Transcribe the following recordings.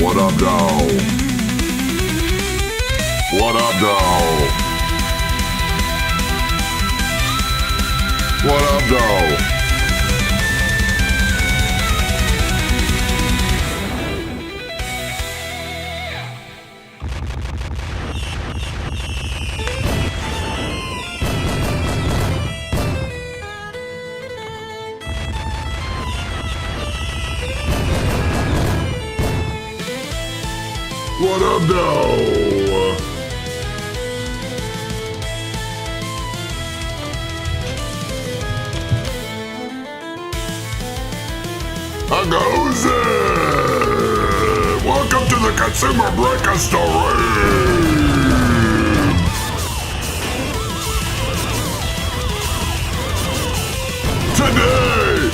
What up, though? What up, though? What up, though? What up, though? How goes it? Welcome to the Consumer Breaker Story. Today,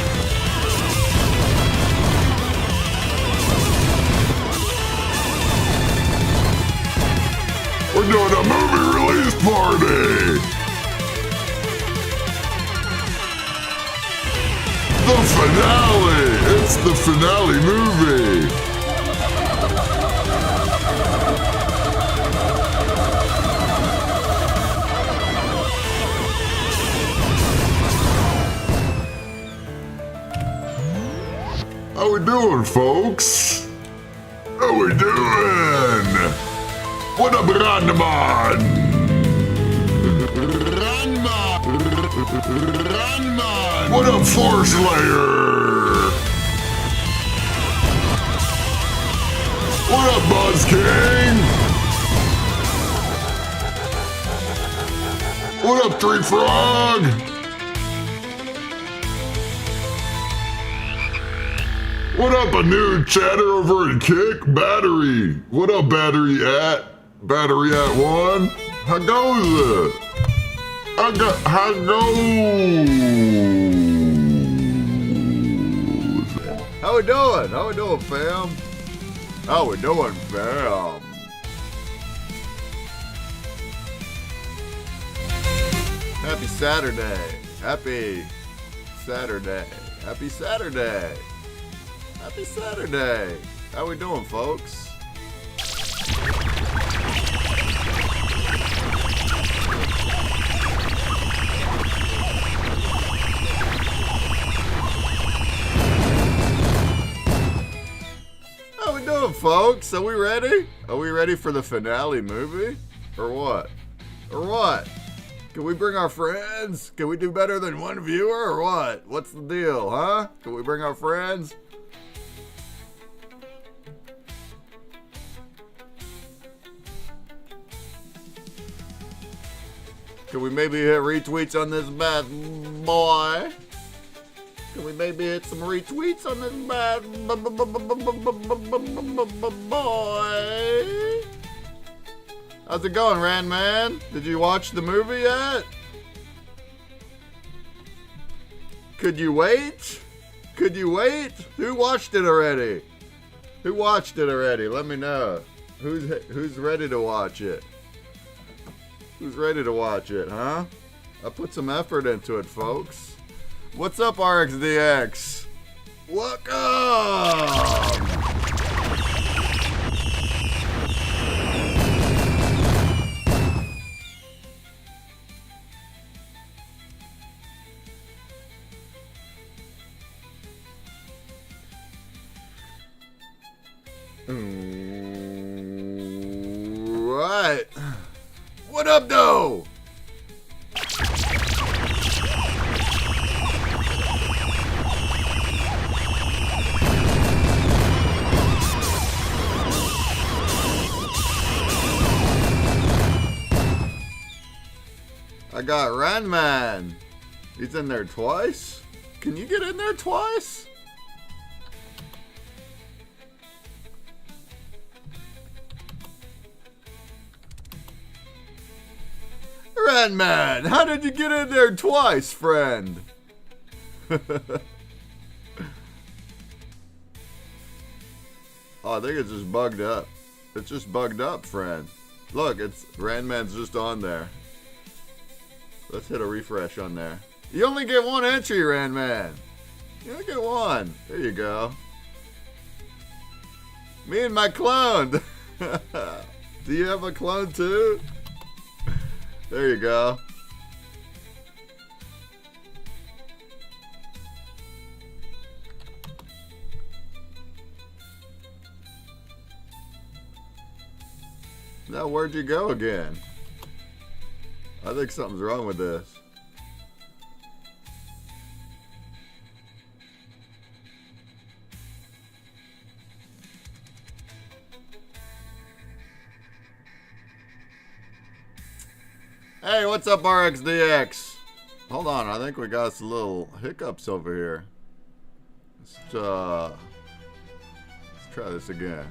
we're doing a movie release party. The finale. It's the finale movie. How we doing, folks? How we doing? What up, Ranman? Ranman! What up, Force Layer? What up, Buzz King? What up, Three Frog? What up, a new chatter over at Kick? Battery. What up, Battery at? Battery at 1? How goes it? How goes? How we doing? How we doing, fam? How we doing, fam? Happy Saturday. Happy Saturday. Happy Saturday. Happy Saturday. How we doing, folks? How we doing, folks? Are we ready? Are we ready for the finale movie? Or what? Or what? Can we bring our friends? Can we do better than one viewer or what? What's the deal, huh? Can we bring our friends? Can we maybe hit retweets on this bad boy? Can we maybe hit some retweets on this bad boy? How's it going, Ranman? Did you watch the movie yet? Could you wait? Could you wait? Who watched it already? Who watched it already? Let me know. Who's ready to watch it? Who's ready to watch it, huh? I put some effort into it, folks. What's up, RxDX? Welcome! Right. What up, though? I got Ranman. He's in there twice? Can you get in there twice? Ranman, how did you get in there twice, friend? Oh, I think it's just bugged up. It's just bugged up, friend. Look, it's Ranman's just on there. Let's hit a refresh on there. You only get one entry, Ranman. You only get one. There you go. Me and my clone. Do you have a clone too? There you go. Now where'd you go again? I think something's wrong with this. Hey, what's up, RXDX? Hold on, I think we got some little hiccups over here. Let's try this again.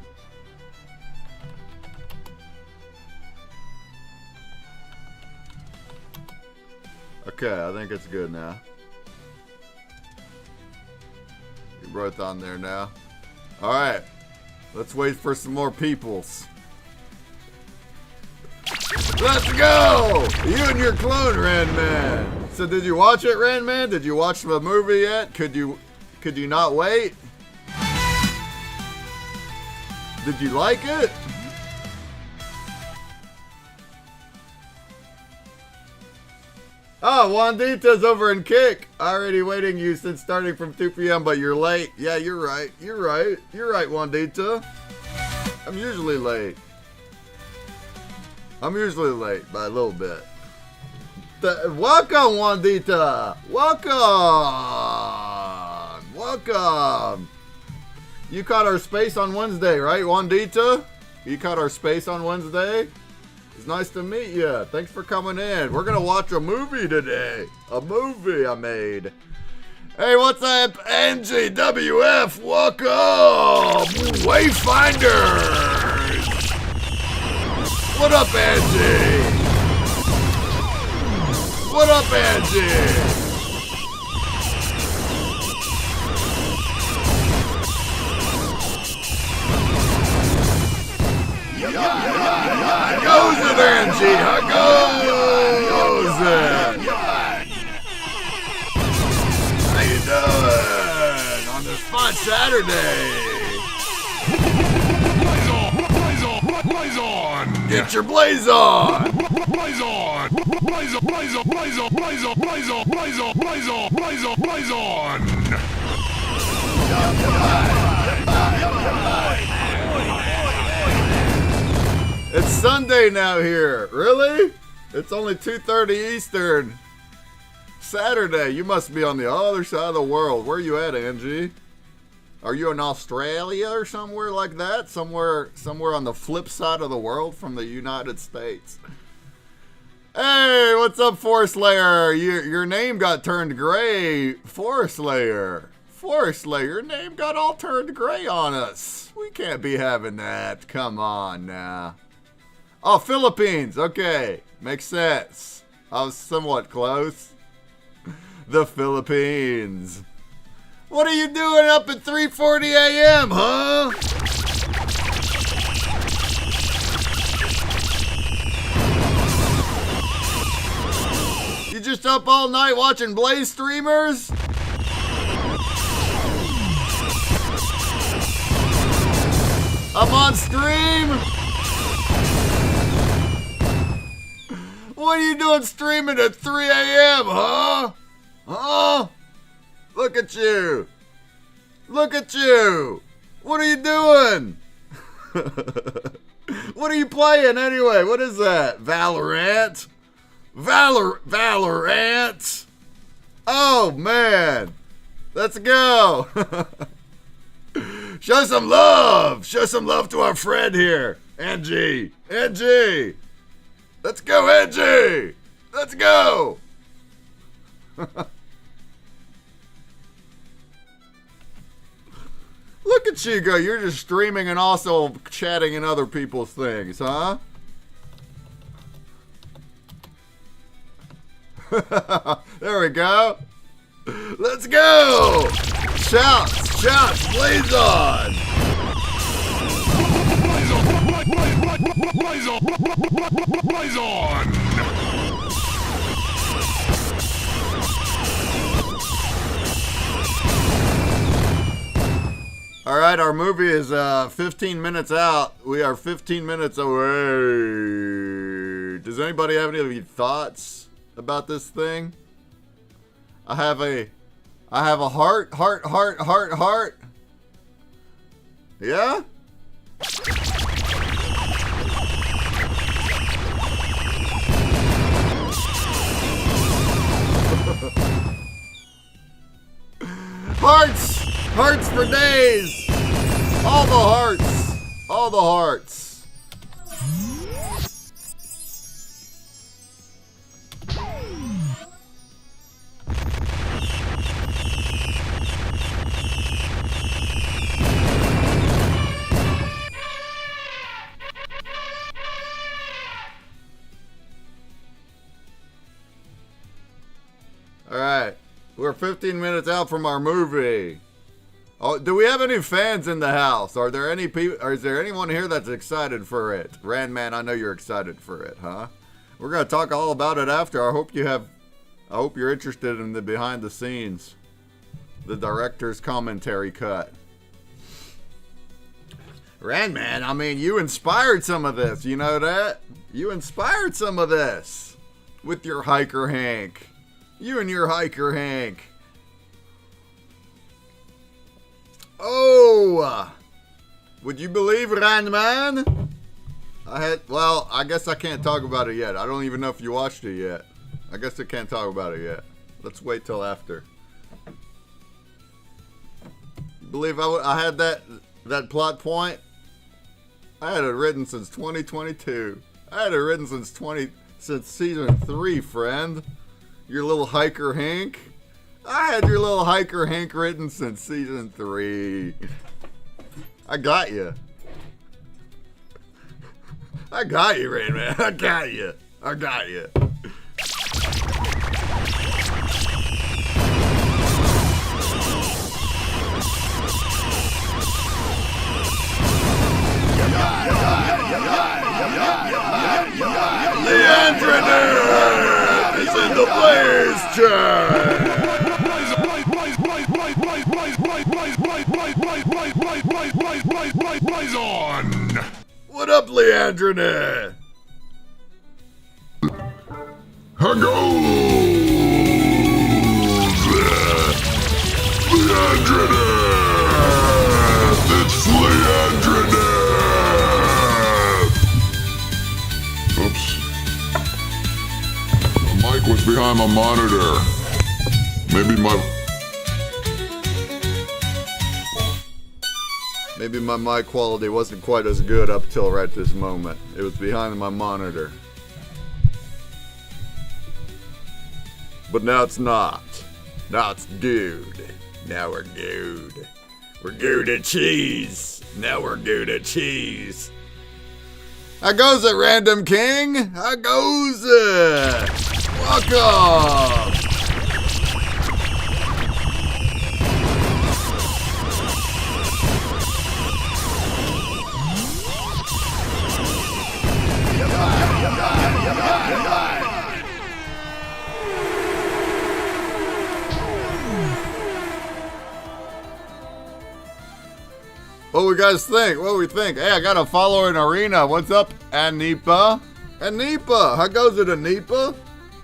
Okay, I think it's good now. You're both on there now. Alright, let's wait for some more peoples. Let's go! You and your clone, Randman. So did you watch it, Randman? Did you watch the movie yet? Could you not wait? Did you like it? Oh, Wandita's over in Kick. Already waiting you since starting from 2 p.m., but you're late. Yeah, you're right. You're right, Wandita. I'm usually late. I'm usually late by a little bit. Welcome, Wandita. Welcome. You caught our space on Wednesday, right, Wandita? You caught our space on Wednesday? It's nice to meet you. Thanks for coming in. We're going to watch a movie today. A movie I made. Hey, what's up, NGWF? Welcome, Wayfinders. What up, Angie? What up, Angie? How goes it, Angie? How goes it? How you doing on this fun Saturday? Blaze on! Get your blaze on! Blaze on! Blaze on! Blaze on! Blaze on! Blaze on! Blaze on! Blaze on! Blaze on! Blaze on! Blaze on! It's Sunday now here. Really? It's only 2:30 Eastern. Saturday. You must be on the other side of the world. Where are you at, Angie? Are you in Australia or somewhere like that? Somewhere on the flip side of the world from the United States. Hey, what's up, Forest Slayer? Your name got turned gray, Forest Slayer. Forest Slayer, your name got all turned gray on us. We can't be having that. Come on now. Oh, Philippines. Okay, makes sense. I was somewhat close. The Philippines. What are you doing up at 3:40 a.m., huh? You just up all night watching Blaze streamers? I'm on stream? What are you doing streaming at 3 a.m., huh? Huh? Look at you. Look at you. What are you doing? What are you playing anyway? What is that? Valorant? Valorant? Oh, man. Let's go. Show some love. Show some love to our friend here. Angie. Angie. Let's go, Angie. Let's go. Look at you go. You're just streaming and also chatting in other people's things, huh? There we go. Let's go. Shouts, shouts, blaze on. Blaze on! Blaze on! All right, our movie is 15 minutes out. We are 15 minutes away. Does anybody have any thoughts about this thing? I have a heart. Yeah? Hearts for days. All the hearts. All right, we're 15 minutes out from our movie. Oh, do we have any fans in the house? Are there any people? Or is there anyone here that's excited for it? Randman, I know you're excited for it, huh? We're gonna talk all about it after. I hope you're interested in the behind the scenes, the director's commentary cut. Randman, I mean, you inspired some of this. You know that? You inspired some of this with your hiker Hank. You and your hiker Hank. Oh, would you believe, Randman? I guess I can't talk about it yet. I don't even know if you watched it yet. I guess I can't talk about it yet. Let's wait till after. You believe I had that plot point? I had it written since 2022. I had it written since season 3, friend. Your little hiker Hank. I had your little hiker Hank written since season 3. I got you. I got you, Randman. I got you. Leandra is in the player's chair. Blaze on! What up, Leandrina? How goes Leandrina? It's Leandrina! Oops. The mic was behind my monitor. Maybe my mic quality wasn't quite as good up till right this moment. It was behind my monitor. But now it's not. Now it's good. Now we're good. We're good at cheese. Now we're good at cheese. How goes it, Random King? How goes it? Welcome. What we guys think? What do we think? Hey, I got a follower in Arena. What's up, Anipa? Anipa, how goes it, Anipa?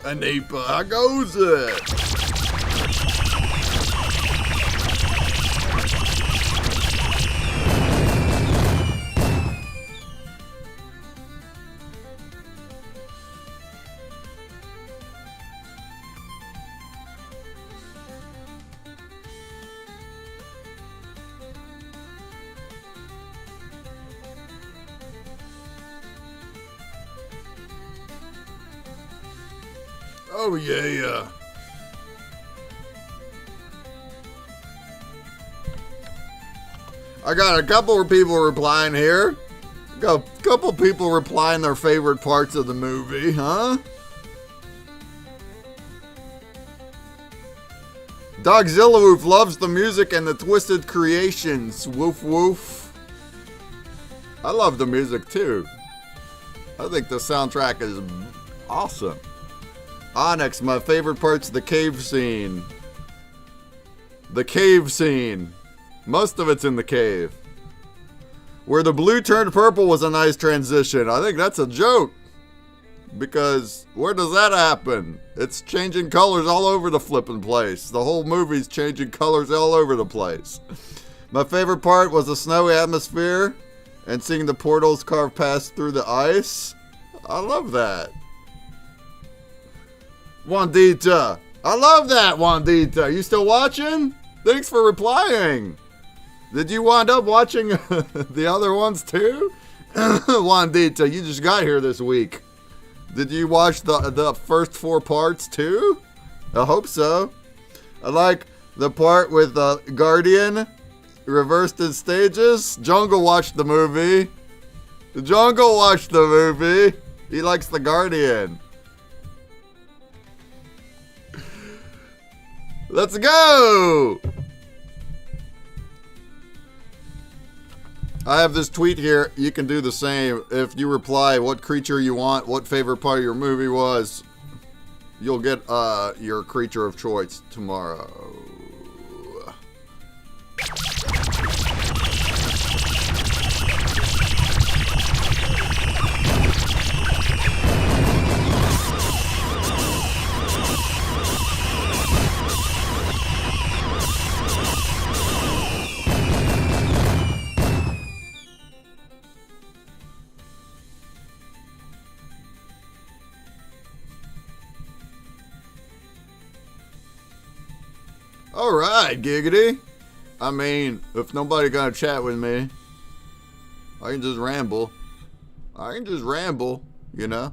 Anipa, how goes it? Oh yeah. I got a couple of people replying here. Got a couple people replying their favorite parts of the movie, huh? Dogzilla Woof loves the music and the twisted creations. Woof woof. I love the music too. I think the soundtrack is awesome. Onyx, my favorite part's the cave scene. The cave scene. Most of it's in the cave. Where the blue turned purple was a nice transition. I think that's a joke. Because where does that happen? It's changing colors all over the flippin' place. The whole movie's changing colors all over the place. My favorite part was the snowy atmosphere and seeing the portals carve past through the ice. I love that. Wandita. I love that, Wandita. You still watching? Thanks for replying. Did you wind up watching the other ones too? Wandita, you just got here this week. Did you watch the first 4 parts too? I hope so. I like the part with Guardian reversed in stages. Jungle watched the movie. Jungle watched the movie. He likes the Guardian. Let's go! I have this tweet here. You can do the same. If you reply what creature you want, what favorite part of your movie was, you'll get your creature of choice tomorrow. Alright, Giggity. I mean, if nobody gonna chat with me, I can just ramble. You know?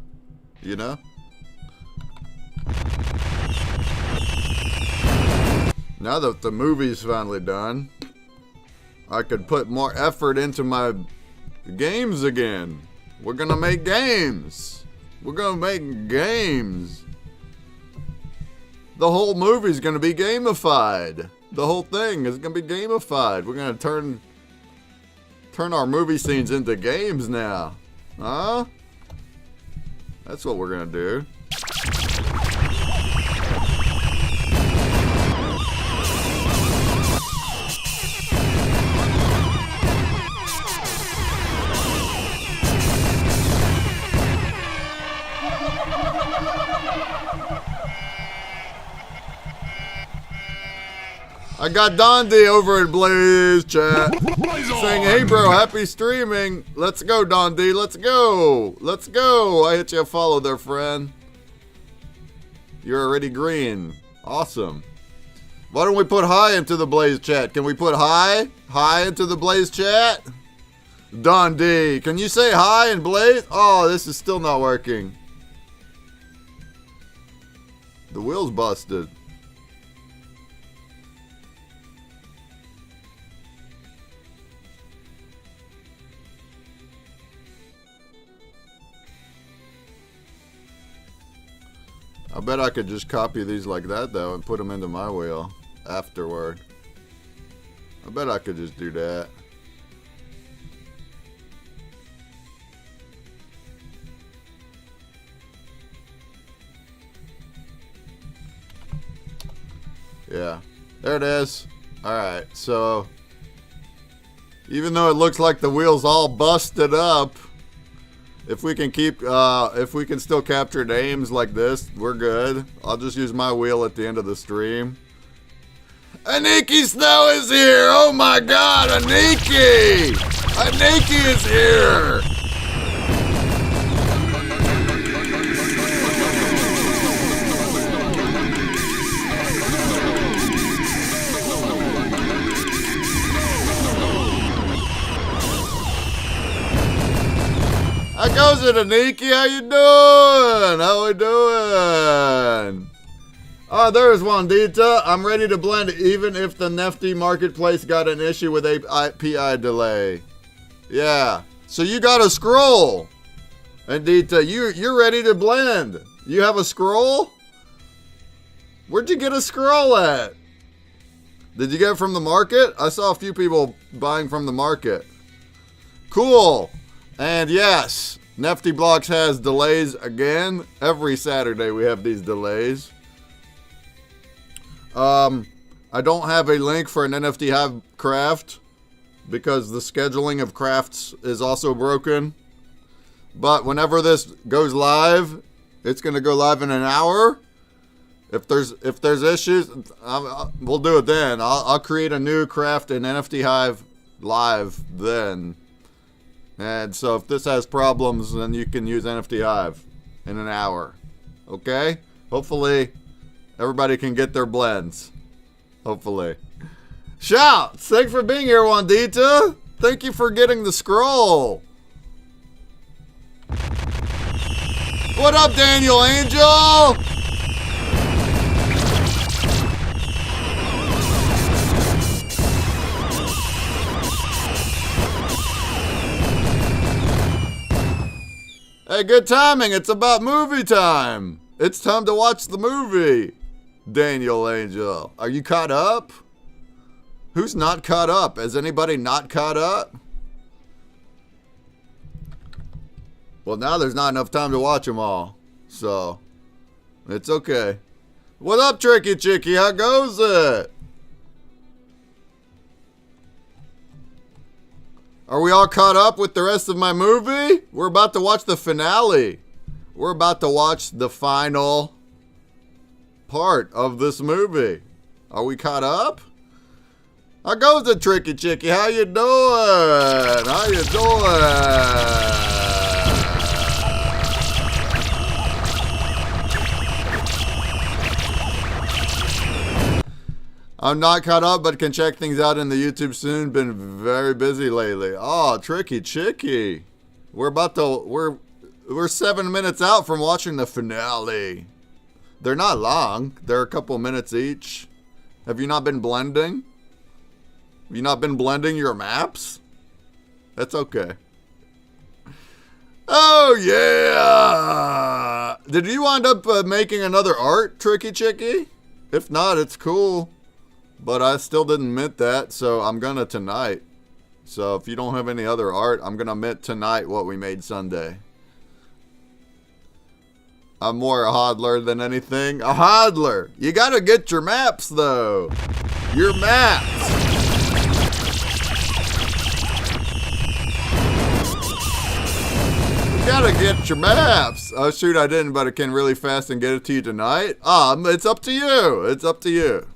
Now that the movie's finally done, I could put more effort into my games again. We're gonna make games. The whole movie's gonna be gamified. The whole thing is gonna be gamified. We're gonna turn our movie scenes into games now. Huh? That's what we're gonna do. I got Dondi over at Blaze Chat saying, hey bro, happy streaming. Let's go, Dondi. Let's go. I hit you a follow there, friend. You're already green. Awesome. Why don't we put hi into the Blaze Chat? Can we put hi? Hi into the Blaze Chat? Dondi, can you say hi in Blaze? Oh, this is still not working. The wheel's busted. I bet I could just copy these like that though and put them into my wheel afterward. I bet I could just do that. Yeah, there it is. Alright, so even though it looks like the wheel's all busted up, if we can still capture names like this, we're good. I'll just use my wheel at the end of the stream. Aniki Snow is here! Oh my god, Aniki! Aniki is here! How goes it, Aniki? How you doing? How we doing? Oh, there's Wandita. I'm ready to blend even if the Nifty Marketplace got an issue with API delay. Yeah. So you got a scroll. Andita, you're ready to blend. You have a scroll? Where'd you get a scroll at? Did you get it from the market? I saw a few people buying from the market. Cool. And yes, Nifty Blocks has delays again. Every Saturday we have these delays. I I don't have a link for an NFT Hive craft because the scheduling of crafts is also broken. But whenever this goes live, it's going to go live in an hour. If there's issues, we'll do it then. I'll create a new craft in NFT Hive live then. And so if this has problems, then you can use NFT Hive in an hour. Okay? Hopefully everybody can get their blends. Hopefully. Shouts! Thanks for being here, Wandita. Thank you for getting the scroll. What up, Daniel Angel? Hey, good timing. It's about movie time. It's time to watch the movie. Daniel Angel. Are you caught up? Who's not caught up? Has anybody not caught up? Well, now there's not enough time to watch them all. So, it's okay. What up, Tricky Chicky? How goes it? Are we all caught up with the rest of my movie? We're about to watch the finale. We're about to watch the final part of this movie. Are we caught up? How goes the Tricky Chicky? How you doing? How you doing? I'm not caught up, but can check things out in the YouTube soon. Been very busy lately. Oh, Tricky Chicky. We're 7 minutes out from watching the finale. They're not long. They're a couple minutes each. Have you not been blending? Have you not been blending your maps? That's okay. Oh, yeah. Did you wind up making another art, Tricky Chicky? If not, it's cool. But I still didn't mint that, so I'm gonna tonight. So if you don't have any other art, I'm gonna mint tonight what we made Sunday. I'm more a hodler than anything. A hodler! You gotta get your maps, though. Your maps! You gotta get your maps! Oh shoot, I didn't, but I can really fast and get it to you tonight. It's up to you. It's up to you.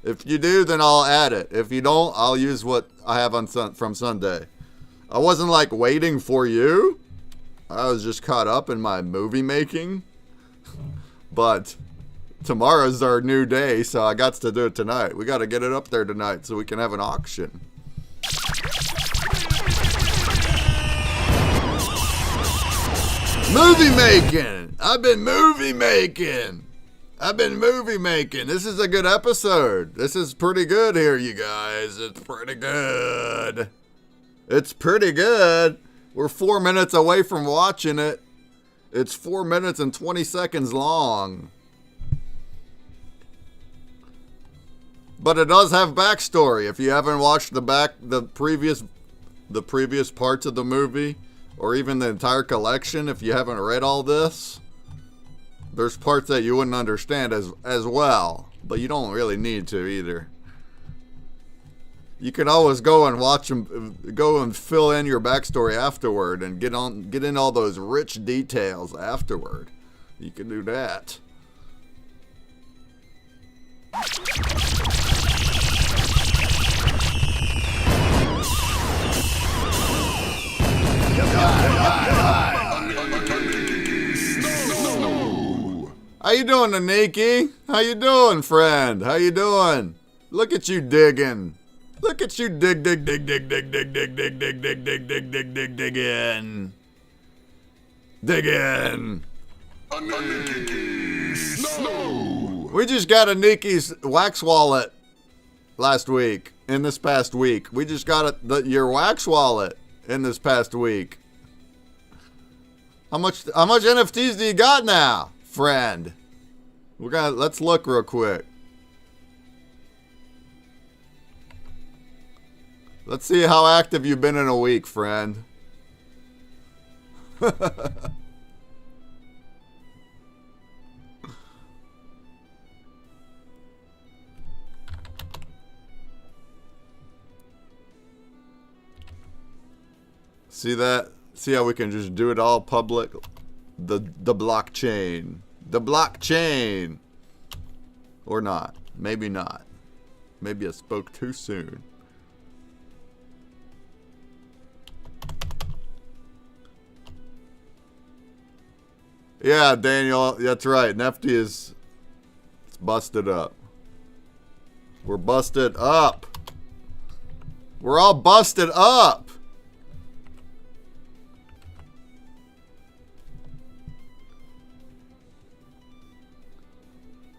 If you do, then I'll add it. If you don't, I'll use what I have on from Sunday. I wasn't like waiting for you. I was just caught up in my movie making. But tomorrow's our new day, so I got to do it tonight. We got to get it up there tonight so we can have an auction. Movie making! I've been movie making! This is a good episode. This is pretty good here, you guys. It's pretty good. It's pretty good. We're 4 minutes away from watching it. It's 4 minutes and 20 seconds long. But it does have backstory. If you haven't watched the previous parts of the movie, or even the entire collection, if you haven't read all this, there's parts that you wouldn't understand as well, but you don't really need to either. You can always go and watch them, go and fill in your backstory afterward, and get in all those rich details afterward. You can do that. How you doing, Aniki? How you doing, friend? How you doing? Look at you digging. Look at you digging. We just got Aniki's wax wallet last week. In this past week, we just got your wax wallet in this past week. How much NFTs do you got now, friend? Let's look real quick. Let's see how active you've been in a week, friend. See that? See how we can just do it all public? The blockchain. The blockchain. Or not. Maybe not. Maybe I spoke too soon. Yeah, Daniel, that's right. Nefty is it's busted up. We're busted up. We're all busted up.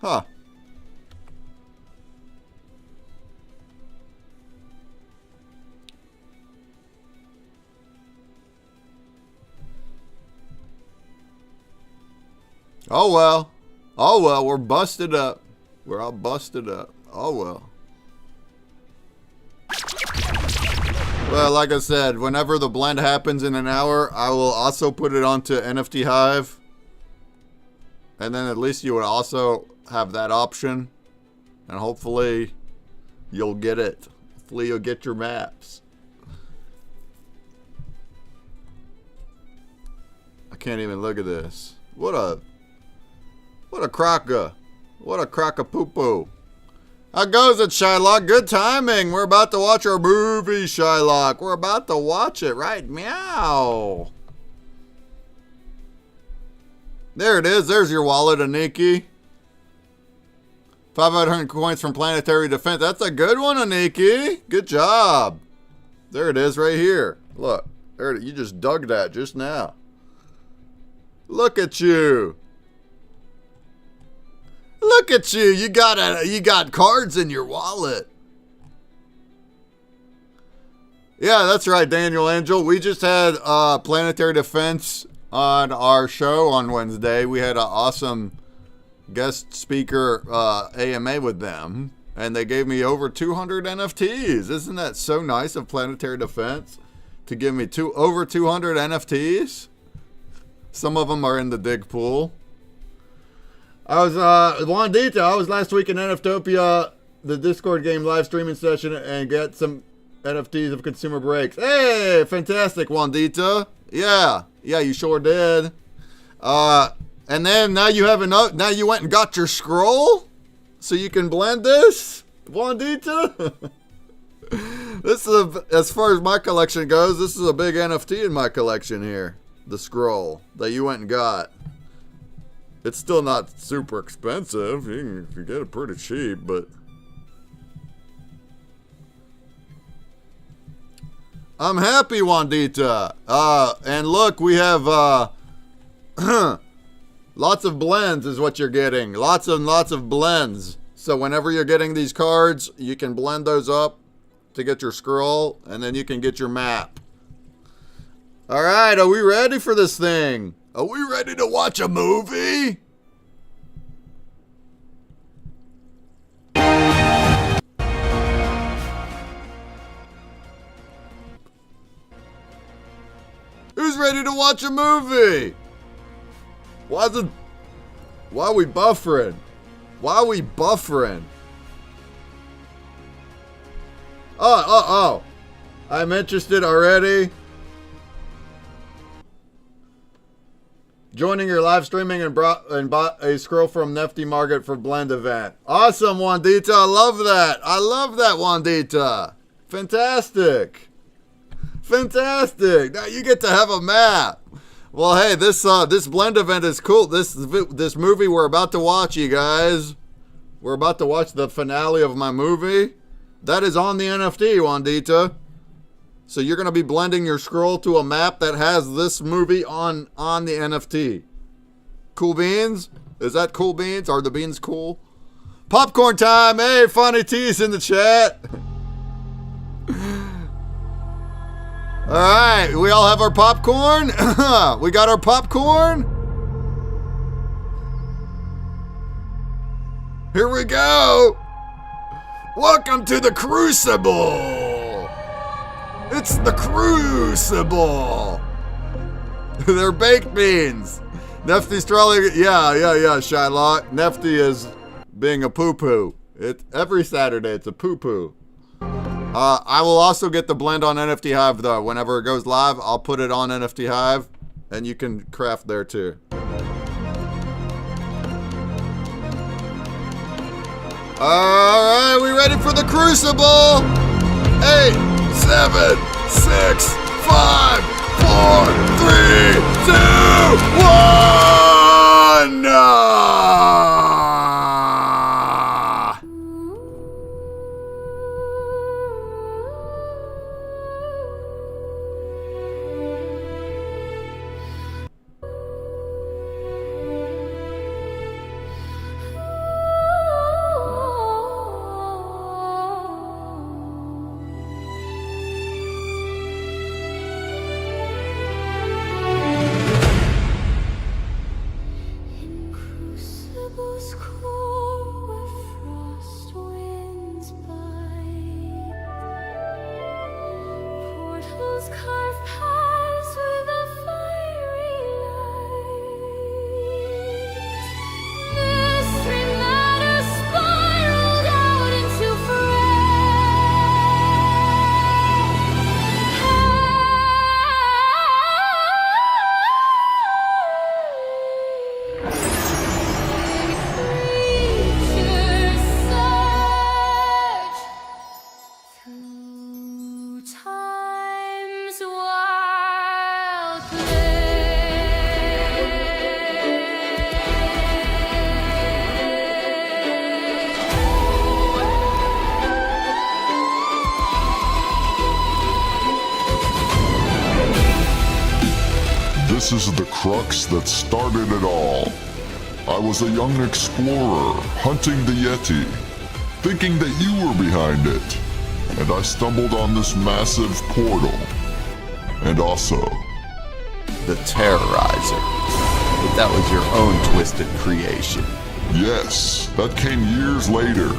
Huh. Oh well. Oh well, we're busted up. We're all busted up. Oh well. Well, like I said, whenever the blend happens in an hour, I will also put it onto NFT Hive. And then at least you would also have that option. And hopefully you'll get it. Hopefully you'll get your maps. I can't even look at this. What a crocker. What a crock-a-poo-poo. How goes it, Shylock? Good timing. We're about to watch our movie, Shylock. We're about to watch it, right? Meow. There it is. There's your wallet, Aniki. 500 coins from Planetary Defense. That's a good one, Aniki. Good job. There it is right here. Look. There, you just dug that just now. Look at you. Look at you. You got cards in your wallet. Yeah, that's right, Daniel Angel. We just had Planetary Defense on our show on Wednesday. We had an awesome guest speaker AMA with them, and they gave me over 200 NFTs. Isn't that so nice of Planetary Defense to give me over 200 NFTs? Some of them are in the dig pool. I was Wandita. I was last week in NFTopia, the Discord game live streaming session, and get some NFTs of Consumer Breaks. Hey, fantastic, Wandita. Yeah, you sure did. And then now you have enough. Now you went and got your scroll, so you can blend this, Wandita. This is as far as my collection goes. This is a big NFT in my collection here. The scroll that you went and got. It's still not super expensive. You can get it pretty cheap, but I'm happy, Wandita. And look, we have lots of blends is what you're getting. Lots and lots of blends. So whenever you're getting these cards, you can blend those up to get your scroll, and then you can get your map. All right, are we ready for this thing? Are we ready to watch a movie? Who's ready to watch a movie? Why are we buffering? Why are we buffering? Oh. I'm interested already. Joining your live streaming and bought a scroll from Nefty Market for Blend event. Awesome, Wandita. I love that. I love that, Wandita. Fantastic. Fantastic. Now you get to have a map. Well, hey, this blend event is cool. This movie we're about to watch, you guys. We're about to watch the finale of my movie. That is on the NFT, Wandita. So you're going to be blending your scroll to a map that has this movie on the NFT. Cool beans? Is that cool beans? Are the beans cool? Popcorn time. Hey, Funny T's in the chat. All right. We all have our popcorn? We got our popcorn? Here we go. Welcome to the Crucible. It's the Crucible. They're baked beans. Nefty's trolling. Yeah, Shylock. Nefty is being a poo-poo. Every Saturday, it's a poo-poo. I will also get the blend on NFT Hive though. Whenever it goes live, I'll put it on NFT Hive, and you can craft there too. All right, we ready for the Crucible? 8, 7, 6, 5, 4, 3, 2, 1. Crucibles cold where frost winds bite. Portals carve paths with a fiery light. Mystery matter spiraled out into creatures search through time's wild This is the crux that started it all. I was a young explorer hunting the Yeti, thinking that you were behind it, and I stumbled on this massive portal. And also, The Terrorizer. But that was your own twisted creation. yes, that came years later.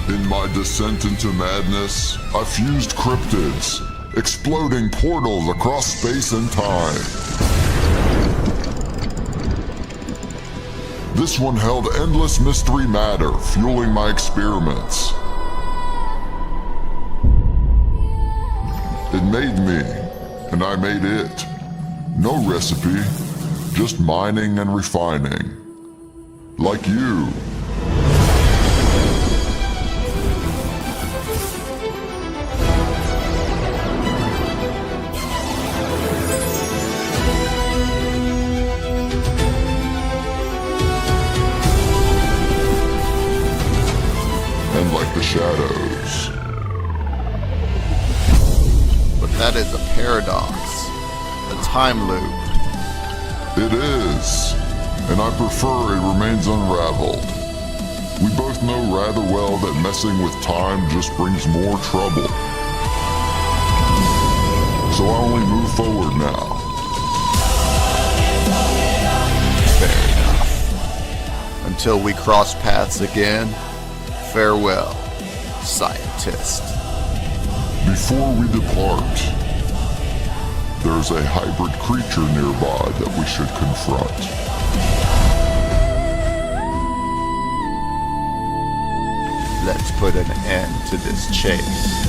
In my descent into madness, I fused cryptids, exploding portals across space and time. This one held endless mystery matter, fueling my experiments. It made me, and I made it. No recipe, just mining and refining. Like you. And like the shadows. But that is a paradox. A time loop. It is, and I prefer it remains unraveled. We both know rather well that messing with time just brings more trouble. So I only move forward now. Fair enough. Until we cross paths again, farewell, scientist. Before we depart, there's a hybrid creature nearby that we should confront. Let's put an end to this chase.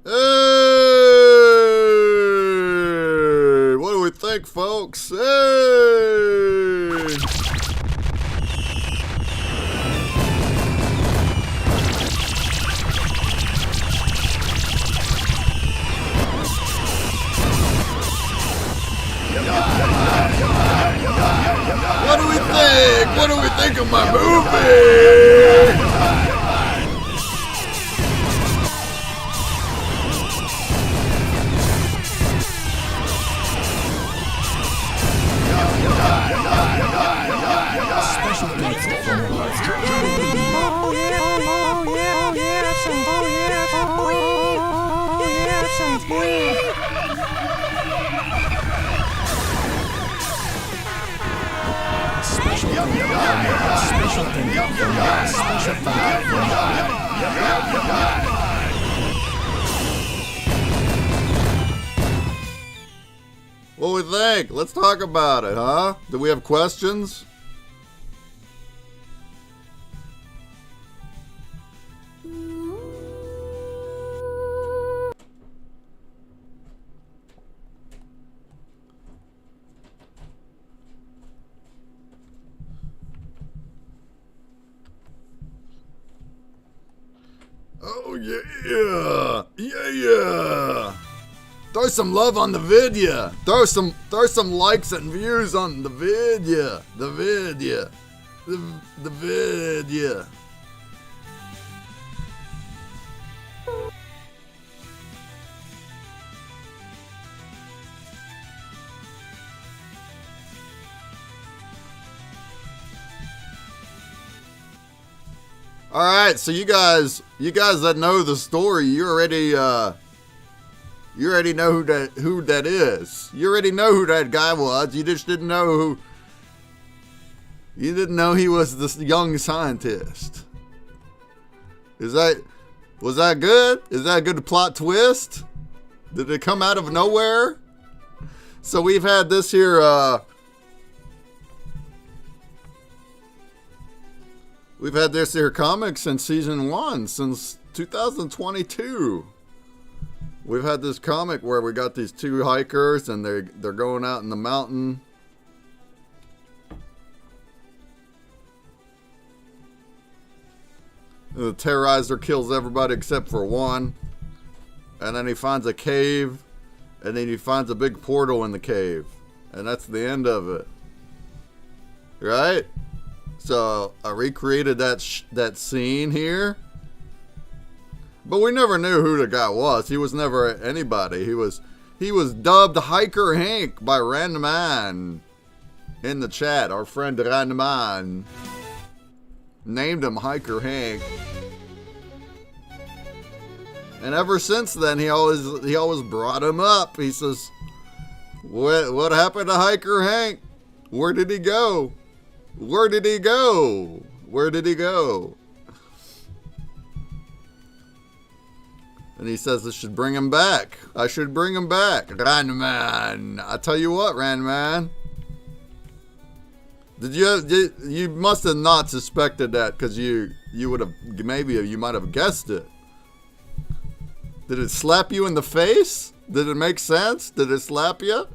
Hey! What do we think, folks? Hey! Nick, what do we think of my movie? What do we think? Let's talk about it, huh? Do we have questions? Oh yeah, yeah. Throw some love on the vidya. Throw some likes and views on the vidya. The vidya. The vidya. All right, so you guys that know the story, you already know who that is. You already know who that guy was. You just didn't know who. You didn't know he was this young scientist. Was that good? Is that a good plot twist? Did it come out of nowhere? So we've had this here. We've had this here comic since season 1, since 2022. We've had this comic where we got these two hikers and they're going out in the mountain. The Terrorizer kills everybody except for one. And then he finds a cave. And then he finds a big portal in the cave. And that's the end of it. Right? So I recreated that scene here. But we never knew who the guy was. He was never anybody. He was dubbed Hiker Hank by Randman in the chat. Our friend Randman named him Hiker Hank. And ever since then, he always brought him up. He says, "What happened to Hiker Hank? Where did he go? Where did he go? Where did he go?" And he says I should bring him back. I should bring him back. Randman. I tell you what, Randman. You must have not suspected that because you would have, maybe you might have guessed it. Did it slap you in the face? Did it make sense? Did it slap you?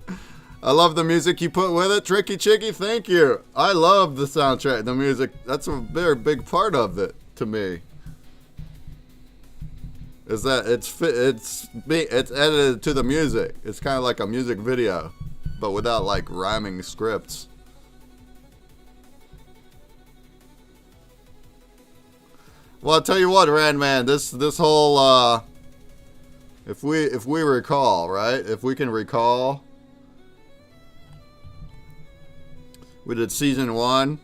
I love the music you put with it. Tricky Chicky, thank you. I love the soundtrack, the music. That's a very big part of it to me. Is that it's edited to the music. It's kind of like a music video, but without like rhyming scripts. Well, I'll tell you what, Randman, this whole if we recall, right? If we can recall, we did season 1,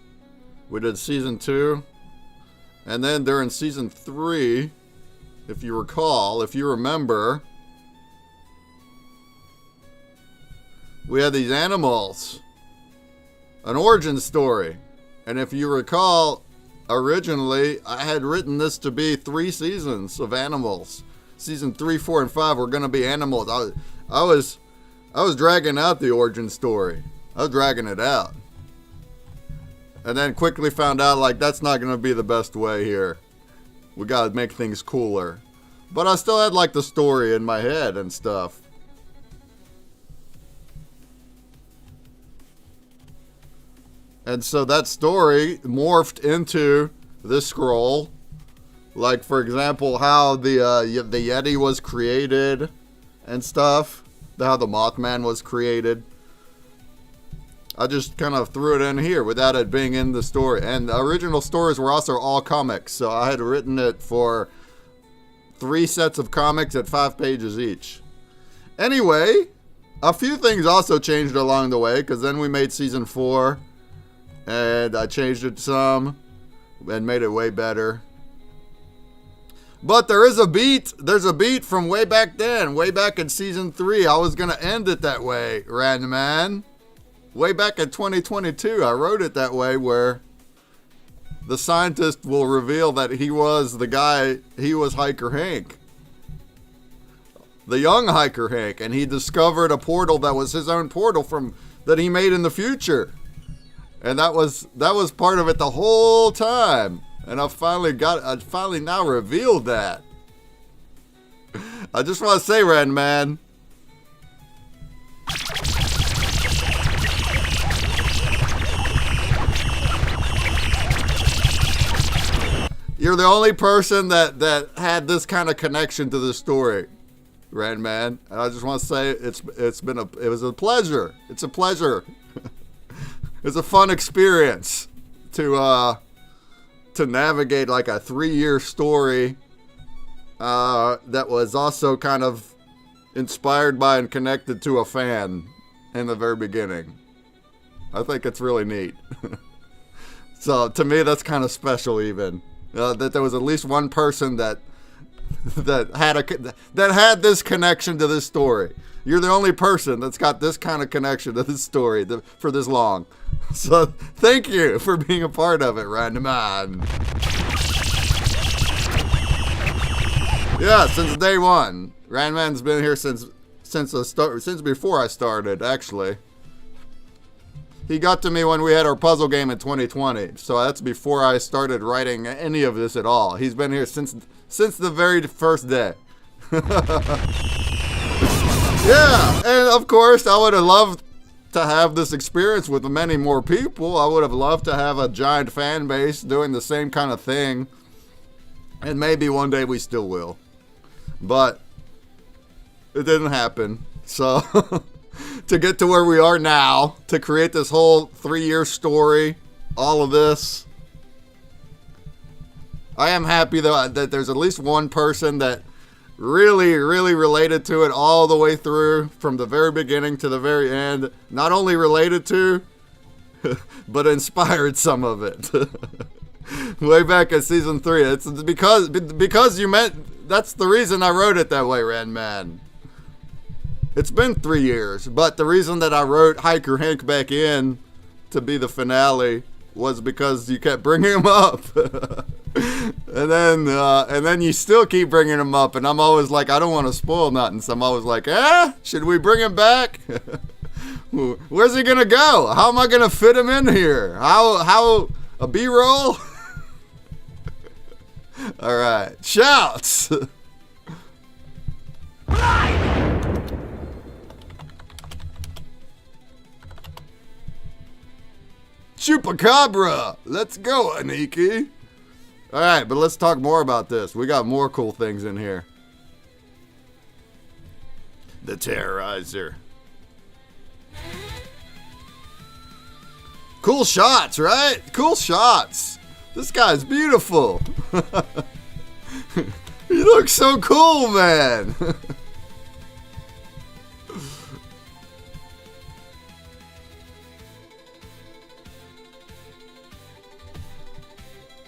we did season 2, and then during season 3, if you recall, if you remember, we had these animals, an origin story. And if you recall, originally, I had written this to be 3 seasons of animals. Season 3, 4, and 5 were going to be animals. I was dragging out the origin story. I was dragging it out. And then quickly found out, like, that's not going to be the best way here. We got to make things cooler. But I still had, like, the story in my head and stuff. And so that story morphed into this scroll. Like, for example, how the Yeti was created and stuff. How the Mothman was created. I just kind of threw it in here without it being in the story. And the original stories were also all comics, so I had written it for 3 sets of comics at 5 pages each. Anyway, a few things also changed along the way, because then we made season 4, and I changed it some and made it way better. But there's a beat from way back then, way back in season 3. I was going to end it that way, Ranman. Way back in 2022, I wrote it that way, where the scientist will reveal that he was the guy, he was Hiker Hank. The young Hiker Hank, and he discovered a portal that was his own portal that he made in the future. And that was part of it the whole time. And I finally now revealed that. I just want to say, Ranman, you're the only person that had this kind of connection to the story, Ranman. And I just want to say it was a pleasure. It's a pleasure. It's a fun experience to navigate like a 3-year story that was also kind of inspired by and connected to a fan in the very beginning. I think it's really neat. So to me, that's kind of special, even that there was at least one person that had this connection to this story. You're the only person that's got this kind of connection to this story for this long. So thank you for being a part of it, Ranman. Yeah, since day one. Ranman's been here since before I started, actually. He got to me when we had our puzzle game in 2020, so that's before I started writing any of this at all. He's been here since the very first day. Yeah, and of course, I would have loved to have this experience with many more people. I would have loved to have a giant fan base doing the same kind of thing. And maybe one day we still will. But it didn't happen. So to get to where we are now, to create this whole 3-year story, all of this, I am happy that there's at least one person that really, really related to it all the way through, from the very beginning to the very end. Not only related to, but inspired some of it. Way back in season 3. It's because you meant, that's the reason I wrote it that way, Ranman. It's been 3 years, but the reason that I wrote Hiker Hank back in to be the finale was because you kept bringing him up. And then you still keep bringing him up, and I'm always like, I don't want to spoil nothing, so I'm always like, should we bring him back? Where's he gonna go? How am I gonna fit him in here? How a B-roll? All right, shouts. Chupacabra! Let's go, Aniki! Alright, but let's talk more about this. We got more cool things in here. The Terrorizer. Cool shots, right? Cool shots! This guy's beautiful! He looks so cool, man!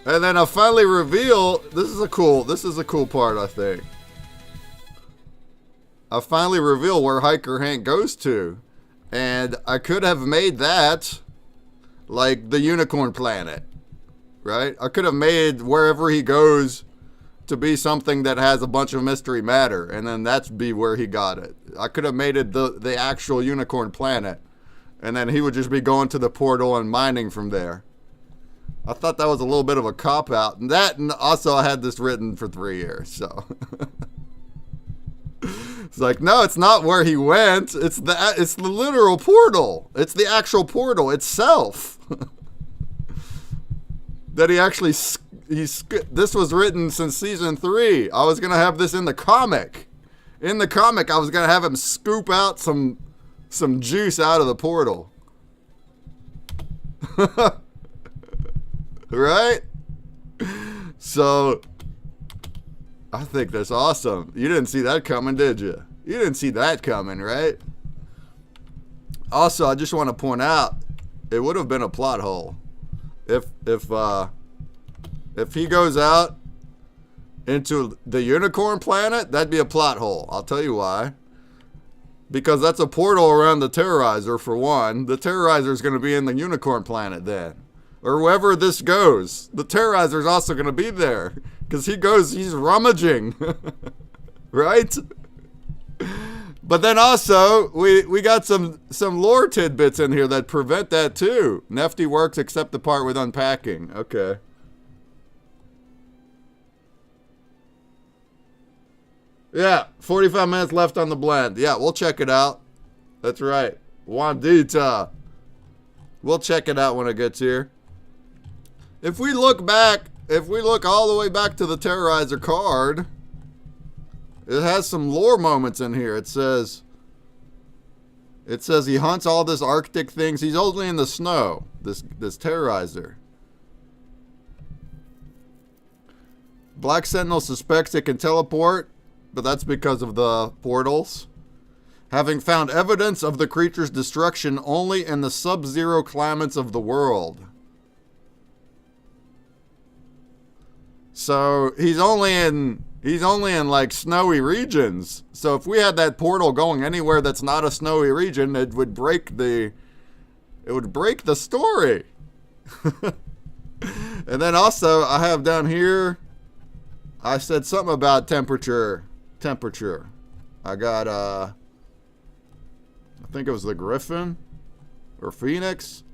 And then I finally reveal, this is a cool part, I think. I finally reveal where Hiker Hank goes to. And I could have made that like the Unicorn Planet, right? I could have made wherever he goes to be something that has a bunch of mystery matter, and then that's be where he got it. I could have made it the actual Unicorn Planet, and then he would just be going to the portal and mining from there. I thought that was a little bit of a cop-out. And also I had this written for 3 years, so. It's like, no, it's not where he went. It's the literal portal. It's the actual portal itself. That he actually, this was written since season 3. I was going to have this in the comic. In the comic, I was going to have him scoop out some juice out of the portal. Right? So, I think that's awesome. You didn't see that coming, did you? You didn't see that coming, right? Also, I just want to point out, it would have been a plot hole. If he goes out into the unicorn planet, that'd be a plot hole. I'll tell you why. Because that's a portal around the Terrorizer, for one. The Terrorizer is going to be in the unicorn planet then. Or wherever this goes. The Terrorizer is also going to be there. Because he's rummaging. Right? But then also, we got some lore tidbits in here that prevent that too. Nefty works except the part with unpacking. Okay. Yeah, 45 minutes left on the blend. Yeah, we'll check it out. That's right. Wandita. We'll check it out when it gets here. If we look all the way back to the Terrorizer card, it has some lore moments in here. It says he hunts all this Arctic things. He's only in the snow, this Terrorizer. Black Sentinel suspects it can teleport, but that's because of the portals. Having found evidence of the creature's destruction only in the sub-zero climates of the world. So he's only in like snowy regions. So if we had that portal going anywhere that's not a snowy region, it would break the story. And then also I have down here, I said something about temperature. I got I think it was the Griffin or Phoenix.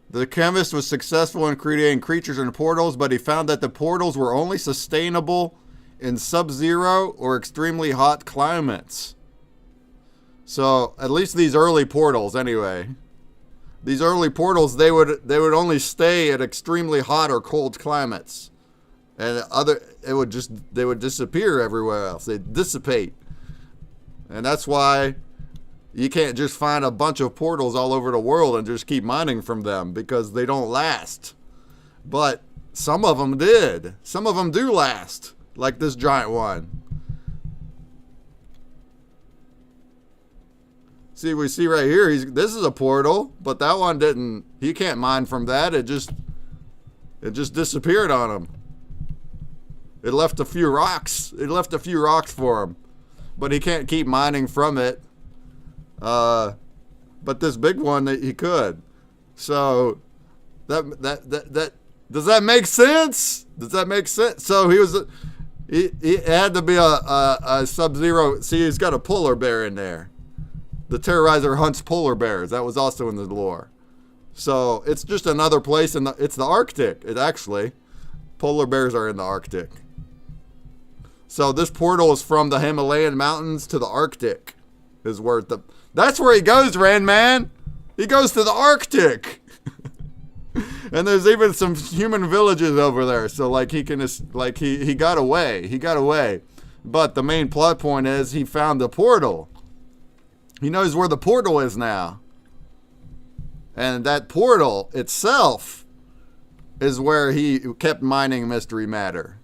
The chemist was successful in creating creatures and portals, but he found that the portals were only sustainable in sub-zero or extremely hot climates. So, at least these early portals anyway. These early portals, they would only stay at extremely hot or cold climates. And they would disappear everywhere else. They'd dissipate. And that's why you can't just find a bunch of portals all over the world and just keep mining from them, because they don't last. But some of them did. Some of them do last, like this giant one. See, we see right here, this is a portal, but that one didn't. He can't mine from that. It just disappeared on him. It left a few rocks. It left a few rocks for him, but he can't keep mining from it. But this big one, he could. So that does that make sense? Does that make sense? So he had to be a sub-zero. See, he's got a polar bear in there. The Terrorizer hunts polar bears. That was also in the lore. So it's just another place it's the Arctic. Polar bears are in the Arctic. So this portal is from the Himalayan mountains to the Arctic. That's where he goes, Ran Man. He goes to the Arctic. And there's even some human villages over there. So like he got away. He got away. But the main plot point is he found the portal. He knows where the portal is now. And that portal itself is where he kept mining mystery matter.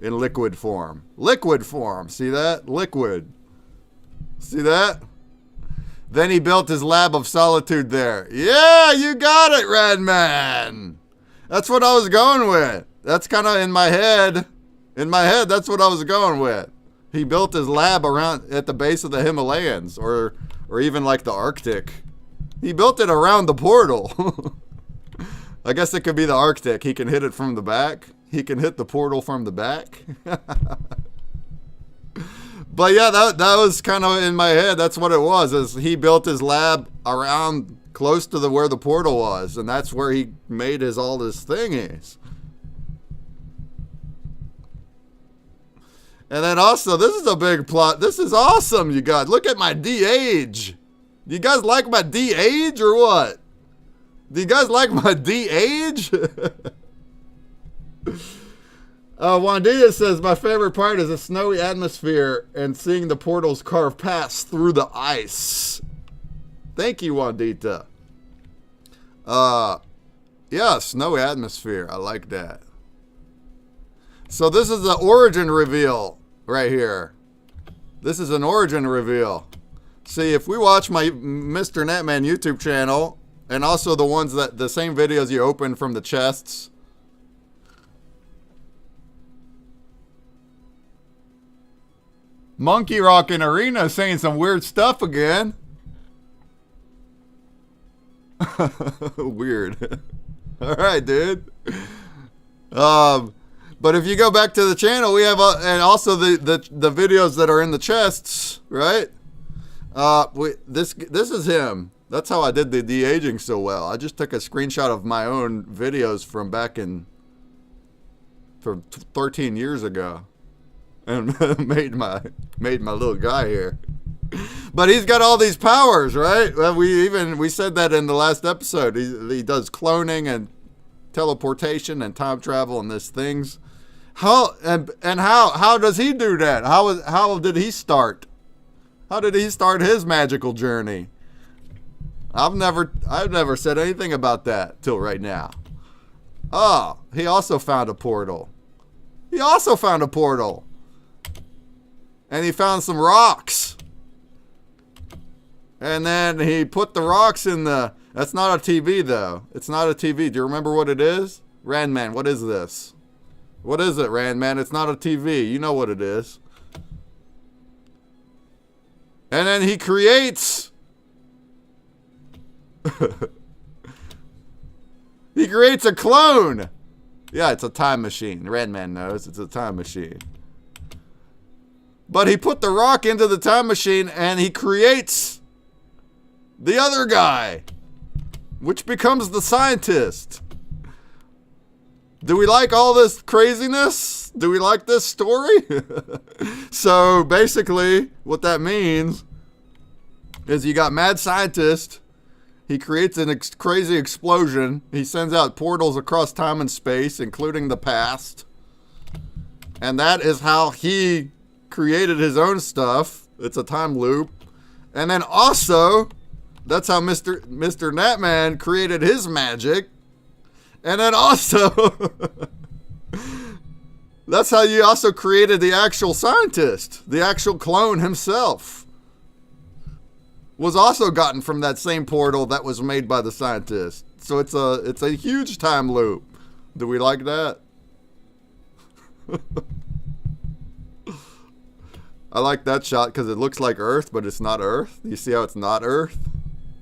In liquid form. Liquid form. See that? Liquid. See that? Then he built his lab of solitude there. Yeah, you got it, Redman. That's what I was going with. That's kind of in my head. In my head, that's what I was going with. He built his lab around at the base of the Himalayas, or even like the Arctic. He built it around the portal. I guess it could be the Arctic. He can hit it from the back. He can hit the portal from the back. But yeah, that was kind of in my head. That's what it was. Is he built his lab around close to where the portal was, and that's where he made all his thingies. And then also, this is a big plot. This is awesome, you guys. Look at my D-age. Do you guys like my D-age or what? Do you guys like my D-age? Wandita says, my favorite part is a snowy atmosphere and seeing the portals carve past through the ice. Thank you, Wandita. Yeah, snowy atmosphere. I like that. So this is the origin reveal right here. This is an origin reveal. See, if we watch my Mr. Netman YouTube channel, and also the ones that, the same videos you open from the chests. Monkey Rock in Arena saying some weird stuff again. Weird. All right, dude. But if you go back to the channel, we have and also the videos that are in the chests, right? This is him. That's how I did the de-aging so well. I just took a screenshot of my own videos from from 13 years ago, and made my little guy here. But he's got all these powers, right? Well, we said that in the last episode. He does cloning and teleportation and time travel and these things. How does he do that? How did he start? How did he start his magical journey? I've never said anything about that till right now. Oh, he also found a portal. And he found some rocks. And then he put the rocks in the... That's not a TV, though. It's not a TV. Do you remember what it is? Randman, what is this? What is it, Randman? It's not a TV. You know what it is. And then he creates... he creates a clone. Yeah, it's a time machine. Randman knows it's a time machine. But he put the rock into the time machine and he creates the other guy, which becomes the scientist. Do we like all this craziness? Do we like this story? So basically what that means is you got mad scientist. He creates an crazy explosion. He sends out portals across time and space, including the past. And that is how he created his own stuff. It's a time loop. And then also, that's how Mr. Netman created his magic. And then also, that's how you also created the actual scientist. The actual clone himself was also gotten from that same portal that was made by the scientist. So it's a huge time loop. Do we like that? I like that shot because it looks like Earth, but it's not Earth. You see how it's not Earth?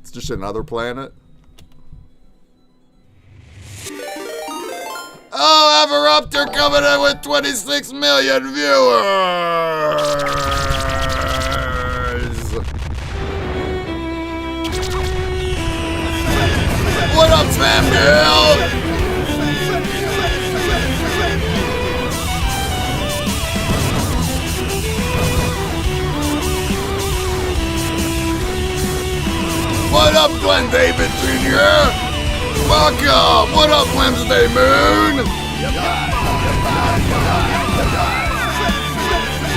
It's just another planet. Oh, Avaruptor coming in with 26 million viewers! What up, fangirl? What up, Glenn David Jr.? Welcome! What up, Wednesday Moon?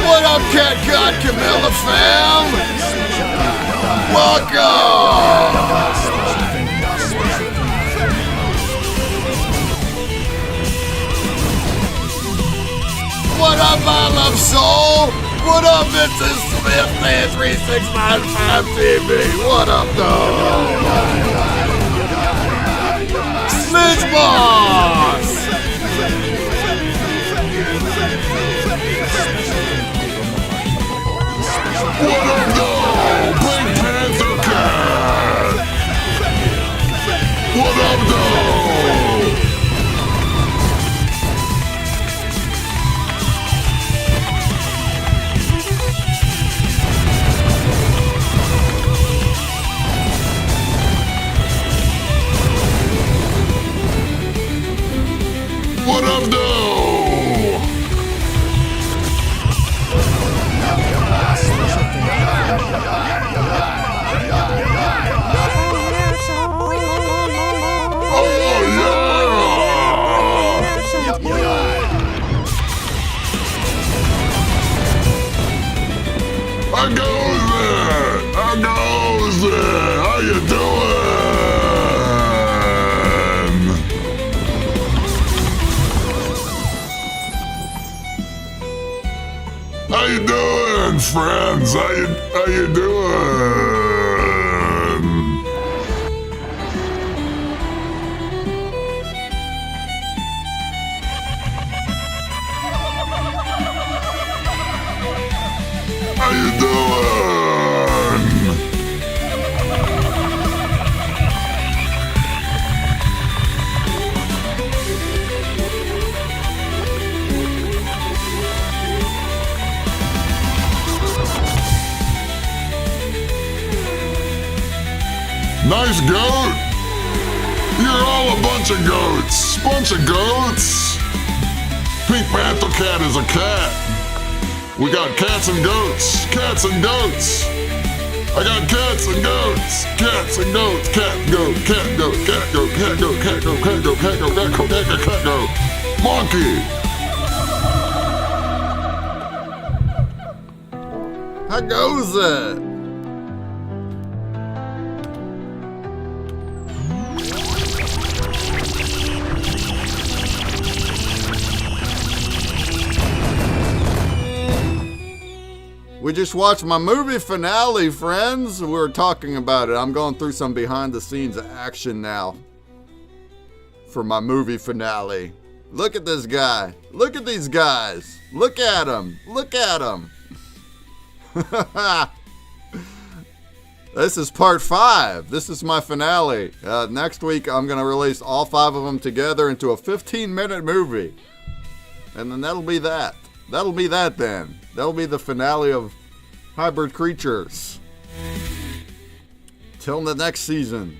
What up, Cat God Camilla fam? Welcome! What up, I Love Soul? What up, Vincent Smith, man, 3695 TV? What up, dog? Snitch Boss! What up, dog? Pink Panther Cat! What up, dog? How you doing? How you doing, friends? How you doing? How you doing? Nice goat. You're all a bunch of goats. Bunch of goats. Pink Panther Cat is a cat. We got cats and goats. Cats and goats. I got cats and goats. Cats and goats. Cat, goat, cat, goat, cat, goat, cat, goat, cat, goat, cat, goat, cat, goat, cat, goat, cat, goat, cat, goat. Monkey. How goes it? We just watched my movie finale, friends. We were talking about it. I'm going through some behind the scenes action now for my movie finale. Look at this guy. Look at these guys. Look at them. Look at them. This is part 5. This is my finale. Next week, I'm going to release all 5 of them together into a 15-minute movie. And then that'll be that. That'll be that then. That'll be the finale of Hybrid Creatures. Till the next season.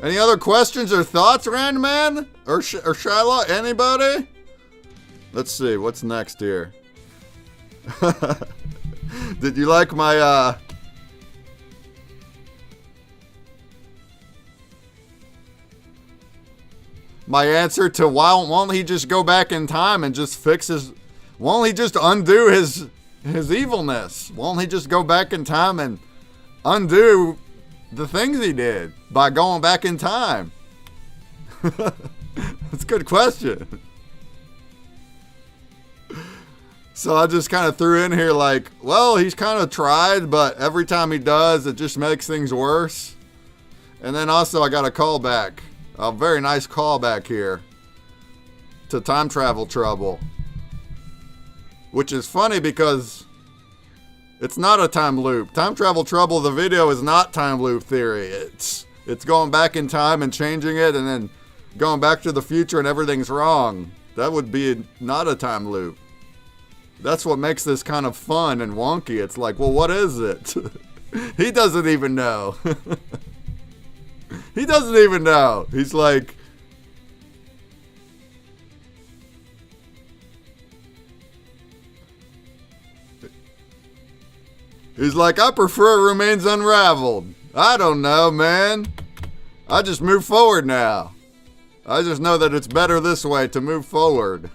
Any other questions or thoughts, Randman? Or Shiloh? Anybody? Let's see. What's next here? Did you like my, my answer to why won't he just go back in time and just fix his... Won't he just undo his evilness? Won't he just go back in time and undo the things he did by going back in time? That's a good question. So I just kind of threw in here like, well, he's kind of tried, but every time he does, it just makes things worse. And then also I got a callback. A very nice callback here to Time Travel Trouble, which is funny because it's not a time loop. Time Travel Trouble, the video, is not time loop theory. It's going back in time and changing it and then going back to the future and everything's wrong. That would be not a time loop. That's what makes this kind of fun and wonky. It's like, well, what is it? He doesn't even know. He doesn't even know. He's like... He's like, I prefer it remains unraveled. I don't know, man. I just move forward now. I just know that it's better this way to move forward.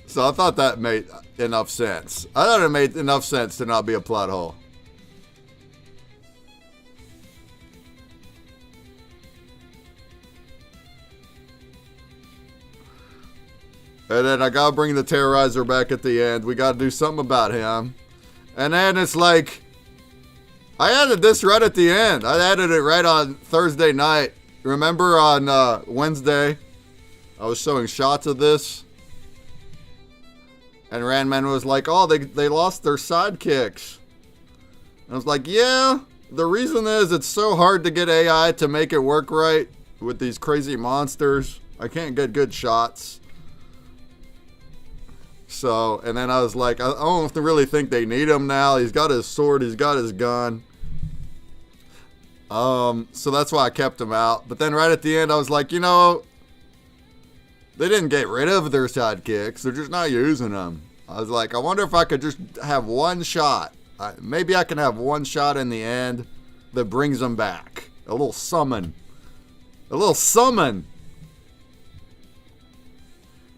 So I thought that made enough sense. I thought it made enough sense to not be a plot hole. And then I gotta bring the Terrorizer back at the end. We gotta do something about him. And then it's like, I added this right at the end. I added it right on Thursday night. Remember on Wednesday, I was showing shots of this. And Randman was like, oh, they lost their sidekicks. And I was like, yeah, the reason is it's so hard to get AI to make it work right with these crazy monsters. I can't get good shots. So, and then I was like, I don't really think they need him now. He's got his sword, he's got his gun. So that's why I kept him out. But then right at the end, I was like, you know, they didn't get rid of their sidekicks. They're just not using them. I was like, I wonder if I could just have one shot. Maybe I can have one shot in the end that brings him back. A little summon. A little summon.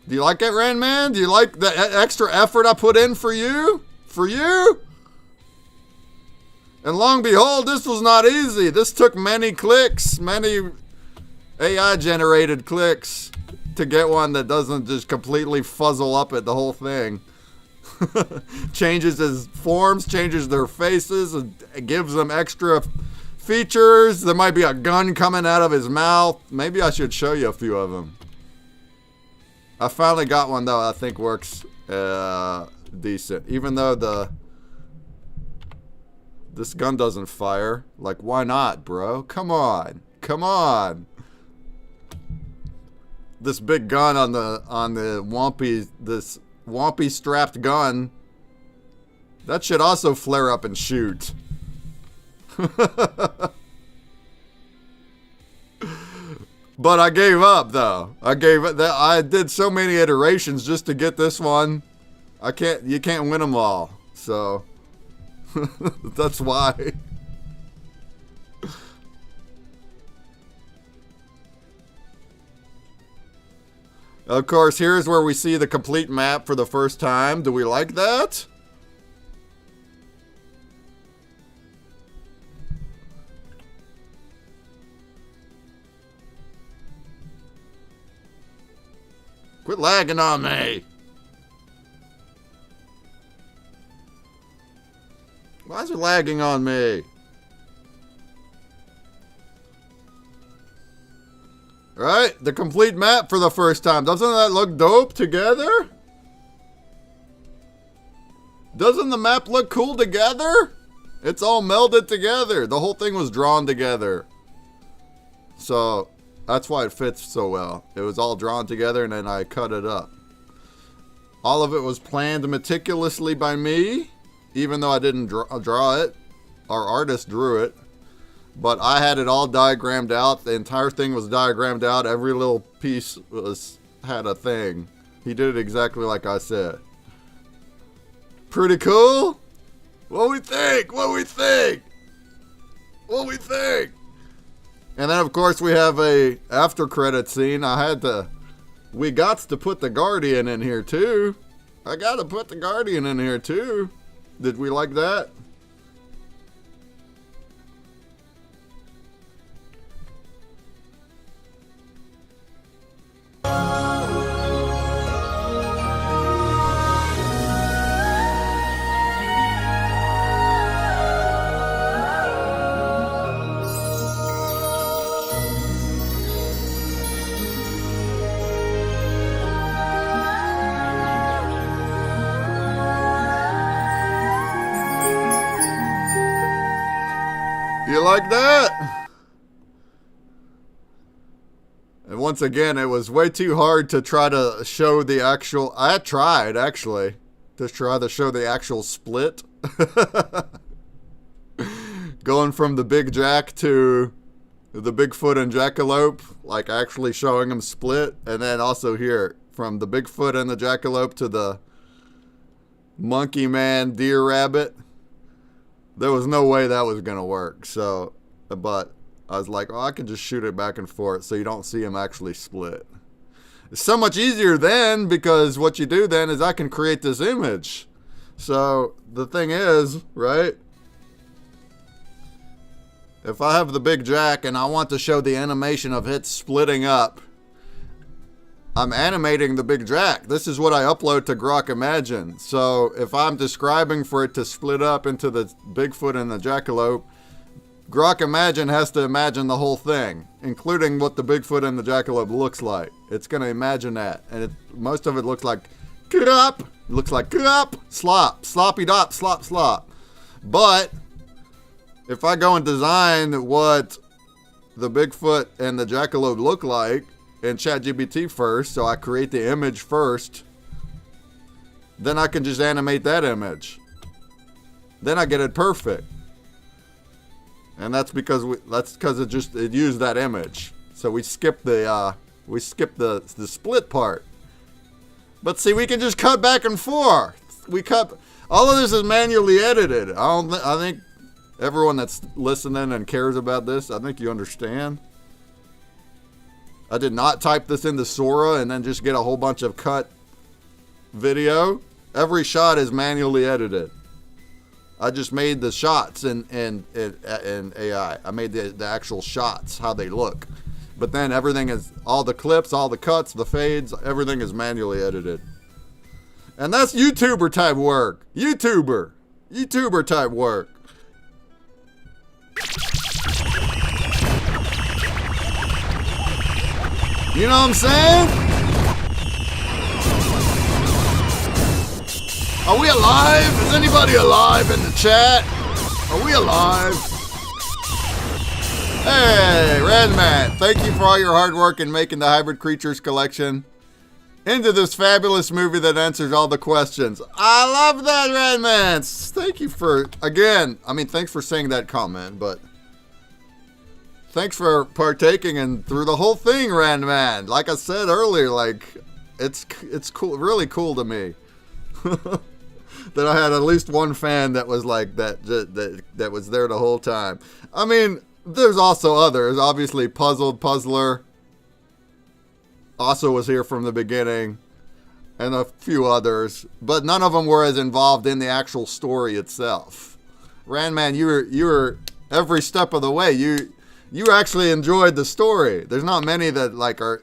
Do you like it, Rain Man? Do you like the extra effort I put in for you? For you? And long behold, this was not easy. This took many clicks, many AI-generated clicks to get one that doesn't just completely fuzzle up at the whole thing. Changes his forms, changes their faces, and gives them extra features. There might be a gun coming out of his mouth. Maybe I should show you a few of them. I finally got one though I think works decent. Even though this gun doesn't fire. Like, why not, bro? Come on. Come on. This big gun on the Whompy, this Whompy strapped gun, that should also flare up and shoot. But I gave up though. I did so many iterations just to get this one. You can't win them all. So that's why. Of course, here's where we see the complete map for the first time. Do we like that? Quit lagging on me. Why is it lagging on me? Right? The complete map for the first time. Doesn't that look dope together? Doesn't the map look cool together? It's all melded together. The whole thing was drawn together. So, that's why it fits so well. It was all drawn together and then I cut it up. All of it was planned meticulously by me. Even though I didn't draw it. Our artist drew it. But I had it all diagrammed out. The entire thing was diagrammed out. Every little piece had a thing. He did it exactly like I said. Pretty cool? What we think? What we think? What we think? And then of course we have a after credit scene. We got to put the Guardian in here too. I gotta put the Guardian in here too. Did we like that? You like that? And once again, it was way too hard to try to show the actual... I tried, actually, to try to show the actual split. Going from the Big Jack to the Bigfoot and Jackalope, like actually showing them split. And then also here, from the Bigfoot and the Jackalope to the Monkey Man Deer Rabbit. There was no way that was going to work. So, but I was like, oh, I can just shoot it back and forth so you don't see them actually split. It's so much easier then, because what you do then is I can create this image. So the thing is, right? If I have the Big Jack and I want to show the animation of it splitting up, I'm animating the Big Jack. This is what I upload to Grok Imagine. So if I'm describing for it to split up into the Bigfoot and the Jackalope, Grok Imagine has to imagine the whole thing, including what the Bigfoot and the Jackalope looks like. It's going to imagine that. And most of it looks like, get up. It looks like, get up, slop, sloppy dop, slop, slop. But if I go and design what the Bigfoot and the Jackalope look like, in ChatGPT first, so I create the image first, then I can just animate that image. Then I get it perfect. And that's because it used that image. So we skipped the split part. But see, we can just cut back and forth. All of this is manually edited. I think Everyone that's listening and cares about this, I think you understand. I did not type this into Sora and then just get a whole bunch of cut video. Every shot is manually edited. I just made the shots in AI. I made the actual shots, how they look. But then everything is, all the clips, all the cuts, the fades, everything is manually edited. And that's YouTuber type work. YouTuber type work. You know what I'm saying? Are we alive? Is anybody alive in the chat? Are we alive? Hey, Redman, thank you for all your hard work in making the Hybrid Creatures collection into this fabulous movie that answers all the questions. I love that, Redman. Thank you for, again, I mean, thanks for saying that comment, but thanks for partaking and through the whole thing, Redman. Like I said earlier, like, it's cool, really cool to me. That I had at least one fan that was like that was there the whole time. I mean, there's also others. Obviously, Puzzler also was here from the beginning, and a few others, but none of them were as involved in the actual story itself. Randman, you were every step of the way. You actually enjoyed the story. There's not many that like are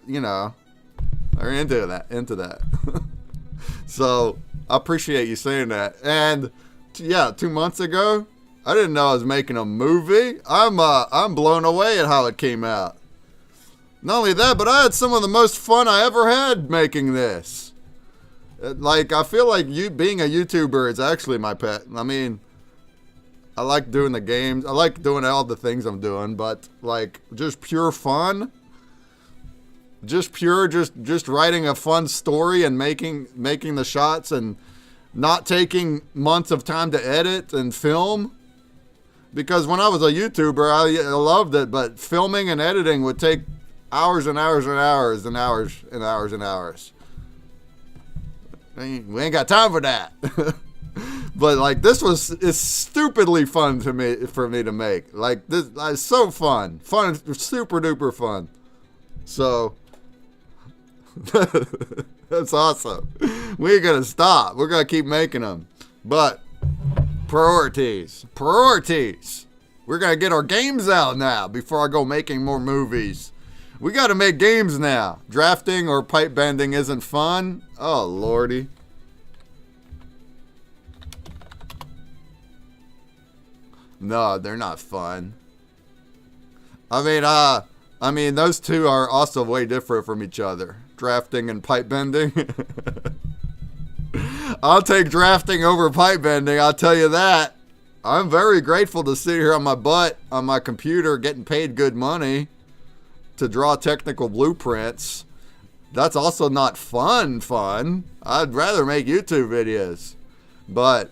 are into that. So I appreciate you saying that. And yeah, 2 months ago, I didn't know I was making a movie. I'm blown away at how it came out. Not only that, but I had some of the most fun I ever had making this. Like, I feel like being a YouTuber is actually my pet. I mean, I like doing the games. I like doing all the things I'm doing, but like just pure fun. Just writing a fun story and making the shots and not taking months of time to edit and film. Because when I was a YouTuber, I loved it, but filming and editing would take hours and hours and hours and hours and hours and hours. We ain't got time for that. But like it's stupidly fun for me to make. Like this is so fun, super duper fun. So that's awesome. We ain't gonna stop. We're gonna keep making them. But priorities. We're gonna get our games out now before I go making more movies. We gotta make games now. Drafting or pipe bending isn't fun. Oh lordy. No, they're not fun. I mean, those two are also way different from each other. Drafting and pipe bending. I'll take drafting over pipe bending, I'll tell you that. I'm very grateful to sit here on my butt on my computer getting paid good money to draw technical blueprints. That's also not fun. I'd rather make YouTube videos. But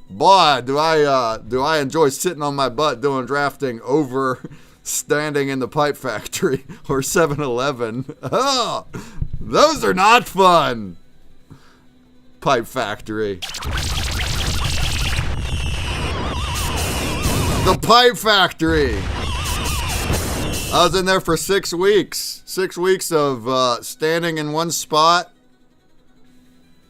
boy, do I enjoy sitting on my butt doing drafting over standing in the pipe factory or 7-Eleven. Oh, those are not fun. Pipe factory. The pipe factory. I was in there for 6 weeks. 6 weeks of standing in one spot.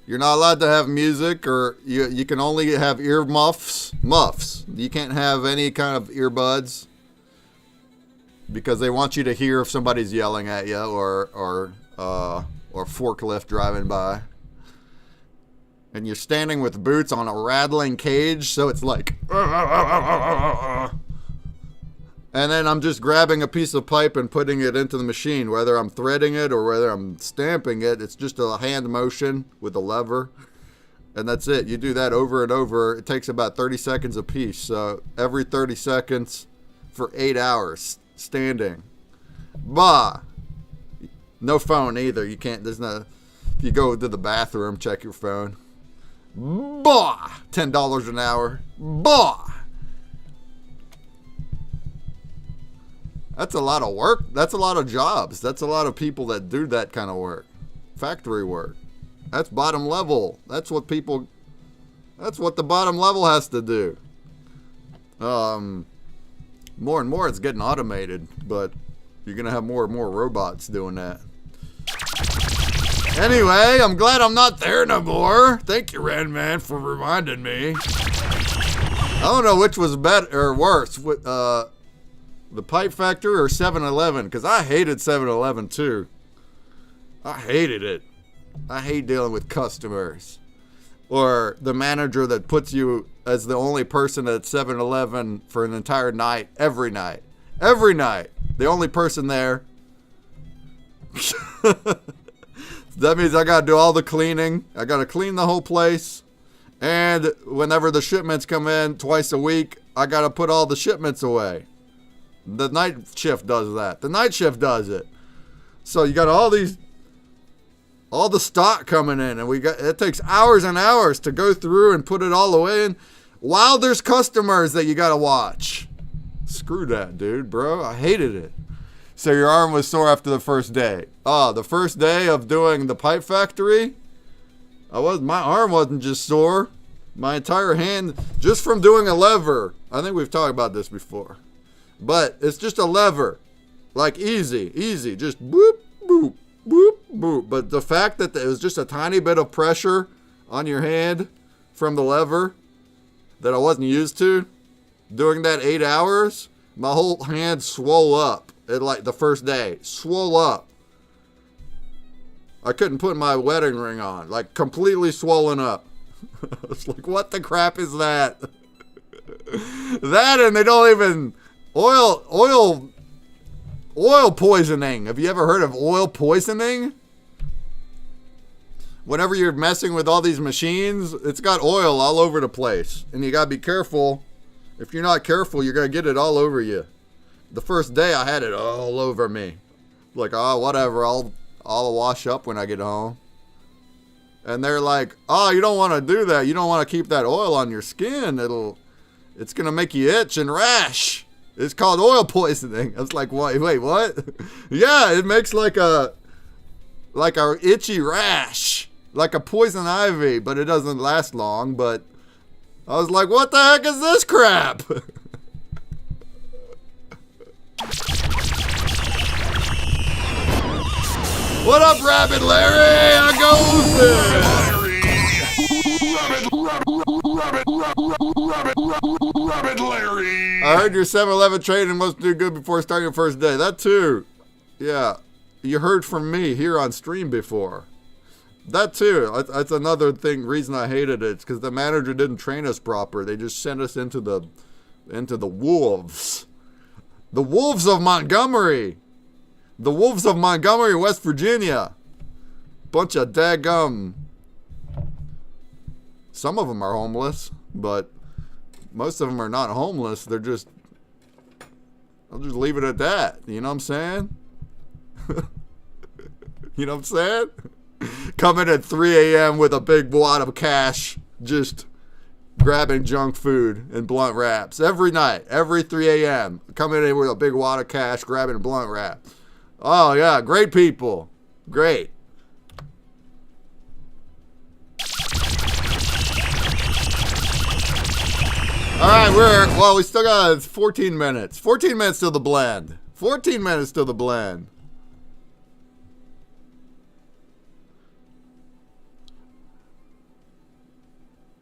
You're not allowed to have music, or you can only have ear muffs. You can't have any kind of earbuds because they want you to hear if somebody's yelling at you or forklift driving by. And you're standing with boots on a rattling cage, so it's like. And then I'm just grabbing a piece of pipe and putting it into the machine. Whether I'm threading it or whether I'm stamping it, it's just a hand motion with a lever. And that's it. You do that over and over. It takes about 30 seconds a piece. So every 30 seconds for 8 hours standing. Bah! No phone either. You can't, if you go to the bathroom, check your phone. Bah! $10 an hour. Bah! That's a lot of work. That's a lot of jobs. That's a lot of people that do that kind of work. Factory work. That's bottom level. That's what the bottom level has to do. More and more it's getting automated, but you're gonna have more and more robots doing that. Anyway, I'm glad I'm not there no more. Thank you, Randman, for reminding me. I don't know which was better or worse, the Pipe Factory or 7-Eleven, because I hated 7-Eleven too. I hated it. I hate dealing with customers. Or the manager that puts you as the only person at 7-Eleven for an entire night, every night. Every night. The only person there. That means I gotta do all the cleaning. I gotta clean the whole place. And whenever the shipments come in twice a week, I gotta put all the shipments away. The night shift does that. The night shift does it. So you got all the stock coming in, and it takes hours and hours to go through and put it all away in while there's customers that you gotta watch. Screw that, dude, bro. I hated it. So your arm was sore after the first day. The first day of doing the Pipe Factory, my arm wasn't just sore. My entire hand, just from doing a lever. I think we've talked about this before. But it's just a lever. Like easy, just boop, boop, boop, boop. But the fact that it was just a tiny bit of pressure on your hand from the lever that I wasn't used to, during that 8 hours, my whole hand swole up. Like the first day, swole up. I couldn't put my wedding ring on, like completely swollen up. I was like, what the crap is that? That, and they don't even oil poisoning. Have you ever heard of oil poisoning? Whenever you're messing with all these machines, it's got oil all over the place, and you gotta be careful. If you're not careful, you're gonna get it all over you. The first day I had it all over me. Like, oh, whatever, I'll wash up when I get home. And they're like, oh, you don't want to do that. You don't want to keep that oil on your skin. It's going to make you itch and rash. It's called oil poisoning. I was like, wait, what? Yeah, it makes like a itchy rash. Like a poison ivy, but it doesn't last long. But I was like, what the heck is this crap? What up, Rabbit Larry? I go Rabbit Larry! I heard your 7-Eleven training must do good before starting your first day. That too. Yeah. You heard from me here on stream before. That too. That's another reason I hated it. It's because the manager didn't train us proper. They just sent us into the wolves. The Wolves of Montgomery. The Wolves of Montgomery, West Virginia. Bunch of daggum. Some of them are homeless, but most of them are not homeless. I'll just leave it at that. You know what I'm saying? You know what I'm saying? Coming at 3 a.m. with a big wad of cash, just grabbing junk food and blunt wraps every night, every 3 a.m. Coming in with a big wad of cash, grabbing a blunt wrap. Oh yeah, great people, great. All right, we still got 14 minutes. 14 minutes till the blend. 14 minutes till the blend.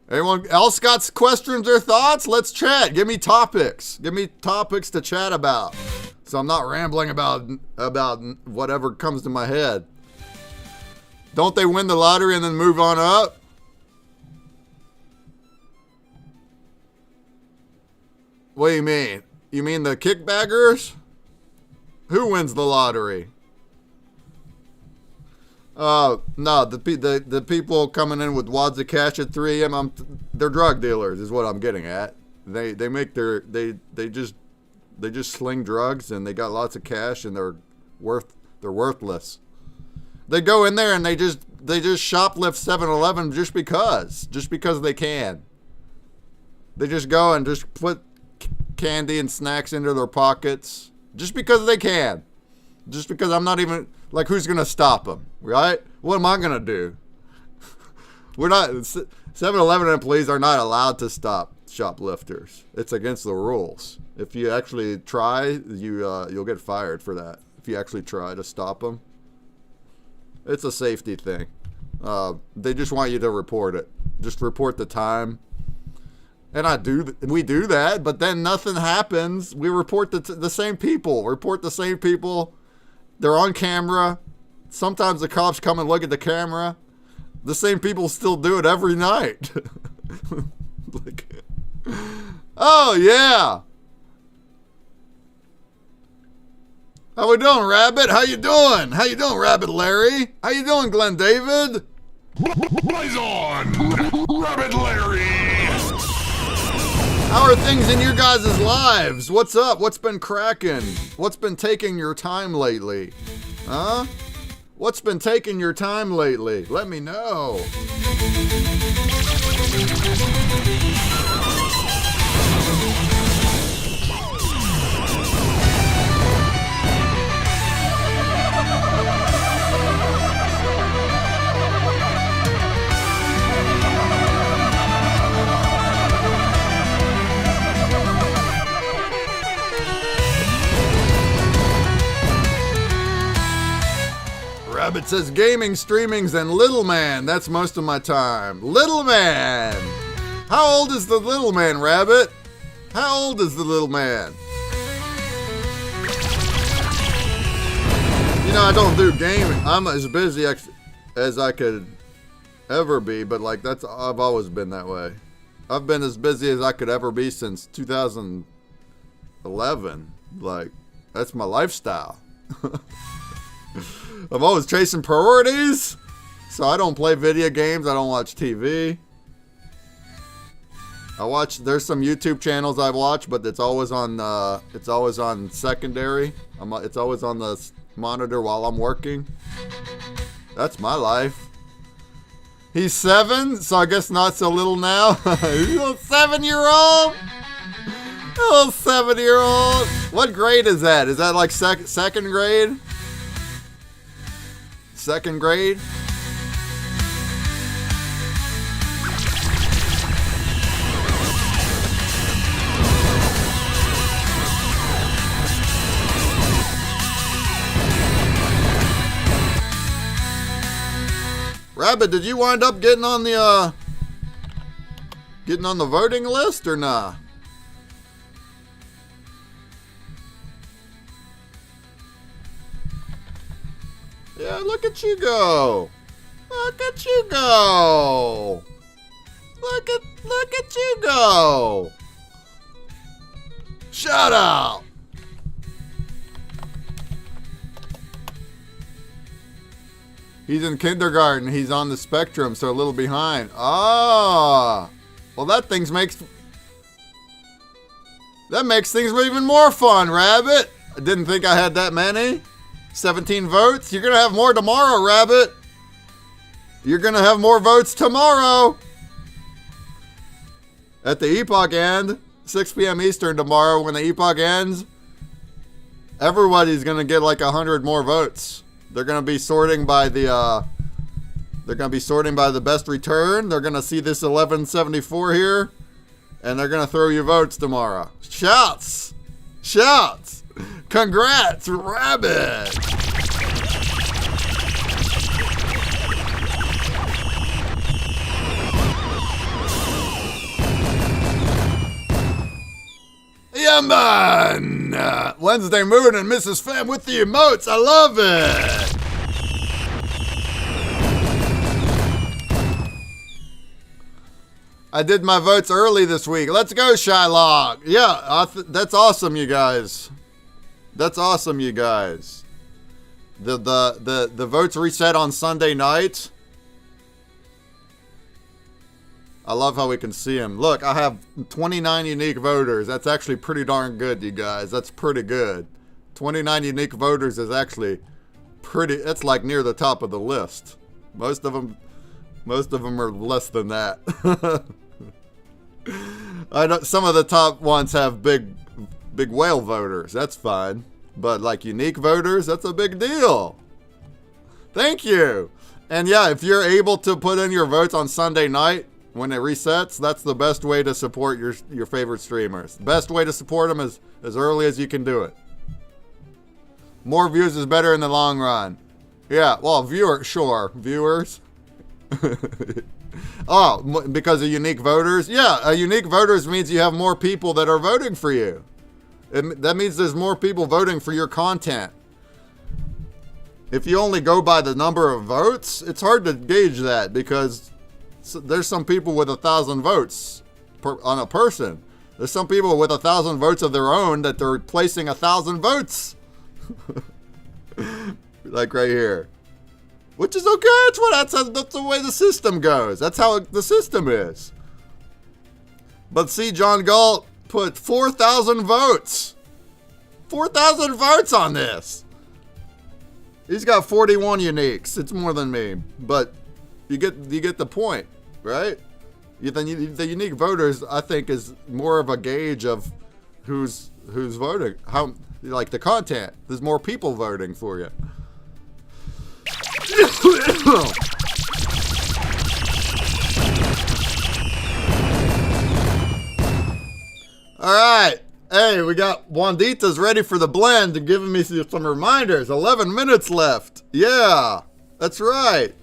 Anyone else got questions or thoughts? Let's chat. Give me topics. Give me topics to chat about. So I'm not rambling about whatever comes to my head. Don't they win the lottery and then move on up? What do you mean? You mean the kickbaggers? Who wins the lottery? No, the people coming in with wads of cash at 3 a.m. They're drug dealers, is what I'm getting at. They just sling drugs and they got lots of cash and they're worthless. They go in there and they just shoplift 7-Eleven just because they can. They just go and just put candy and snacks into their pockets just because they can. Just because I'm not even, like, who's going to stop them, right? What am I going to do? 7-Eleven employees are not allowed to stop shoplifters. It's against the rules. If you actually try, you'll get fired for that. If you actually try to stop them, it's a safety thing. They just want you to report it. Just report the time. And we do that, but then nothing happens. We report the same people. Report the same people. They're on camera. Sometimes the cops come and look at the camera. The same people still do it every night. Like, oh yeah. How we doing, Rabbit? How you doing? How you doing, Rabbit Larry? How you doing, Glenn David? Blaze on, Rabbit Larry. How are things in your guys' lives? What's up? What's been cracking? What's been taking your time lately? Huh? What's been taking your time lately? Let me know. Rabbit says gaming, streamings, and Little Man. That's most of my time. Little Man! How old is the Little Man, Rabbit? How old is the Little Man? You know, I don't do gaming. I'm as busy as I could ever be, but like I've always been that way. I've been as busy as I could ever be since 2011. Like, that's my lifestyle. I'm always chasing priorities, so I don't play video games. I don't watch TV. There's some YouTube channels I watch, but it's always on secondary. It's always on the monitor while I'm working. That's my life. He's 7, so I guess not so little now. He's a little 7-year-old. A little 7-year-old. What grade is that? Is that like second grade? Second grade? Rabbit, did you wind up getting on the voting list or nah? Yeah, look at you go. Look at you go. Look at you go. Shout out. He's in kindergarten. He's on the spectrum, so a little behind. Ah. Well, that makes things even more fun, Rabbit. I didn't think I had that many. 17 votes. You're going to have more tomorrow, Rabbit. You're going to have more votes tomorrow. At the epoch end, 6 p.m. Eastern tomorrow, when the epoch ends, everybody's going to get like 100 more votes. They're going to be sorting by the best return. They're going to see this 1174 here, and they're going to throw your votes tomorrow. Shouts. Shouts. Congrats, Rabbit! Yeah, man! Wednesday Moon and Mrs. Fam with the emotes. I love it! I did my votes early this week. Let's go, Shylock! Yeah, that's awesome, you guys. That's awesome, you guys. The votes reset on Sunday night. I love how we can see them. Look, I have 29 unique voters. That's actually pretty darn good, you guys. That's pretty good. 29 unique voters is actually pretty. It's like near the top of the list. Most of them are less than that. I know some of the top ones have big whale voters. That's fine. But like unique voters, that's a big deal. Thank you. And yeah, if you're able to put in your votes on Sunday night, when it resets, that's the best way to support your favorite streamers. The best way to support them is as early as you can do it. More views is better in the long run. Yeah, well, viewers. Oh, because of unique voters? Yeah, a unique voters means you have more people that are voting for you. That means there's more people voting for your content. If you only go by the number of votes, it's hard to gauge that because there's some people with 1,000 votes on a person. There's some people with 1,000 votes of their own that they're placing 1,000 votes. Like right here. Which is okay. That's the way the system goes. That's how the system is. But see, John Galt put 4,000 votes. 4,000 votes on this. He's got 41 uniques. It's more than me, but you get the point, right? The unique voters, I think, is more of a gauge of who's voting. How, like, the content. There's more people voting for you. All right. Hey, we got Wandita's ready for the blend and giving me some reminders. 11 minutes left. Yeah, that's right.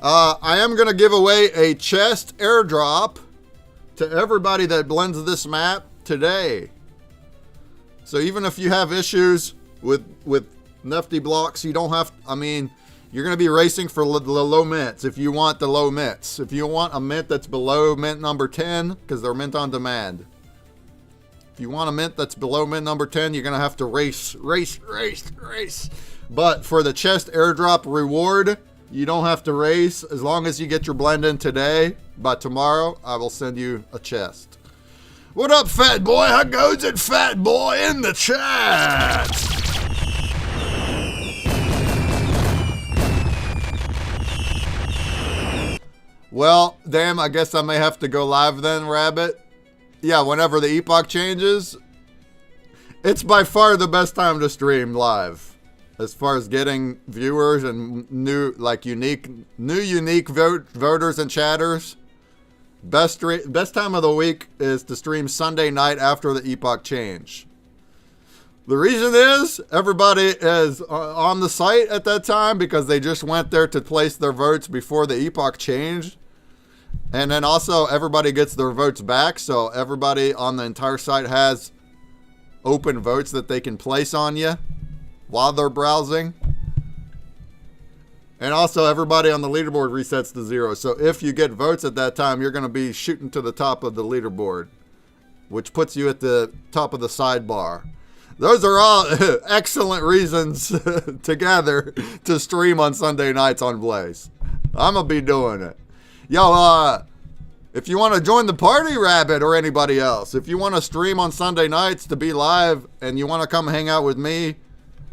I am going to give away a chest airdrop to everybody that blends this map today. So even if you have issues with Nifty blocks, you don't have, I mean, you're going to be racing for the low mints if you want the low mints. If you want a mint that's below mint number 10, because they're mint on demand. If you want a mint that's below mint number 10, you're going to have to race. But for the chest airdrop reward, you don't have to race. As long as you get your blend in today, by tomorrow, I will send you a chest. What up, fat boy? How goes it, fat boy, in the chat? Well, damn, I guess I may have to go live then, Rabbit. Yeah, whenever the epoch changes, it's by far the best time to stream live. As far as getting viewers and new unique voters and chatters, best time of the week is to stream Sunday night after the epoch change. The reason is everybody is on the site at that time because they just went there to place their votes before the epoch changed. And then also everybody gets their votes back, so everybody on the entire site has open votes that they can place on you while they're browsing. And also everybody on the leaderboard resets to 0. So if you get votes at that time, you're going to be shooting to the top of the leaderboard, which puts you at the top of the sidebar. Those are all excellent reasons together to stream on Sunday nights on Blaze. I'm going to be doing it. Yo, if you want to join the party, Rabbit, or anybody else, if you want to stream on Sunday nights to be live and you want to come hang out with me,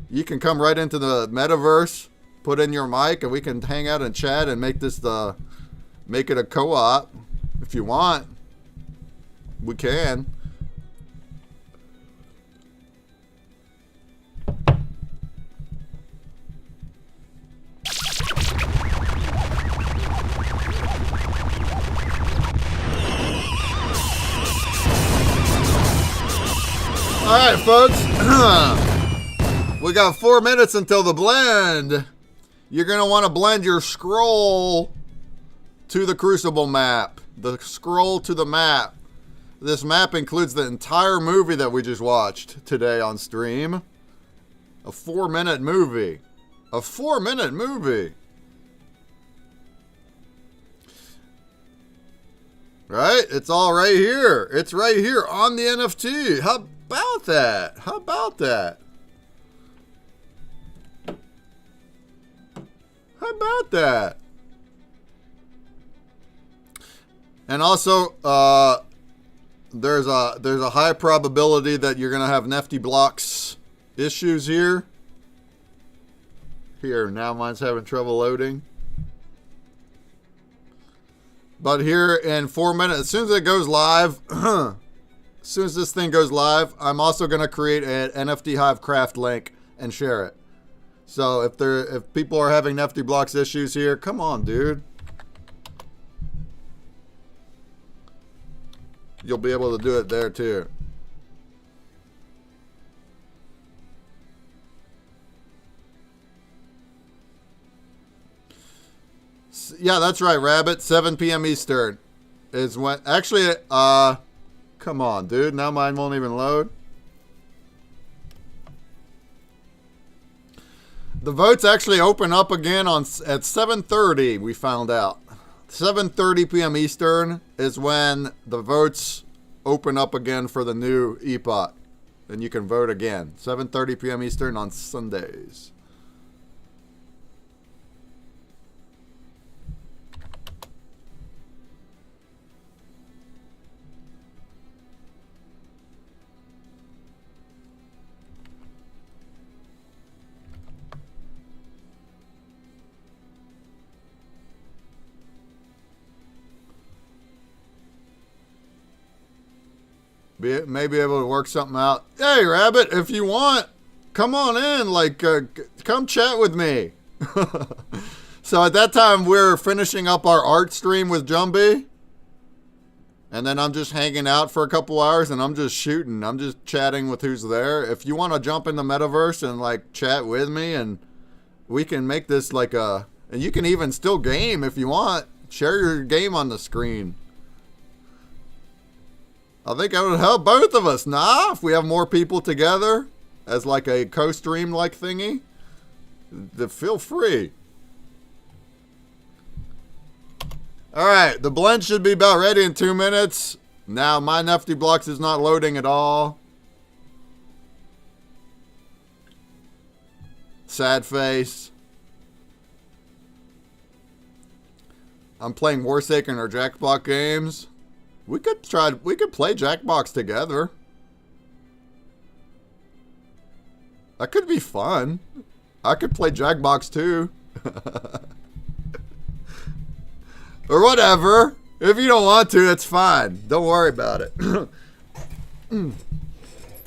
you can come right into the metaverse, put in your mic, and we can hang out and chat and make this make it a co-op. If you want, we can. All right, folks. We got 4 minutes until the blend. You're going to want to blend your scroll to the Crucible map. The scroll to the map. This map includes the entire movie that we just watched today on stream. A 4-minute movie. A 4-minute movie. Right? It's all right here. It's right here on the NFT. How about that? How about that? How about that? And also, there's a high probability that you're gonna have Nifty blocks issues here. Here, now mine's having trouble loading. But here in 4 minutes, as soon as it goes live, as soon as this thing goes live, I'm also going to create an NFT Hive Craft link and share it. So if people are having Nifty blocks issues here, come on, dude. you'll be able to do it there too. Yeah, that's right, Rabbit. 7 p.m. Eastern is when. Actually, come on, dude. Now mine won't even load. The votes actually open up again at 7:30. We found out 7:30 p.m. Eastern is when the votes open up again for the new epoch, and you can vote again. 7:30 p.m. Eastern on Sundays. May be able to work something out. Hey, Rabbit, if you want, come on in. Like, come chat with me. So at that time, we're finishing up our art stream with Jumbie. And then I'm just hanging out for a couple hours and I'm just shooting. I'm just chatting with who's there. If you want to jump in the metaverse and, like, chat with me, and we can make this like a... And you can even still game if you want. Share your game on the screen. I think that would help both of us, nah? If we have more people together as like a co-stream like thingy, feel free. All right, the blend should be about ready in 2 minutes. Now my Nifty Blocks is not loading at all. Sad face. I'm playing Warsaken or Jackbox games. We could play Jackbox together. That could be fun. I could play Jackbox too. Or whatever. If you don't want to, it's fine. Don't worry about it.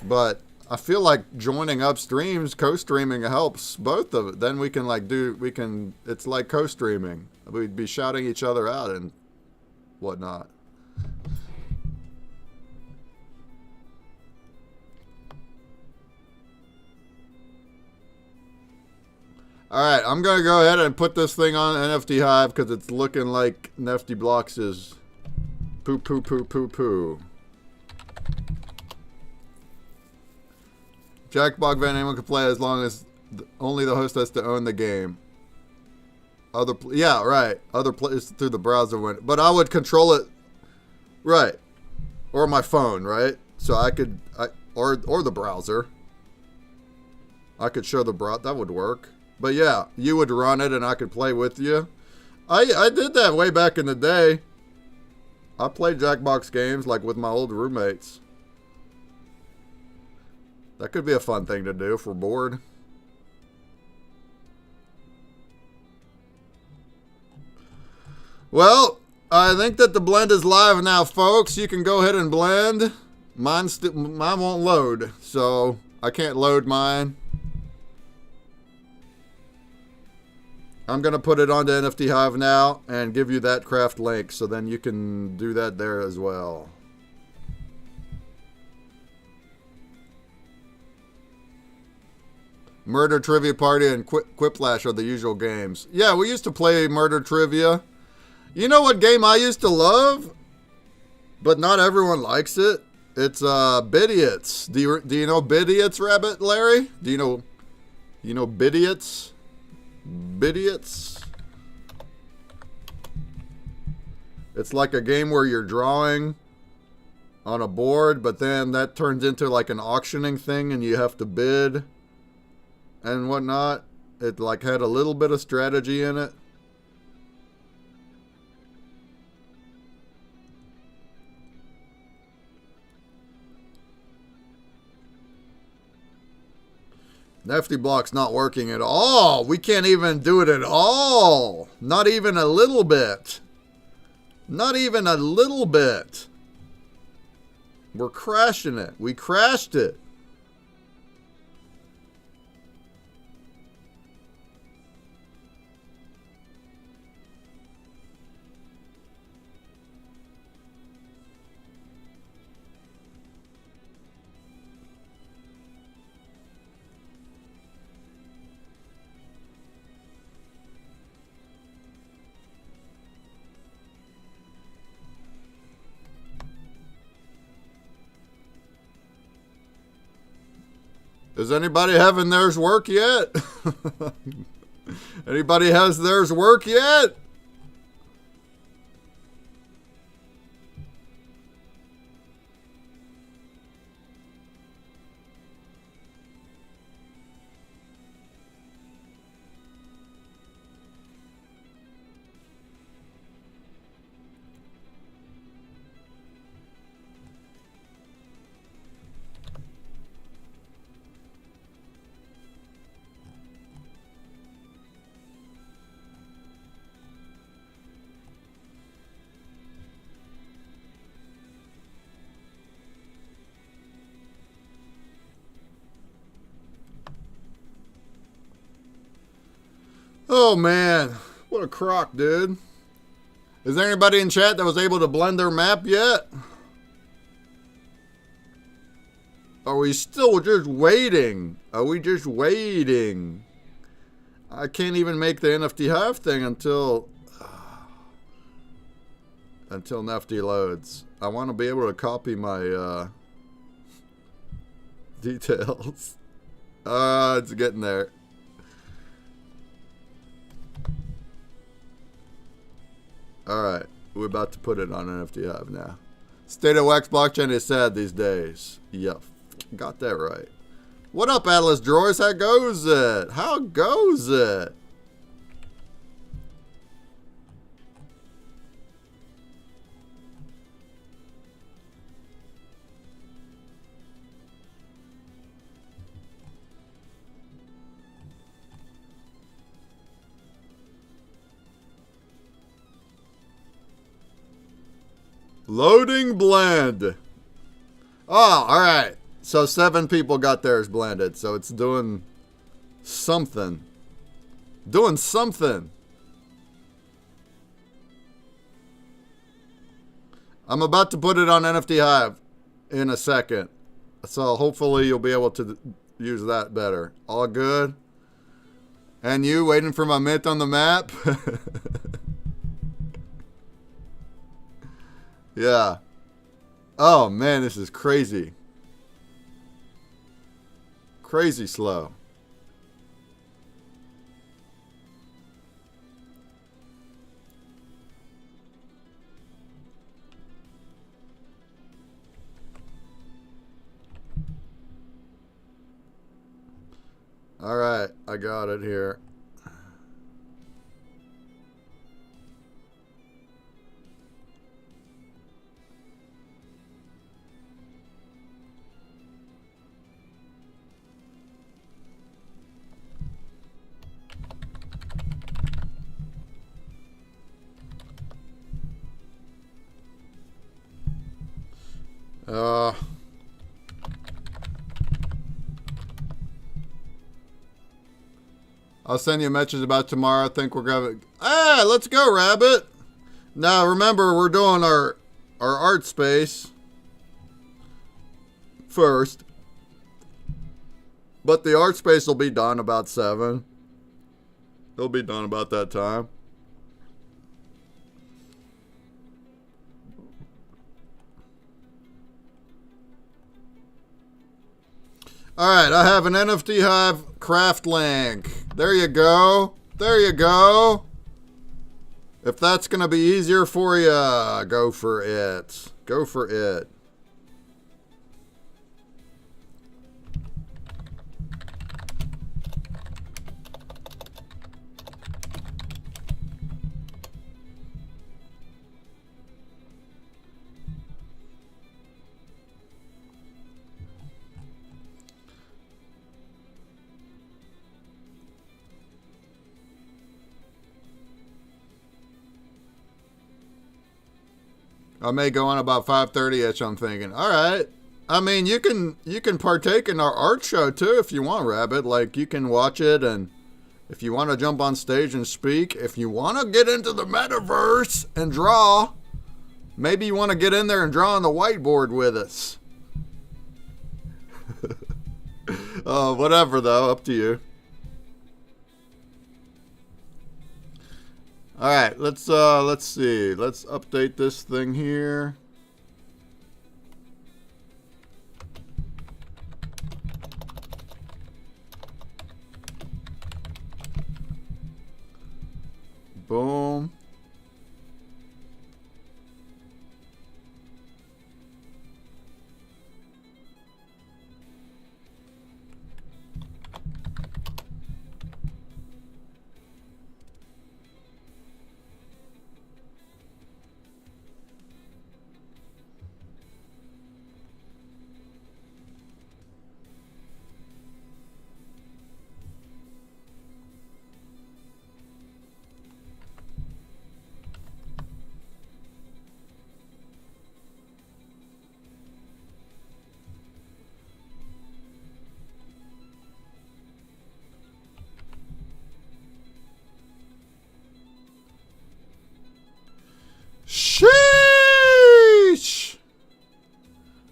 But I feel like joining up streams, co-streaming helps both of it. Then we can it's like co-streaming. We'd be shouting each other out and whatnot. Alright, I'm going to go ahead and put this thing on NFT Hive because it's looking like Nifty Blocks is poo poo poo poo poo. Jackbox Van, anyone can play as long as only the host has to own the game. Yeah, right. Other players through the browser win. But I would control it, right. Or my phone, right? So or the browser. I could show the browser, that would work. But yeah, you would run it and I could play with you. I did that way back in the day. I played Jackbox games like with my old roommates. That could be a fun thing to do if we're bored. Well, I think that the blend is live now, folks. You can go ahead and blend. Mine won't load, so I can't load mine. I'm going to put it onto NFT Hive now and give you that craft link, so then you can do that there as well. Murder Trivia Party and Quiplash are the usual games. Yeah, we used to play Murder Trivia. You know what game I used to love? But not everyone likes it. It's Bidiots. Do you know Bidiots, Rabbit Larry? Do you know Bidiots? Bidiots? It's like a game where you're drawing on a board, but then that turns into like an auctioning thing and you have to bid and whatnot. It like had a little bit of strategy in it. Nifty Block's not working at all. We can't even do it at all. Not even a little bit. Not even a little bit. We're crashing it. We crashed it. Is anybody having theirs work yet? Anybody has theirs work yet? Oh man, what a crock, dude. Is there anybody in chat that was able to blend their map yet? Are we still just waiting? Are we just waiting? I can't even make the NFT Hive thing until Nefty loads. I want to be able to copy my details. It's getting there. Alright, we're about to put it on NFT Hive now. State of Wax blockchain is sad these days. Yep, got that right. What up, Atlas Drawers? How goes it? How goes it? Loading blend. Oh, alright. So 7 people got theirs blended. So it's doing something. Doing something. I'm about to put it on NFT Hive in a second. So hopefully you'll be able to use that better. All good? And you waiting for my mint on the map? Yeah. Oh man, this is crazy. Crazy slow. All right, I got it here. I'll send you a message about tomorrow. I think we're going to... Ah, let's go, Rabbit. Now, remember, we're doing our art space first. But the art space will be done about 7. It'll be done about that time. Alright, I have an NFT Hive craft link. There you go. There you go. If that's going to be easier for you, go for it. Go for it. I may go on about 5:30ish, I'm thinking. All right. I mean, you can partake in our art show too if you want, Rabbit. Like, you can watch it, and if you want to jump on stage and speak, if you want to get into the metaverse and draw, maybe you want to get in there and draw on the whiteboard with us. Whatever though, up to you. All right, let's see. Let's update this thing here.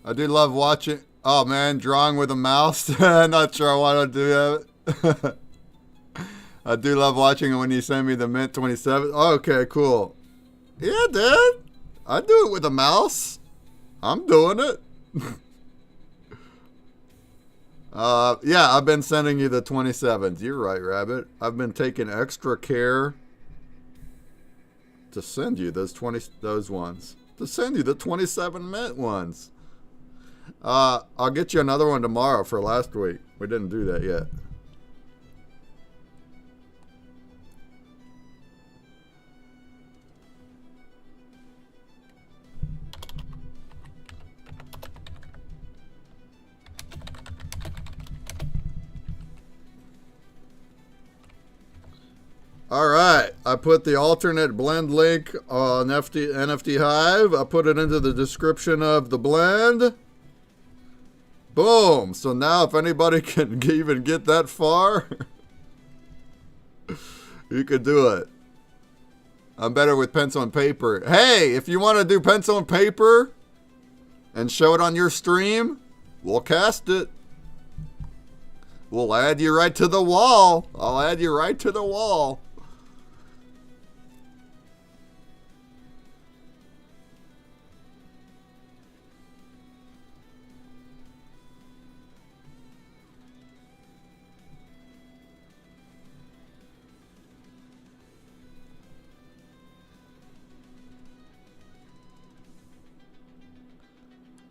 I do love watching. Oh man, drawing with a mouse. Not sure I want to do that. I do love watching it when you send me the Mint 27. Okay, cool. Yeah, dude. I do it with a mouse. I'm doing it. Yeah, I've been sending you the 27s. You're right, Rabbit. I've been taking extra care to send you those ones. To send you the 27 Mint ones. I'll get you another one tomorrow for last week. We didn't do that yet. All right, I put the alternate blend link on NFT Hive. I put it into the description of the blend. Boom. So now if anybody can even get that far, you could do it. I'm better with pencil and paper. Hey, if you want to do pencil and paper and show it on your stream, we'll cast it. We'll add you right to the wall. I'll add you right to the wall.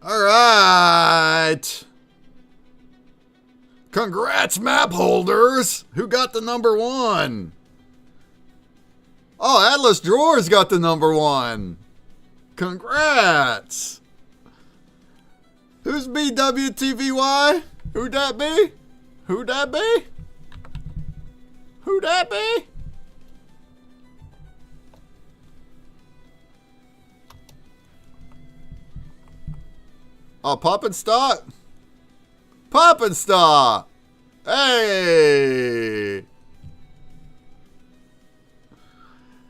All right. Congrats, map holders. Who got the number 1? Oh, Atlas Drawers got the number 1. Congrats. Who's BWTVY? Who'd that be? Who'd that be? Who'd that be? Oh, Pop and Stock. Pop and Stock. Hey.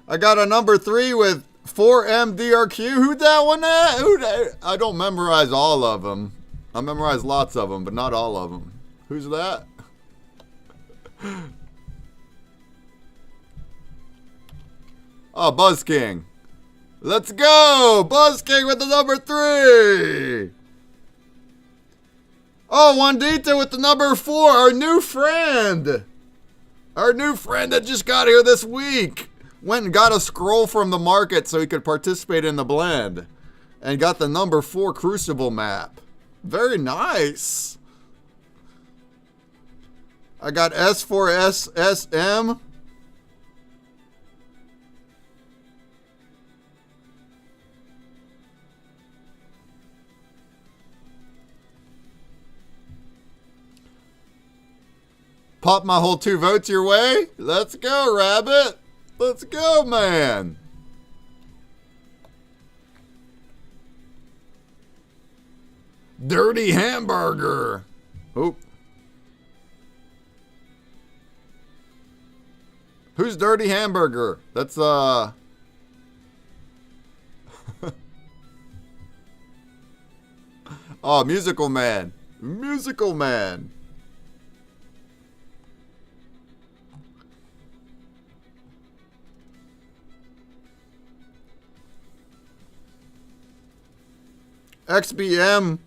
I got a number 3 with 4MDRQ. Who'd that one at? I don't memorize all of them. I memorize lots of them, but not all of them. Who's that? Oh, Buzz King. Let's go. Buzz King with the number 3. Oh, Wandita with the number 4, our new friend. Our new friend that just got here this week. Went and got a scroll from the market so he could participate in the blend. And got the number 4 Crucible map. Very nice. I got S4SSM. Pop my whole 2 votes your way. Let's go, Rabbit. Let's go, man. Dirty Hamburger. Oop. Who's Dirty Hamburger? That's, Oh, Musical Man. Musical Man. XBM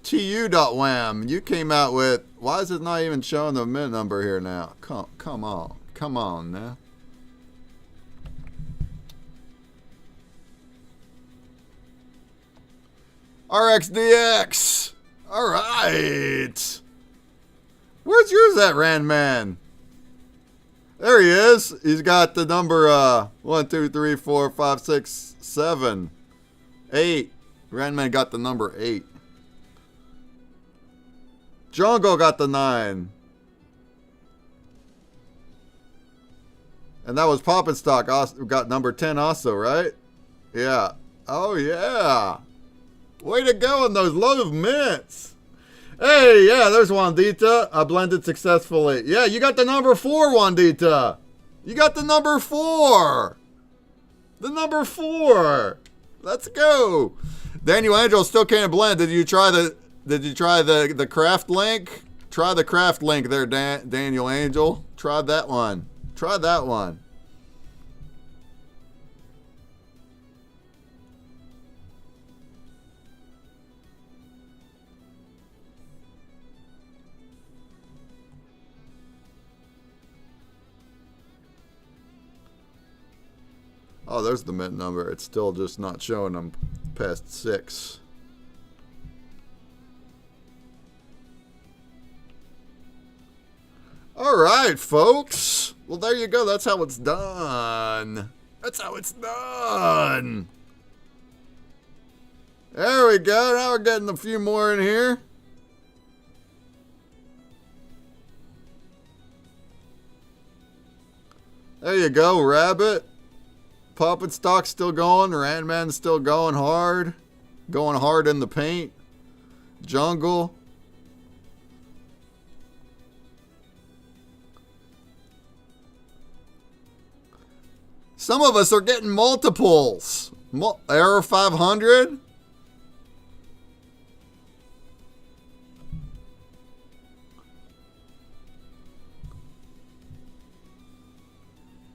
TU.wham. You came out with, why is it not even showing the mint number here now? Come on now. RXDX. All right. Where's yours at, Randman? There he is. He's got the number 1, 2, 3, 4, 5, 6, 7, 8. Randman got the number 8. Jungle got the 9. And that was Pop and Stock. Got number 10 also, right? Yeah. Oh, yeah. Way to go on those love mints. Hey, yeah, there's Wandita. I blended successfully. Yeah, you got the number 4, Wandita. You got the number 4. The number 4. Let's go. Daniel Angel still can't blend. Did you try the craft link? Try the craft link there, Daniel Angel. Try that one. Try that one. Oh, there's the mint number. It's still just not showing them past 6. All right, folks. Well, there you go. That's how it's done. That's how it's done. There we go. Now we're getting a few more in here. There you go, Rabbit. Puppet Stock still going. Randman still going hard. Going hard in the paint. Jungle. Some of us are getting multiples. Error 500.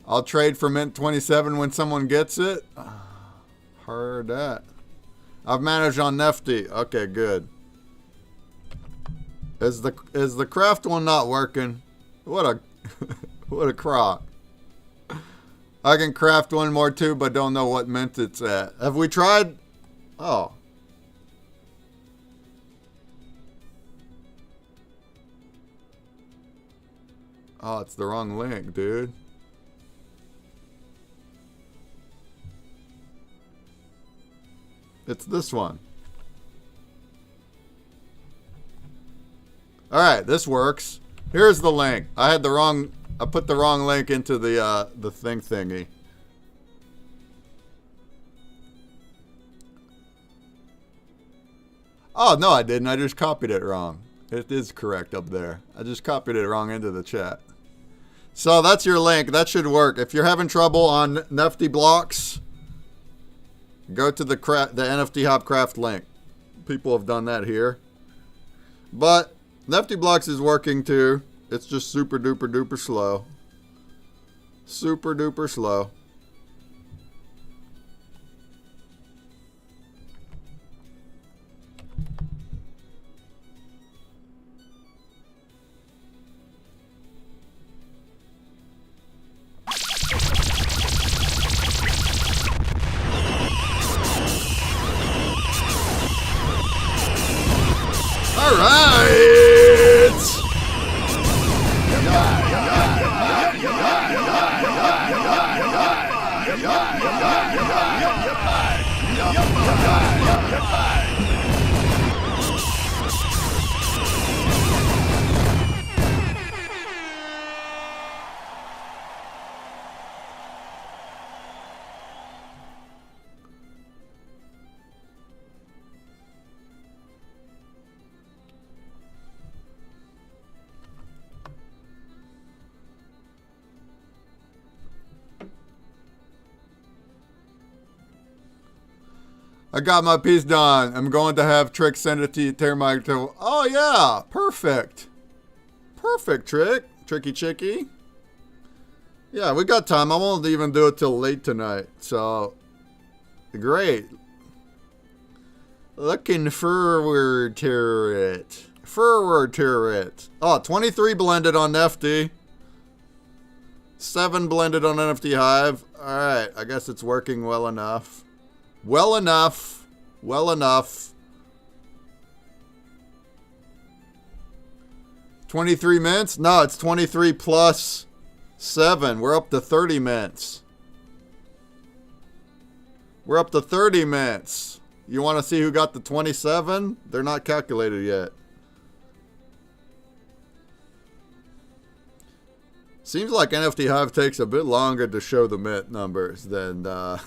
I'll trade for Mint 27 when someone gets it. Heard that. I've managed on Nefty. Okay, good. Is the craft one not working? What a what a crock. I can craft one more too, but don't know what mint it's at. Have we tried? Oh. Oh, it's the wrong link, dude. It's this one. Alright, this works. Here's the link. I put the wrong link into the thing thingy. Oh, no, I didn't. I just copied it wrong. It is correct up there. I just copied it wrong into the chat. So that's your link. That should work. If you're having trouble on Nefty blocks, go to the NFT Hop Craft link. People have done that here. But Nefty blocks is working too. It's just super duper duper slow. Super duper slow. All right. I got my piece done. I'm going to have Trick send it to you. Oh, yeah. Perfect. Perfect, Trick. Tricky Chicky. Yeah, we got time. I won't even do it till late tonight. So, great. Looking forward to it. Forward to it. Oh, 23 blended on Nefty. 7 blended on NFT Hive. Alright, I guess it's working well enough. Well enough. Well enough. 23 mints? No, it's 23 plus 7. We're up to 30 mints. We're up to 30 mints. You want to see who got the 27? They're not calculated yet. Seems like NFT Hive takes a bit longer to show the mint numbers than the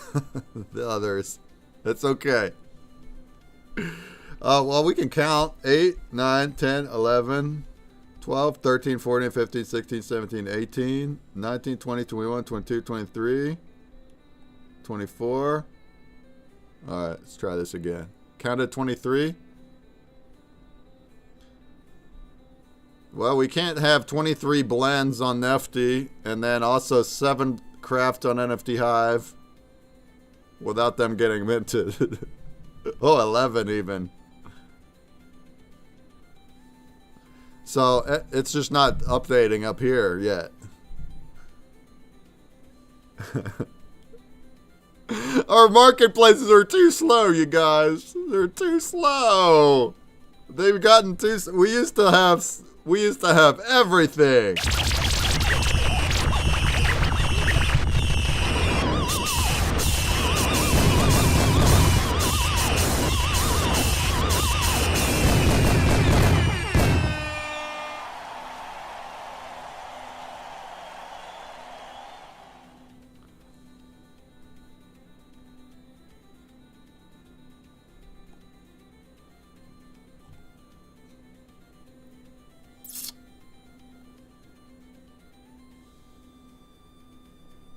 others. That's okay. Well, we can count 8, 9, 10, 11, 12, 13, 14, 15, 16, 17, 18, 19, 20, 21, 22, 23, 24. All right, let's try this again. Counted 23? Well, we can't have 23 blends on Nifty and then also 7 craft on NFT Hive without them getting minted. Oh, 11 even. So it's just not updating up here yet. Our marketplaces are too slow, you guys. They're too slow. They've gotten too. We used to have everything.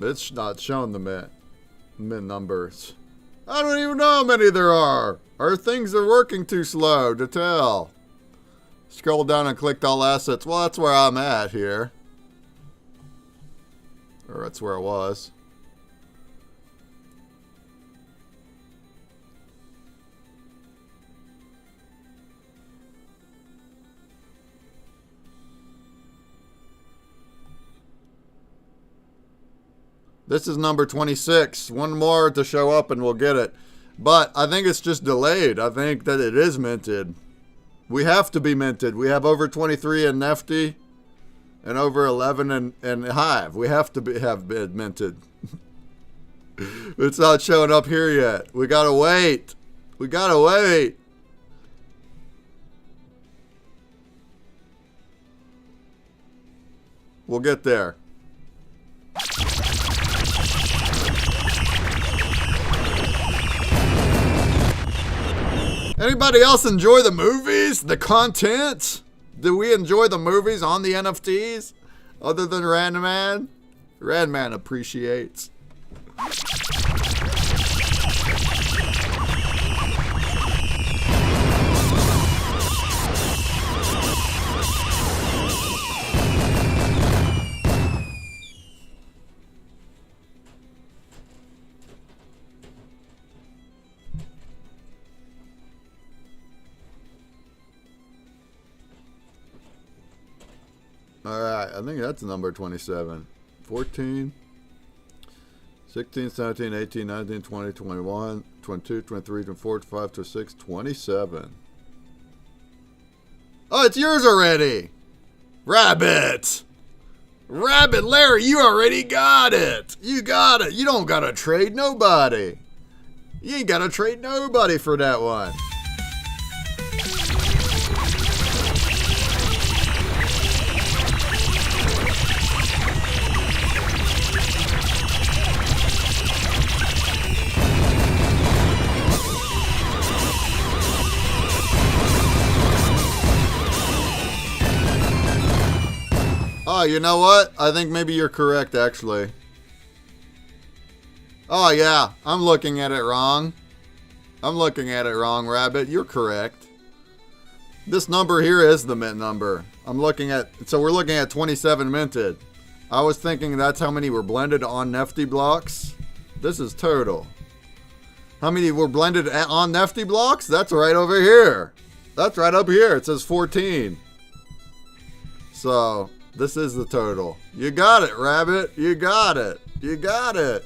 It's not showing the mint numbers. I don't even know how many there are. Our things are working too slow to tell. Scroll down and click all assets. Well, that's where I'm at here. Or that's where I was. This is number 26. One more to show up and we'll get it. But I think it's just delayed. I think that it is minted. We have to be minted. We have over 23 in Nifty and over 11 in Hive. We have to have been minted. It's not showing up here yet. We gotta wait. We gotta wait. We'll get there. Anybody else enjoy the movies? The content? Do we enjoy the movies on the NFTs? Other than Randman? Randman appreciates. Alright, I think that's number 27. 14, 16, 17, 18, 19, 20, 21, 22, 23, 24, 25, 26, 27. Oh, it's yours already! Rabbit! Rabbit Larry, you already got it! You got it! You don't gotta trade nobody! You ain't gotta trade nobody for that one. Oh, you know what? I think maybe you're correct, actually. Oh, yeah. I'm looking at it wrong. I'm looking at it wrong, Rabbit. You're correct. This number here is the mint number. I'm looking at... So we're looking at 27 minted. I was thinking that's how many were blended on Nifty blocks. This is total. How many were blended on Nifty blocks? That's right over here. That's right up here. It says 14. So... this is the total. You got it, Rabbit. You got it. You got it.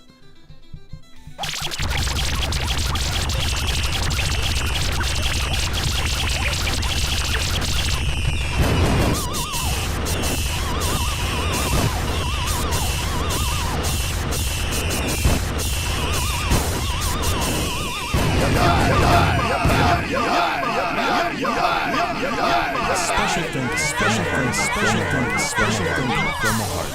Special thanks from the heart.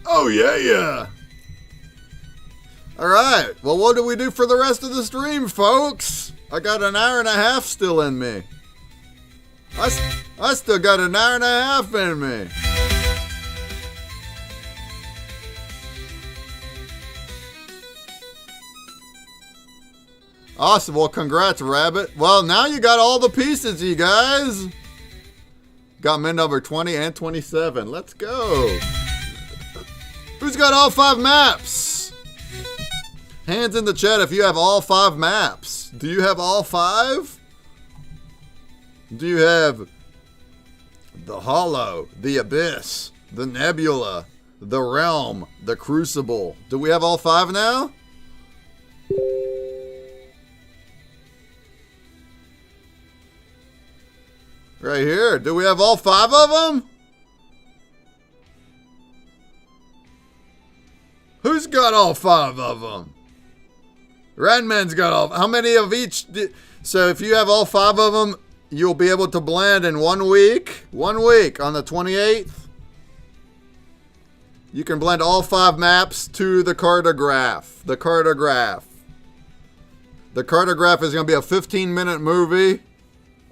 Oh, yeah. All right. Well, what do we do for the rest of the stream, folks? I got an hour and a half still in me. I still got an hour and a half in me. Awesome. Well, congrats, Rabbit. Well, now you got all the pieces, you guys. Got men number 20 and 27. Let's go. Who's got all 5 maps? Hands in the chat if you have all 5 maps. Do you have all 5? Do you have the Hollow, the Abyss, the Nebula, the Realm, the Crucible? Do we have all 5 now? Right here. Do we have all 5 of them? Who's got all 5 of them? Redman's got all. How many of each? So if you have all 5 of them, you'll be able to blend in 1 week. 1 week on the 28th. You can blend all 5 maps to the cartograph. The cartograph. The cartograph is going to be a 15-minute movie.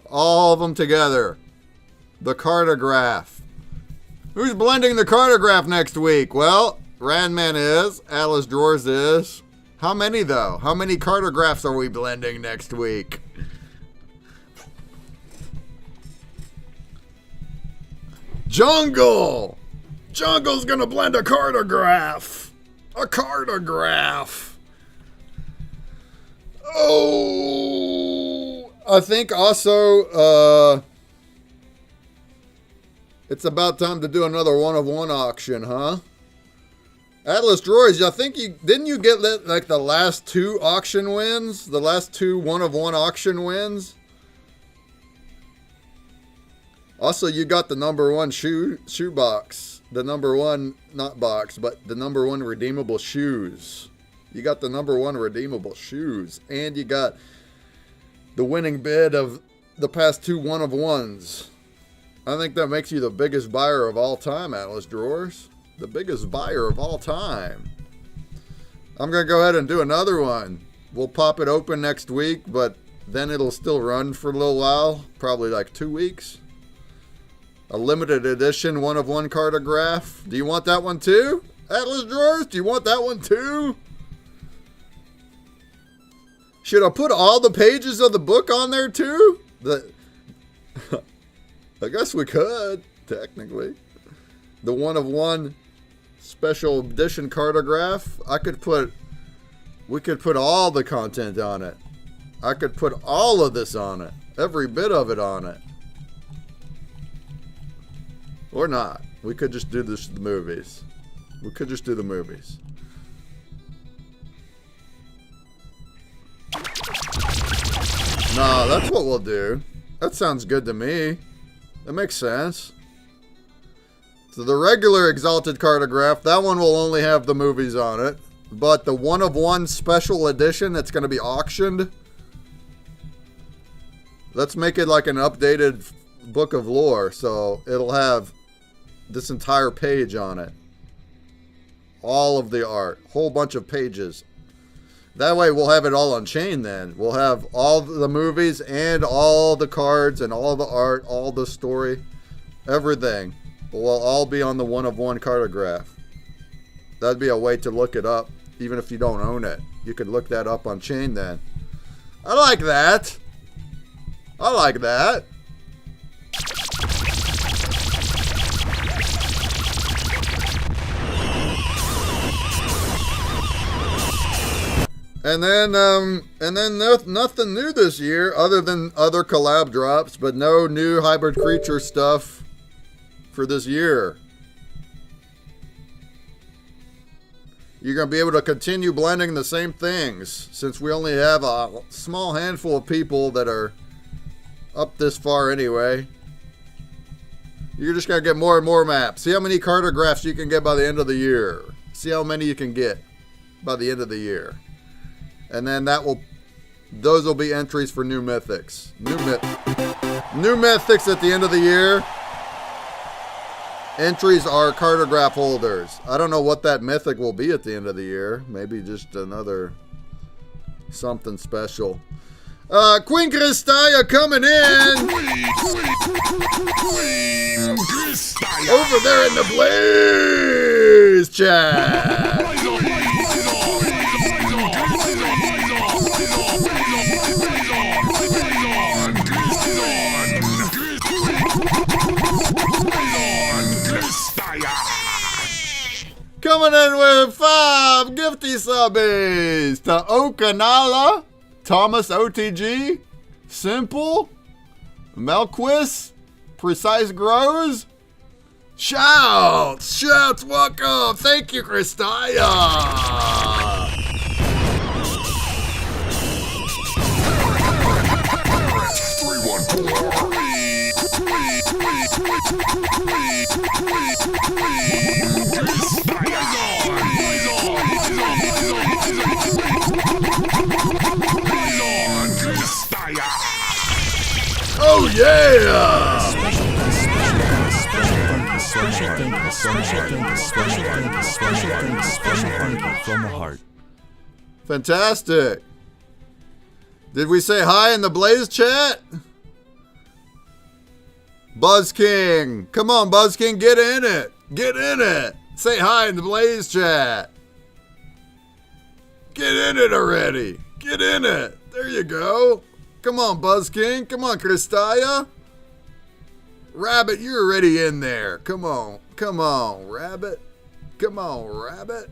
All of them together. The cartograph. Who's blending the cartograph next week? Well, Randman is. Atlas Drawers is. How many, though? How many cartographs are we blending next week? Jungle! Jungle's gonna blend a cartograph. A cartograph. Oh, I think also, it's about time to do another 1-of-1 auction, huh? Atlas Droids, I think didn't you get like the last 2 auction wins? The last 2 1-of-1 auction wins? Also, you got the number 1 shoe box. The number 1, not box, but the number 1 redeemable shoes. You got the number 1 redeemable shoes. And you got the winning bid of the past 2 1-of-1s. I think that makes you the biggest buyer of all time, Atlas Drawers. The biggest buyer of all time. I'm going to go ahead and do another one. We'll pop it open next week, but then it'll still run for a little while. Probably like 2 weeks. A limited edition 1-of-1 cartograph. Do you want that one too? Atlas Drawers, do you want that one too? Should I put all the pages of the book on there too? I guess we could, technically. The 1-of-1 special edition cartograph. We could put all the content on it. I could put all of this on it. Every bit of it on it. Or not. We could just do the movies. We could just do the movies. Nah, that's what we'll do. That sounds good to me. That makes sense. So the regular Exalted Cartograph, that one will only have the movies on it. But the 1-of-1 special edition that's going to be auctioned, let's make it like an updated book of lore. So it'll have this entire page on it. All of the art. Whole bunch of pages. That way we'll have it all on chain then. We'll have all the movies and all the cards and all the art, all the story, everything. Will all be on the 1-of-1 cartograph. That'd be a way to look it up, even if you don't own it. You could look that up on chain then. I like that. I like that. And then nothing new this year other than other collab drops, but no new hybrid creature stuff for this year. You're going to be able to continue blending the same things since we only have a small handful of people that are up this far anyway. You're just going to get more and more maps. See how many cartographs you can get by the end of the year. See how many you can get by the end of the year. And then those will be entries for new mythics. New mythics at the end of the year. Entries are cartograph holders. I don't know what that mythic will be at the end of the year. Maybe just another something special. Queen Crystaya coming in. Queen Crystaya. Over there in the Blaze chat. coming in with 5 gifty subbies to Okanala, Thomas OTG, Simple, Melquist, Precise Grows, Shouts, welcome. Thank you, Christia. 3-1-2-3. Oh yeah! Special thank you from the heart. Fantastic. Did we say hi in the Blaze chat? Buzz King. Come on, Buzz King, get in it. Get in it. Say hi in the Blaze chat. Get in it already. Get in it. There you go. Come on, Buzz King. Come on, Christia. Rabbit, you're already in there. Come on. Come on, Rabbit. Come on, Rabbit.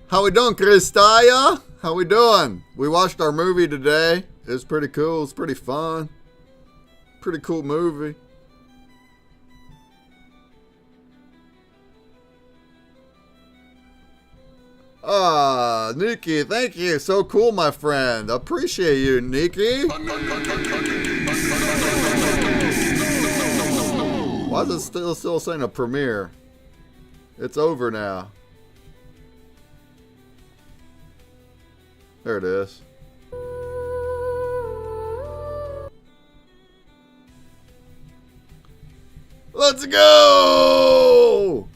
How we doing, Christia? How we doing? We watched our movie today. It was pretty cool. It's pretty fun. Pretty cool movie. Ah, Nikki, thank you. So cool, my friend. Appreciate you, Nikki. Why is it still saying a premiere? It's over now. There it is. Let's go!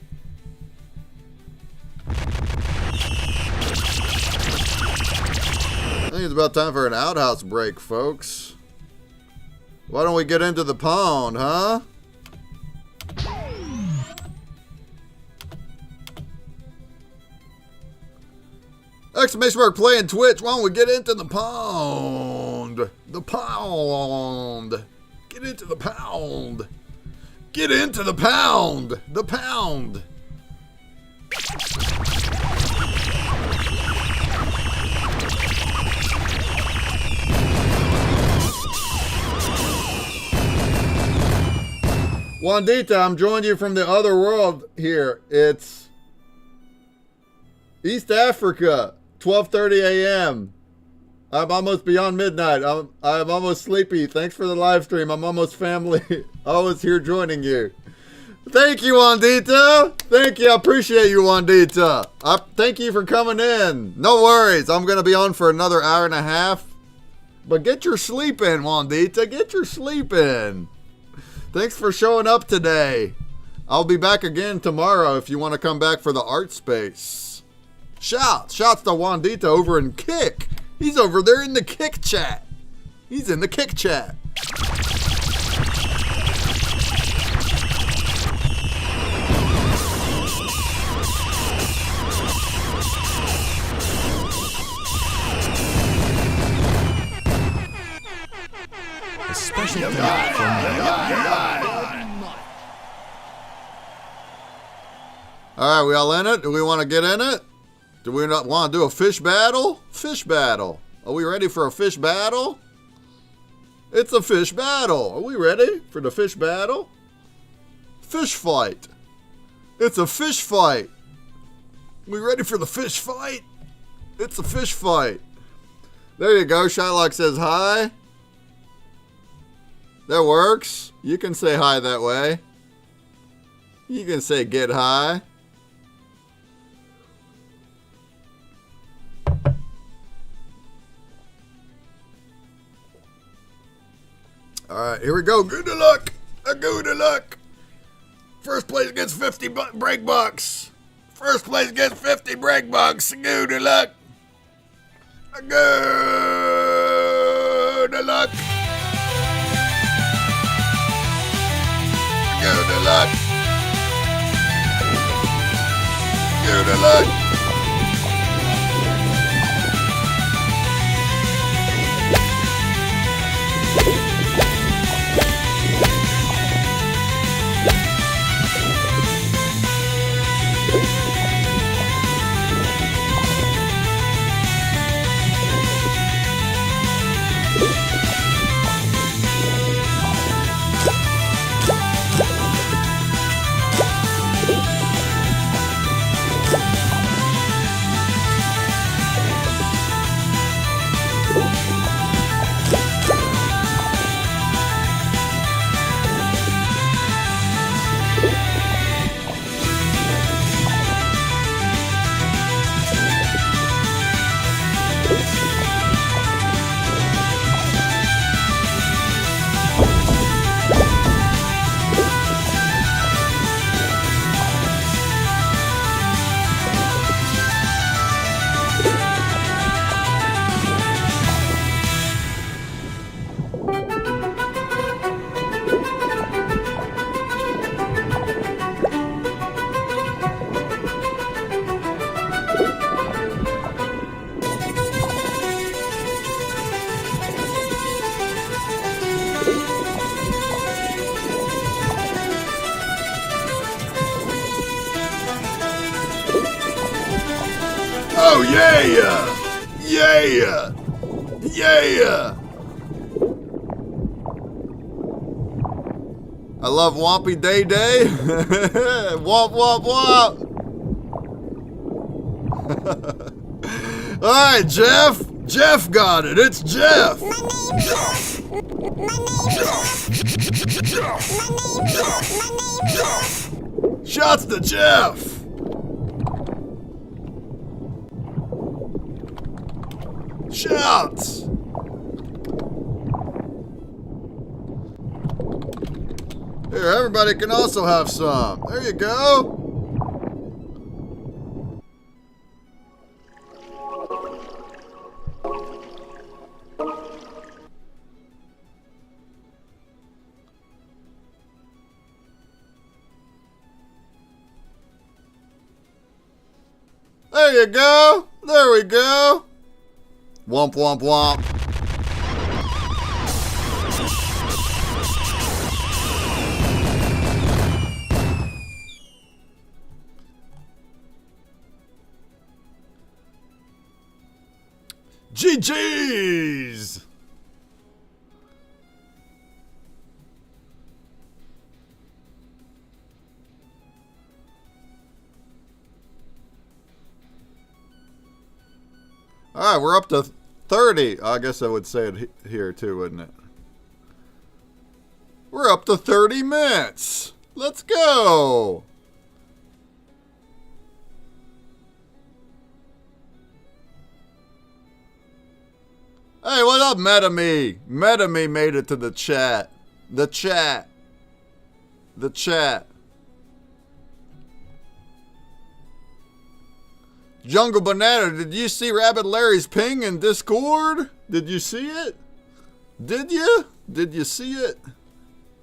I think it's about time for an outhouse break, folks. Why don't we get into the pond, huh? Exclamation mark play in Twitch. Why don't we get into the pound? The pound. Get into the pound. Get into the pound. The pound. Wandita, I'm joining you from the other world here. It's East Africa, 12:30 a.m. I'm almost beyond midnight. I'm almost sleepy. Thanks for the live stream. I'm almost family. Always here joining you. Thank you, Wandita. Thank you. I appreciate you, Wandita. Thank you for coming in. No worries. I'm going to be on for another hour and a half. But get your sleep in, Wandita. Get your sleep in. Thanks for showing up today. I'll be back again tomorrow if you want to come back for the art space. Shouts to Wandita over in Kick. He's over there in the Kick chat. He's in the Kick chat. A special thank you from the heart. All right, we all in it? Do we want to get in it? Do we not want to do a fish battle? Fish battle. Are we ready for a fish battle? It's a fish battle. Are we ready for the fish battle? Fish fight. It's a fish fight. We ready for the fish fight? It's a fish fight. There you go. Shylock says hi. That works. You can say hi that way. You can say get high. Alright, here we go. Good luck. Good luck. First place gets 50 break bucks. First place gets 50 break bucks. Good luck. Good luck. Good luck. Good luck. Oh, yeah! Yeah! Yeah! I love Wompy Day Day. Womp, womp, womp. All right, Jeff. Jeff got it. It's Jeff. Shots to Jeff. Shouts. Here, everybody can also have some. There you go. There you go. There we go. Womp, womp, womp. GG's! Alright, we're up to 30. I guess I would say it here too, wouldn't it? We're up to 30 minutes. Let's go! Hey, what up, MetaMe? MetaMe made it to the chat. The chat. The chat. Jungle Banana, did you see Rabbit Larry's ping in Discord? Did you see it? Did you? Did you see it?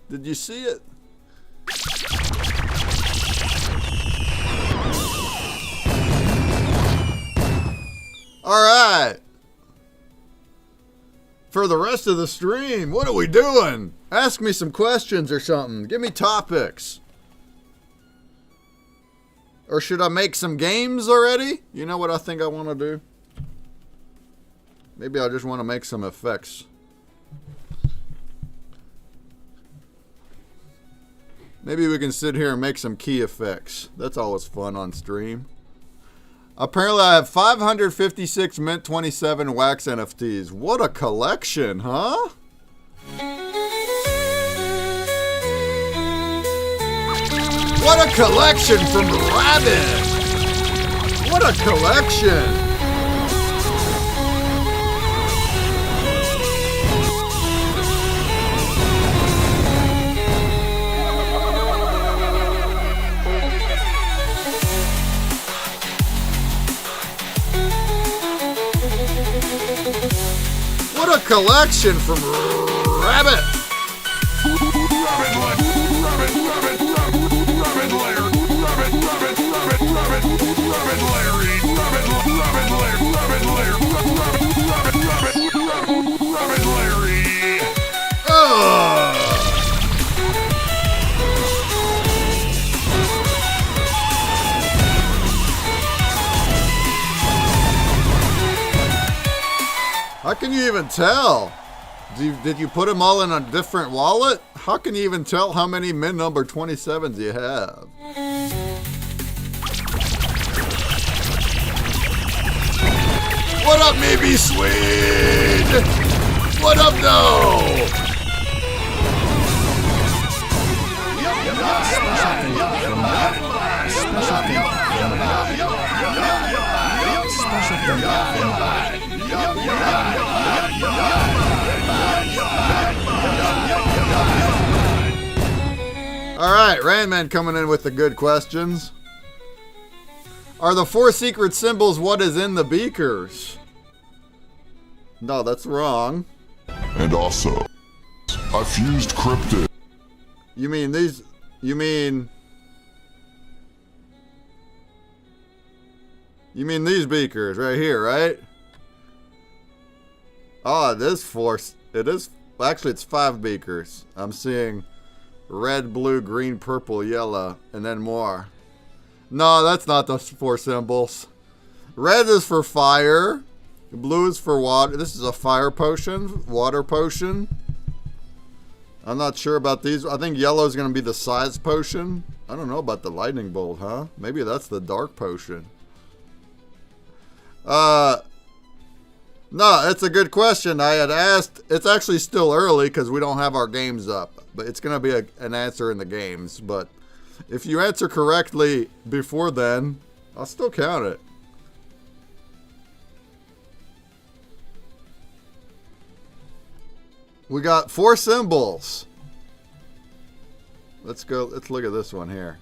Did you see it? All right. For the rest of the stream, what are we doing? Ask me some questions or something. Give me topics. Or should I make some games already? You know what I think I want to do? Maybe I just want to make some effects. Maybe we can sit here and make some key effects. That's always fun on stream. Apparently I have 556 Mint 27 wax NFTs. What a collection, huh? What a collection from Rabbit! What a collection! What a collection from Rabbit! How can you even tell? Did you put them all in a different wallet? How can you even tell how many Mint number 27s you have? What up, maybe Swede? What up, though? All right, Randman coming in with the good questions. Are the 4 secret symbols what is in the beakers? No, that's wrong. And also, I fused cryptid. You mean these? You mean these beakers right here, right? Oh, it is 4. It is. Actually, it's 5 beakers. I'm seeing red, blue, green, purple, yellow, and then more. No, that's not the 4 symbols. Red is for fire. Blue is for water. This is a fire potion, water potion. I'm not sure about these. I think yellow is going to be the size potion. I don't know about the lightning bolt, huh? Maybe that's the dark potion. No, it's a good question. I had asked. It's actually still early because we don't have our games up. But it's going to be an answer in the games. But if you answer correctly before then, I'll still count it. We got 4 symbols. Let's go. Let's look at this one here.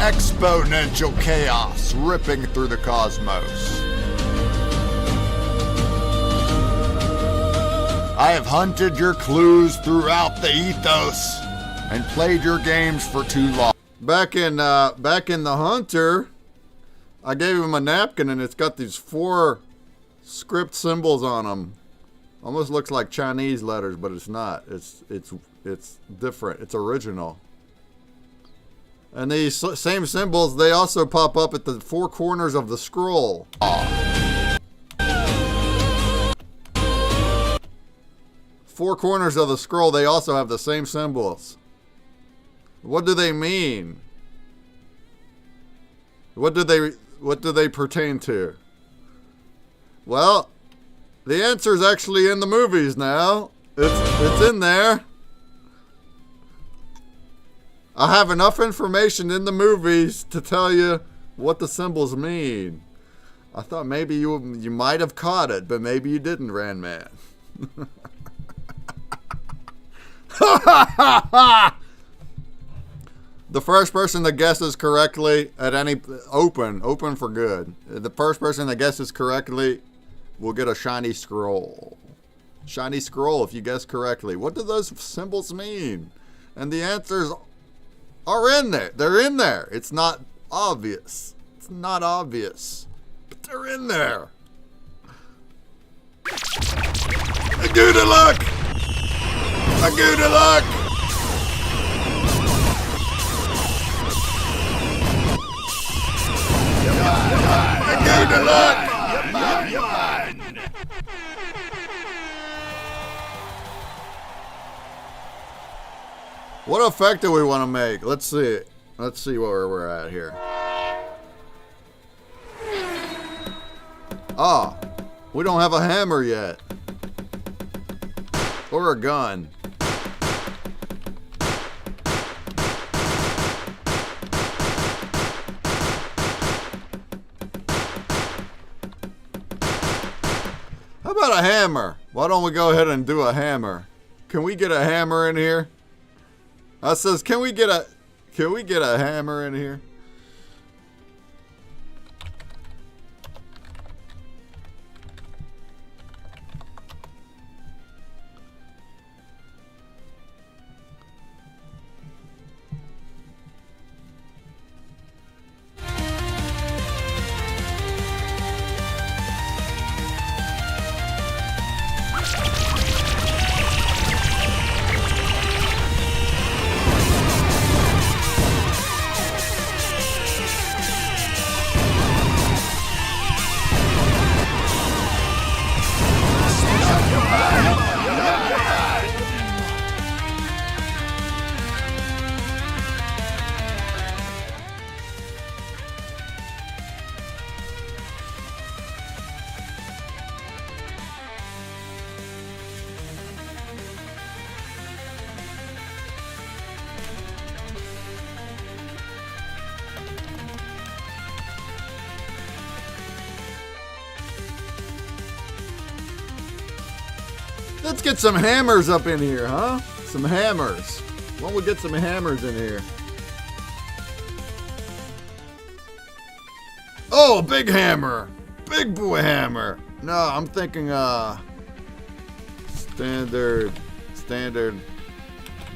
Exponential chaos ripping through the cosmos. I have hunted your clues throughout the ethos and played your games for too long. Back in the Hunter, I gave him a napkin and it's got these 4 script symbols on them. Almost looks like Chinese letters, but it's not. It's different. It's original. And these same symbols, they also pop up at the 4 corners of the scroll. 4 corners of the scroll, they also have the same symbols. What do they mean? What do they pertain to? Well, the answer is actually in the movies now. It's in there. I have enough information in the movies to tell you what the symbols mean. I thought maybe you might have caught it, but maybe you didn't, Randman. The first person that guesses correctly at any open for good. The first person that guesses correctly will get a shiny scroll. Shiny scroll if you guess correctly. What do those symbols mean? And the answers are in there. They're in there. It's not obvious. It's not obvious. But they're in there. A good luck. A good luck! A good luck! What effect do we want to make? Let's see. Let's see where we're at here. Ah, we don't have a hammer yet. Or a gun. How about a hammer? Why don't we go ahead and do a hammer? Can we get a hammer in here? I says, can we get a hammer in here? Let's get some hammers up in here, huh? Some hammers. Why don't we get some hammers in here? Oh, a big hammer. Big boy hammer. No, I'm thinking standard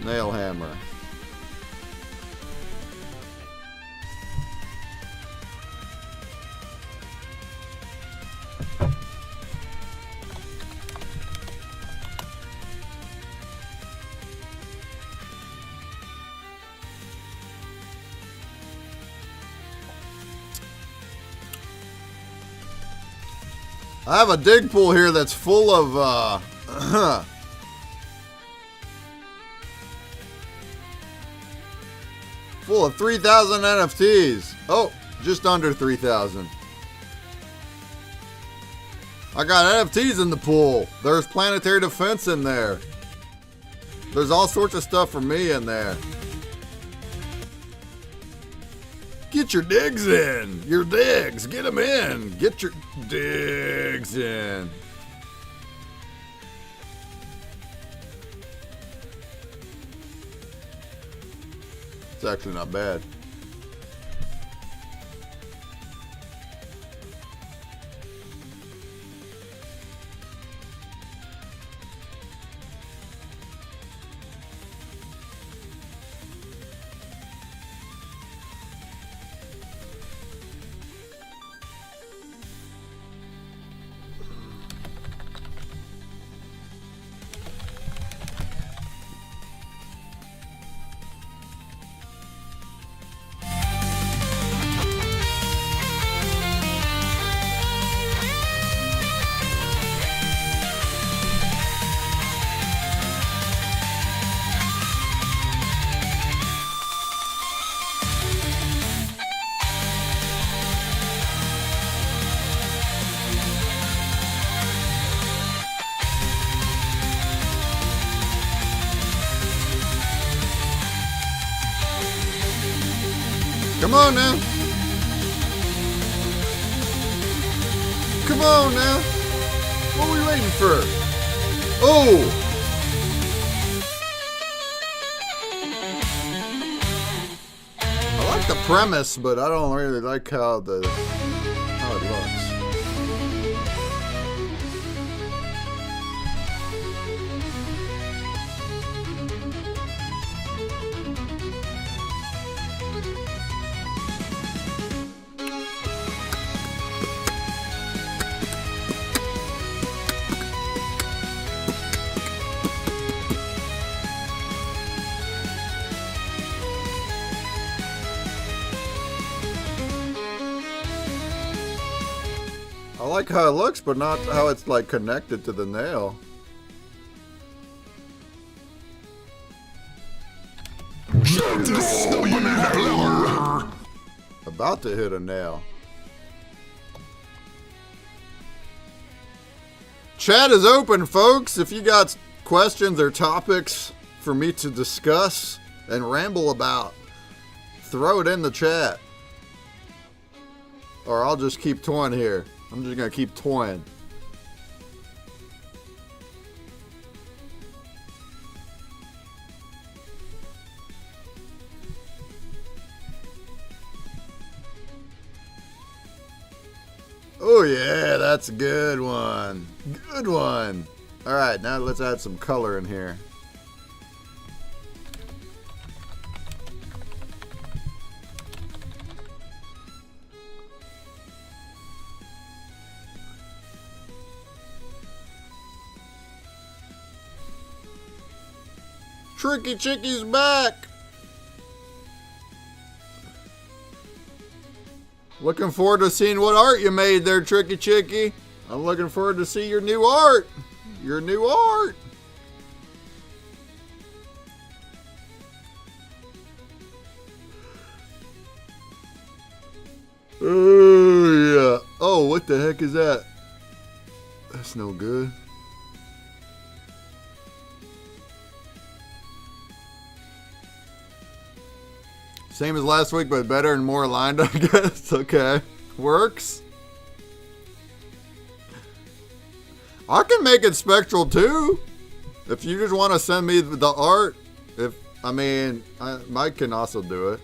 nail hammer. I have a dig pool here that's full of, full of 3,000 NFTs. Oh, just under 3,000. I got NFTs in the pool. There's Planetary Defense in there. There's all sorts of stuff for me in there. Get your digs in. Your digs. Get them in. Get your digs in. It's actually not bad. Come on now. Come on now. What are we waiting for? Oh! I like the premise, but I don't really like how it looks. I like how it looks, but not how it's like connected to the nail. About to hit a nail. Chat is open, folks. If you got questions or topics for me to discuss and ramble about, throw it in the chat. Or I'll just keep toying here. I'm just gonna keep toying. Oh yeah, that's a good one. Good one. All right, now let's add some color in here. Tricky Chicky's back. Looking forward to seeing what art you made there, Tricky Chicky. I'm looking forward to see your new art. Your new art. Oh, yeah. Oh, what the heck is that? That's no good. Same as last week, but better and more aligned, I guess. Okay. Works. I can make it spectral too. If you just want to send me the art. Mike can also do it.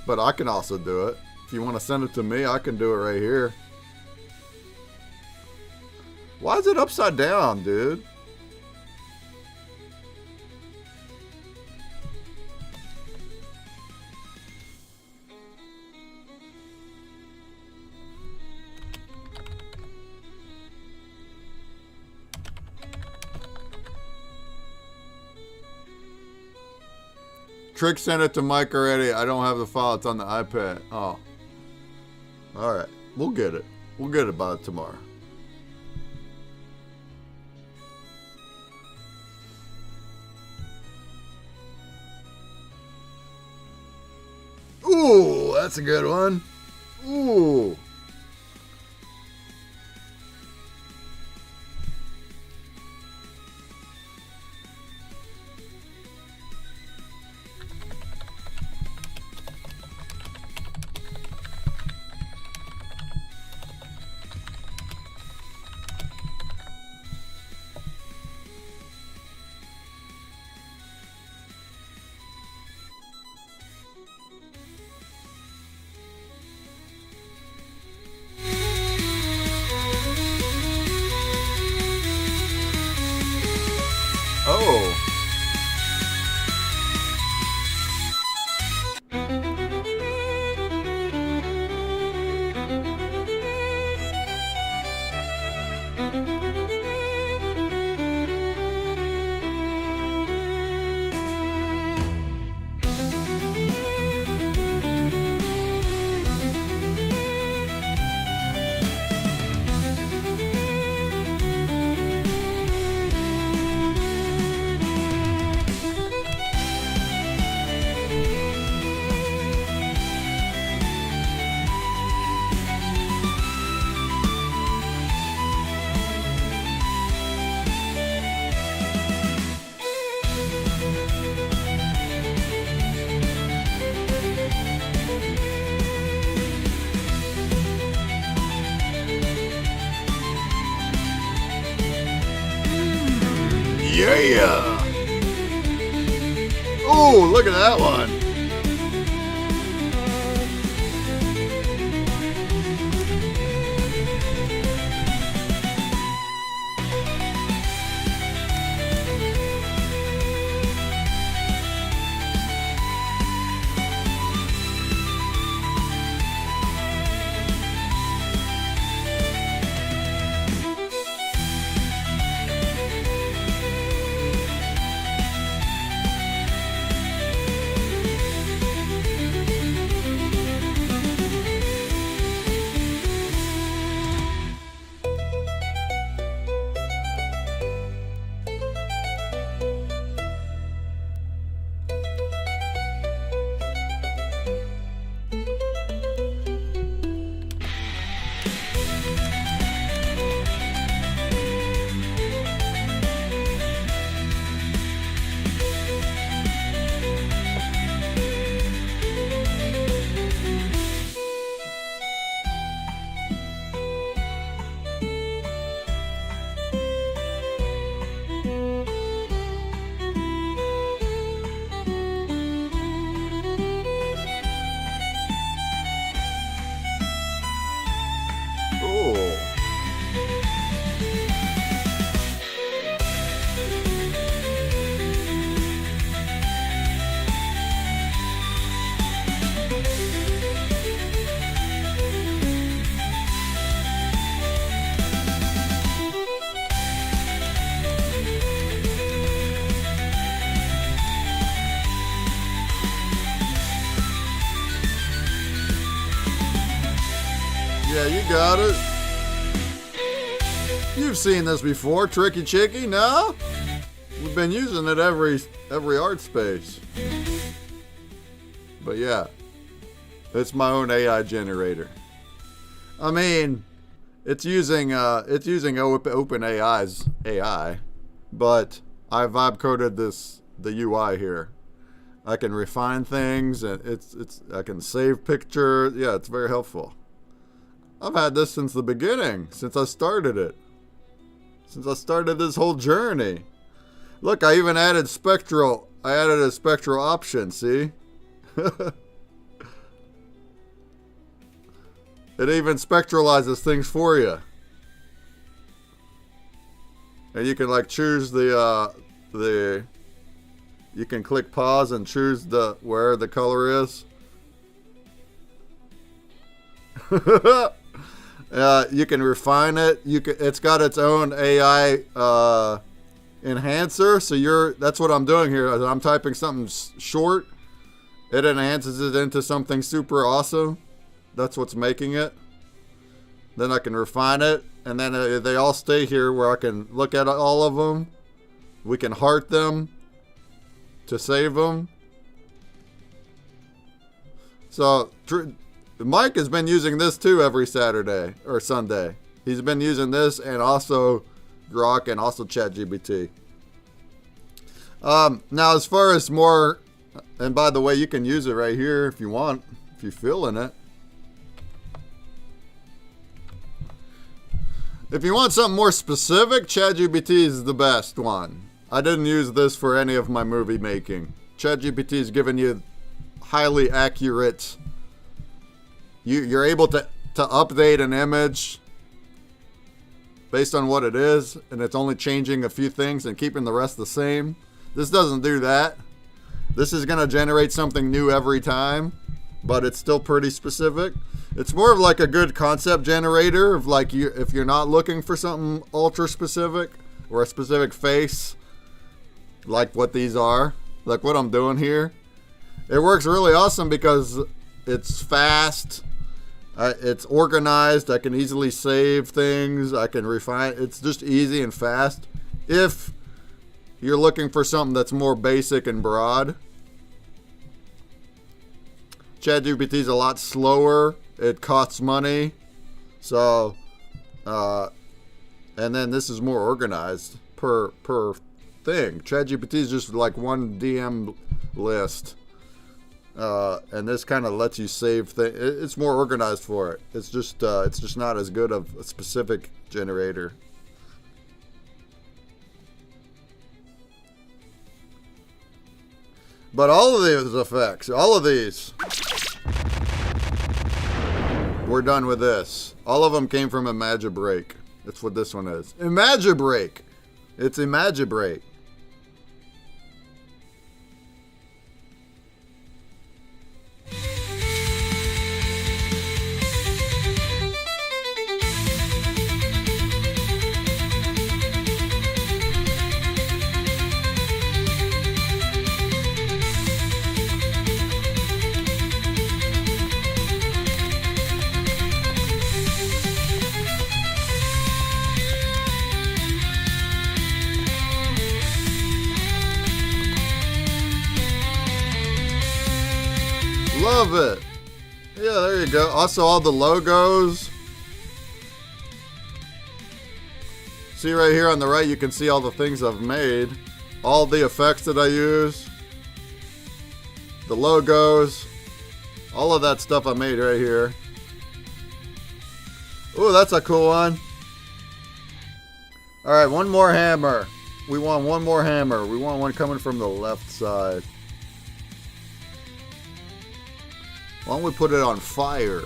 But I can also do it. If you want to send it to me, I can do it right here. Why is it upside down, dude? Trick sent it to Mike already. I don't have the file. It's on the iPad. Oh. All right, we'll get it. We'll get it by tomorrow. Ooh, that's a good one. Ooh. Oh. Yeah! Oh, look at that one. Oh. Yeah, you got it. You've seen this before, Tricky Chicky, no? We've been using it every art space. But yeah, it's my own AI generator. I mean, it's using OpenAI's AI, but I vibe coded the UI here. I can refine things, and I can save pictures. Yeah, it's very helpful. I've had this since the beginning, since I started it. Since I started this whole journey. Look, I even added a spectral option, see? It even spectralizes things for you. And you can like choose you can click pause and choose where the color is. You can refine it. It's got its own AI enhancer. So that's what I'm doing here. I'm typing something short. It enhances it into something super awesome. That's what's making it. Then I can refine it, and then they all stay here where I can look at all of them. We can heart them to save them. So Mike has been using this too every Saturday or Sunday. He's been using this and also Grok and also ChatGPT. Now, as far as more, and by the way, you can use it right here if you want, if you're feeling it. If you want something more specific, ChatGPT is the best one. I didn't use this for any of my movie making. ChatGPT is giving you highly accurate. You're able to update an image based on what it is, and it's only changing a few things and keeping the rest the same. This doesn't do that. This is going to generate something new every time, but it's still pretty specific. It's more of like a good concept generator of like if you're not looking for something ultra specific or a specific face, like what these are, like what I'm doing here. It works really awesome because it's fast, it's organized, I can easily save things, I can refine. It's just easy and fast. If you're looking for something that's more basic and broad, ChatGPT is a lot slower. It costs money. So, and then this is more organized per thing. ChatGPT is just like one DM list. And this kind of lets you save things. It's more organized for it. It's just not as good of a specific generator. But all of these effects, all of these, we're done with this. All of them came from Imagibreak. That's what this one is. Imagibreak. It's Imagibreak. Love it. Yeah, there you go. Also, all the logos. See right here on the right, you can see all the things I've made. All the effects that I use. The logos. All of that stuff I made right here. Ooh, that's a cool one. Alright, one more hammer. We want one more hammer. We want one coming from the left side. Why don't we put it on fire?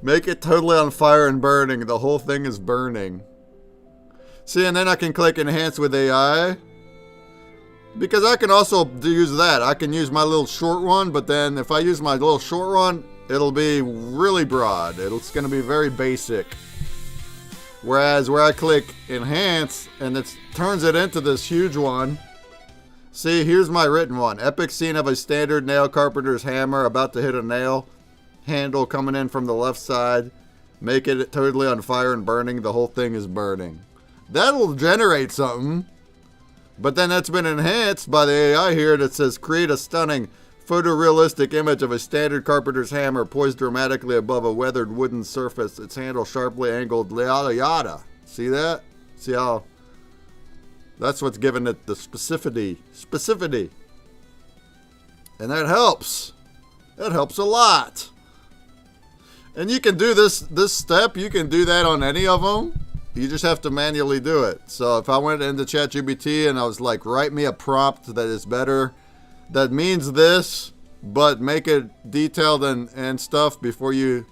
Make it totally on fire and burning. The whole thing is burning. See, and then I can click enhance with AI. Because I can also use that. I can use my little short one, but then if I use my little short one, it'll be really broad. It's going to be very basic. Whereas where I click enhance and it turns it into this huge one. See, here's my written one. Epic scene of a standard nail carpenter's hammer about to hit a nail. Handle coming in from the left side. Make it totally on fire and burning. The whole thing is burning. That'll generate something. But then that's been enhanced by the AI here that says create a stunning photorealistic image of a standard carpenter's hammer poised dramatically above a weathered wooden surface, its handle sharply angled, yada yada. See that? See how that's what's giving it the specificity. And that helps. That helps a lot. And you can do this step, you can do that on any of them. You just have to manually do it. So if I went into ChatGPT and I was like, write me a prompt that is better, that means this, but make it detailed and stuff before you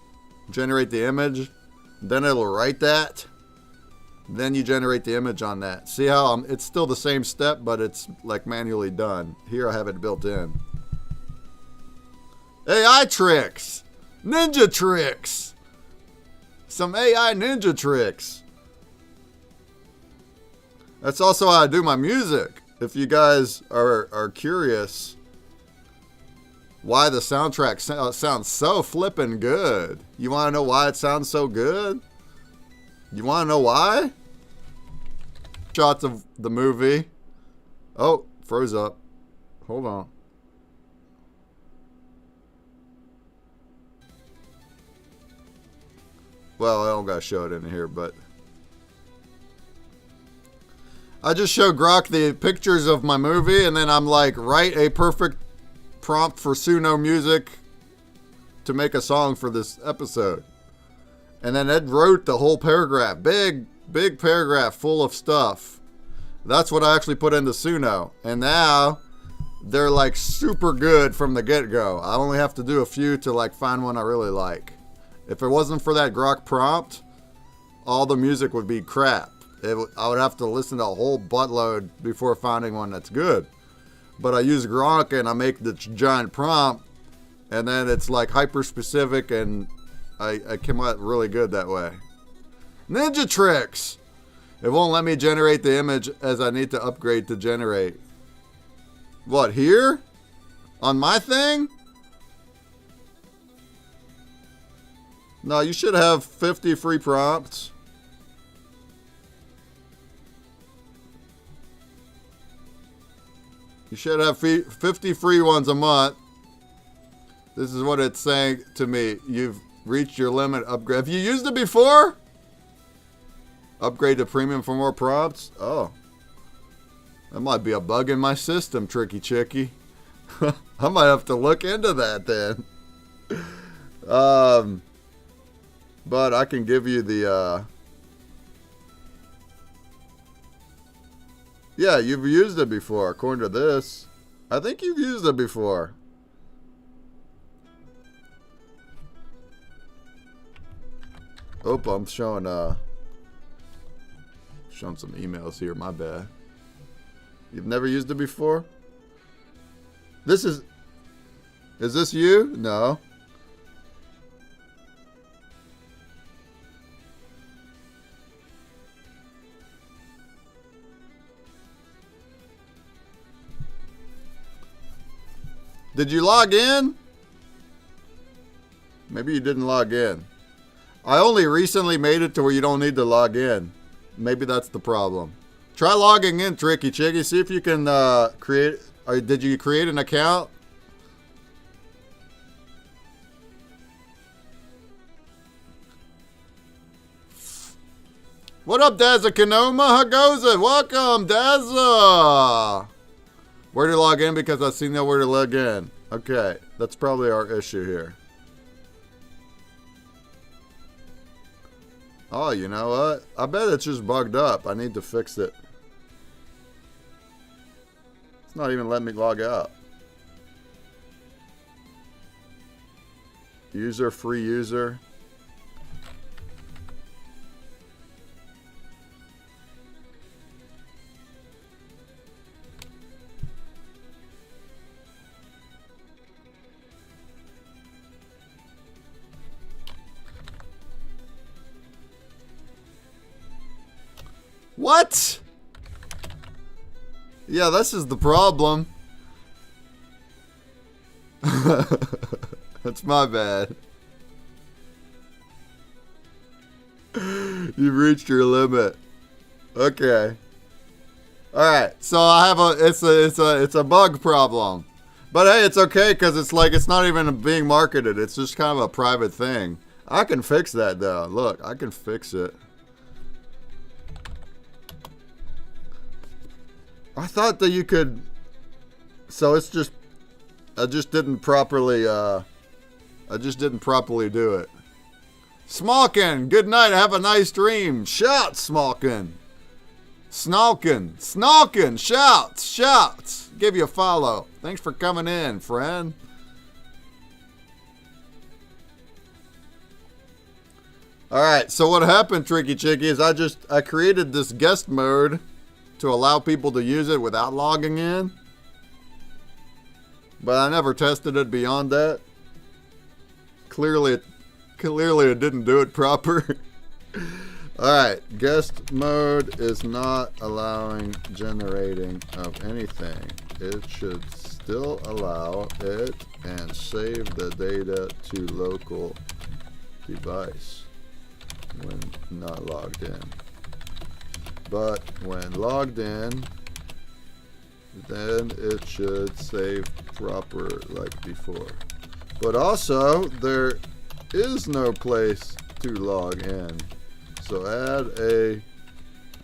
generate the image, then it'll write that. Then you generate the image on that. See how it's still the same step, but it's like manually done. Here I have it built in. AI tricks. Ninja tricks. Some AI ninja tricks. That's also how I do my music. If you guys are curious why the soundtrack sounds so flippin' good. You want to know why it sounds so good? You want to know why? Shots of the movie. Oh, froze up. Hold on. Well, I don't gotta show it in here, but I just show Grok the pictures of my movie, and then I'm like, write a perfect prompt for Suno Music to make a song for this episode. And then Ed wrote the whole paragraph. Big paragraph full of stuff. That's what I actually put into Suno. And now they're like super good from the get-go. I only have to do a few to like find one I really like. If it wasn't for that Grok prompt, all the music would be crap. I would have to listen to a whole buttload before finding one that's good. But I use Grok and I make the giant prompt, and then it's like hyper specific, and I came out really good that way. Ninja tricks! It won't let me generate the image as I need to upgrade to generate. What, here? On my thing? No, you should have 50 free prompts. You should have 50 free ones a month. This is what it's saying to me. You've reached your limit. Upgrade. Have you used it before? Upgrade to premium for more prompts? Oh. That might be a bug in my system, Tricky Chicky. I might have to look into that then. But I can give you the, yeah, you've used it before, according to this. I think you've used it before. Oh, I'm showing some emails here, my bad. You've never used it before? Is this you? No. Did you log in? Maybe you didn't log in. I only recently made it to where you don't need to log in. Maybe that's the problem. Try logging in, Tricky Chicky. See if you can create... did you create an account? What up, Dazza Kanoma? How goes it? Welcome, Dazza! Where to log in? Because I see nowhere to log in. Okay, that's probably our issue here. Oh, you know what? I bet it's just bugged up. I need to fix it. It's not even letting me log out. User, free user. What? Yeah, this is the problem. That's my bad. You've reached your limit. Okay. Alright, so I have it's a bug problem. But hey, it's okay because it's like it's not even being marketed. It's just kind of a private thing. I can fix that though. Look, I can fix it. I thought that you could, so it's just, I just didn't properly do it. Smalkin, good night, have a nice dream. Shout, Smalkin. Snalkin, shouts. Give you a follow. Thanks for coming in, friend. Alright, so what happened, Tricky Chicky, is I created this guest mode to allow people to use it without logging in. But I never tested it beyond that. clearly it didn't do it proper. Alright, guest mode is not allowing generating of anything. It should still allow it and save the data to local device when not logged in. But when logged in, then it should save proper like before. But also, there is no place to log in. So add a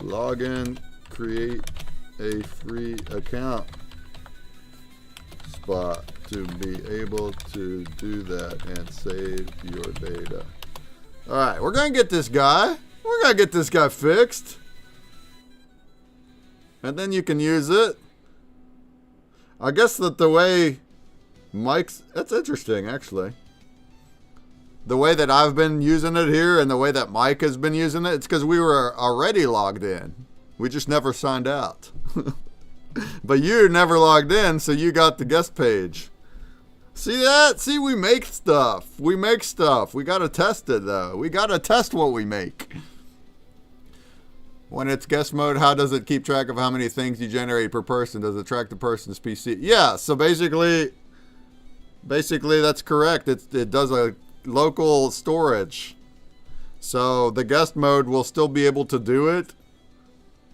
login, create a free account spot to be able to do that and save your data. Alright, we're gonna get this guy. We're gonna get this guy fixed. And then you can use it. I guess that the way Mike's... That's interesting, actually. The way that I've been using it here and the way that Mike has been using it, it's because we were already logged in. We just never signed out. But you never logged in, so you got the guest page. See that? See, we make stuff. We make stuff. We got to test it, though. We got to test what we make. When it's guest mode, how does it keep track of how many things you generate per person? Does it track the person's PC? Yeah, so basically that's correct. It does a local storage. So the guest mode will still be able to do it,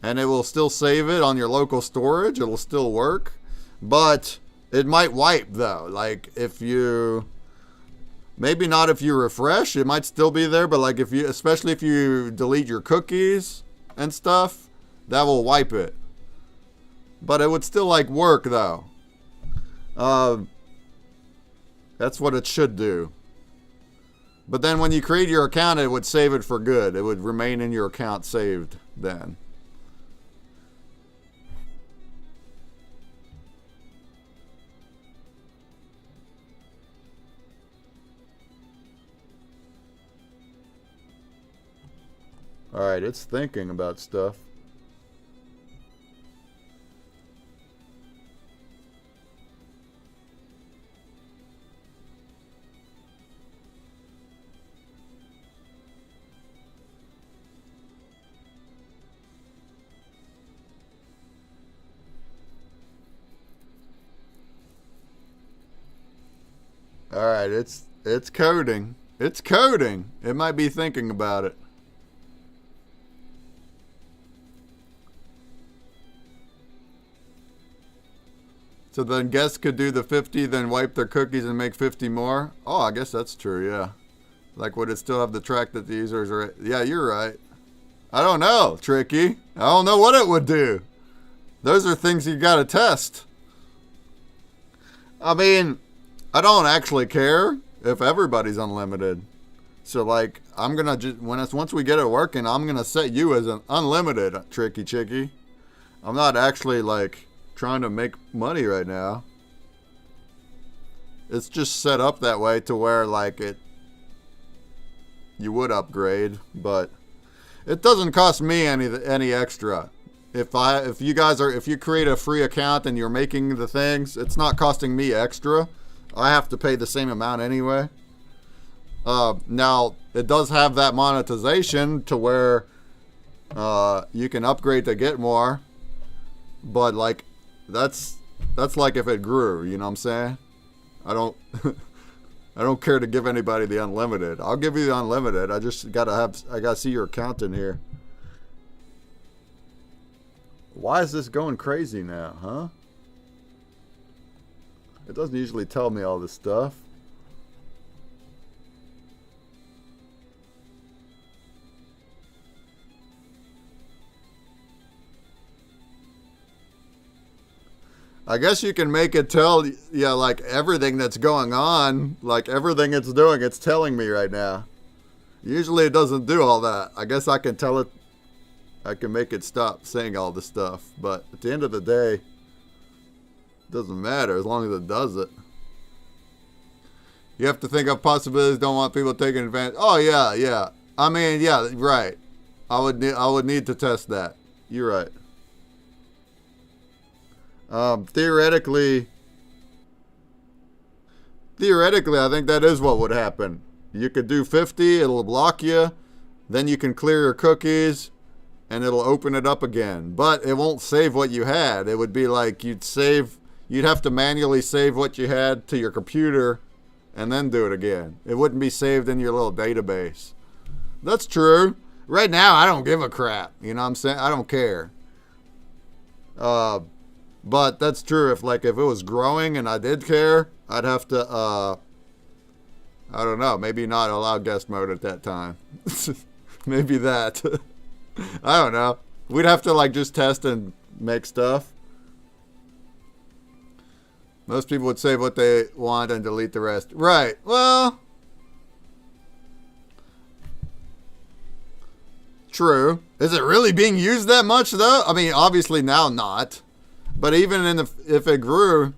and it will still save it on your local storage. It'll still work, but it might wipe though. Like if you, maybe not if you refresh, it might still be there, but like if you, especially if you delete your cookies and stuff, that will wipe it. But it would still like work though. That's what it should do. But then when you create your account, it would save it for good. It would remain in your account saved then. Alright, it's thinking about stuff. Alright, it's coding. It's coding. It might be thinking about it. So then guests could do the 50, then wipe their cookies and make 50 more? Oh, I guess that's true, yeah. Like, would it still have the track that the users are... Yeah, you're right. I don't know, Tricky. I don't know what it would do. Those are things you gotta test. I mean, I don't actually care if everybody's unlimited. So, like, I'm gonna just... Once we get it working, I'm gonna set you as an unlimited, Tricky Chicky. I'm not actually, like... trying to make money right now. It's just set up that way to where like you would upgrade, but it doesn't cost me any extra. If you create a free account and you're making the things, it's not costing me extra. I have to pay the same amount anyway. Now it does have that monetization to where you can upgrade to get more, but like that's like if it grew, you know what I'm saying? I don't care to give anybody the unlimited. I'll give you the unlimited. I just gotta see your account in here. Why is this going crazy now, huh? It doesn't usually tell me all this stuff. I guess you can make it tell, yeah, like everything that's going on, like everything it's doing, it's telling me right now. Usually it doesn't do all that. I guess I can tell it, I can make it stop saying all this stuff. But at the end of the day, it doesn't matter as long as it does it. You have to think of possibilities, don't want people taking advantage. Oh, yeah, yeah. I mean, yeah, right. I would need to test that. You're right. Theoretically, I think that is what would happen. You could do 50, it'll block you. Then you can clear your cookies and it'll open it up again. But it won't save what you had. It would be like you'd have to manually save what you had to your computer and then do it again. It wouldn't be saved in your little database. That's true. Right now, I don't give a crap. You know what I'm saying? I don't care. But that's true. If it was growing and I did care, I'd have to, I don't know, maybe not allow guest mode at that time. Maybe that. I don't know. We'd have to just test and make stuff. Most people would save what they want and delete the rest. Right. Well, true. Is it really being used that much though? I mean, obviously now not. But even if it grew,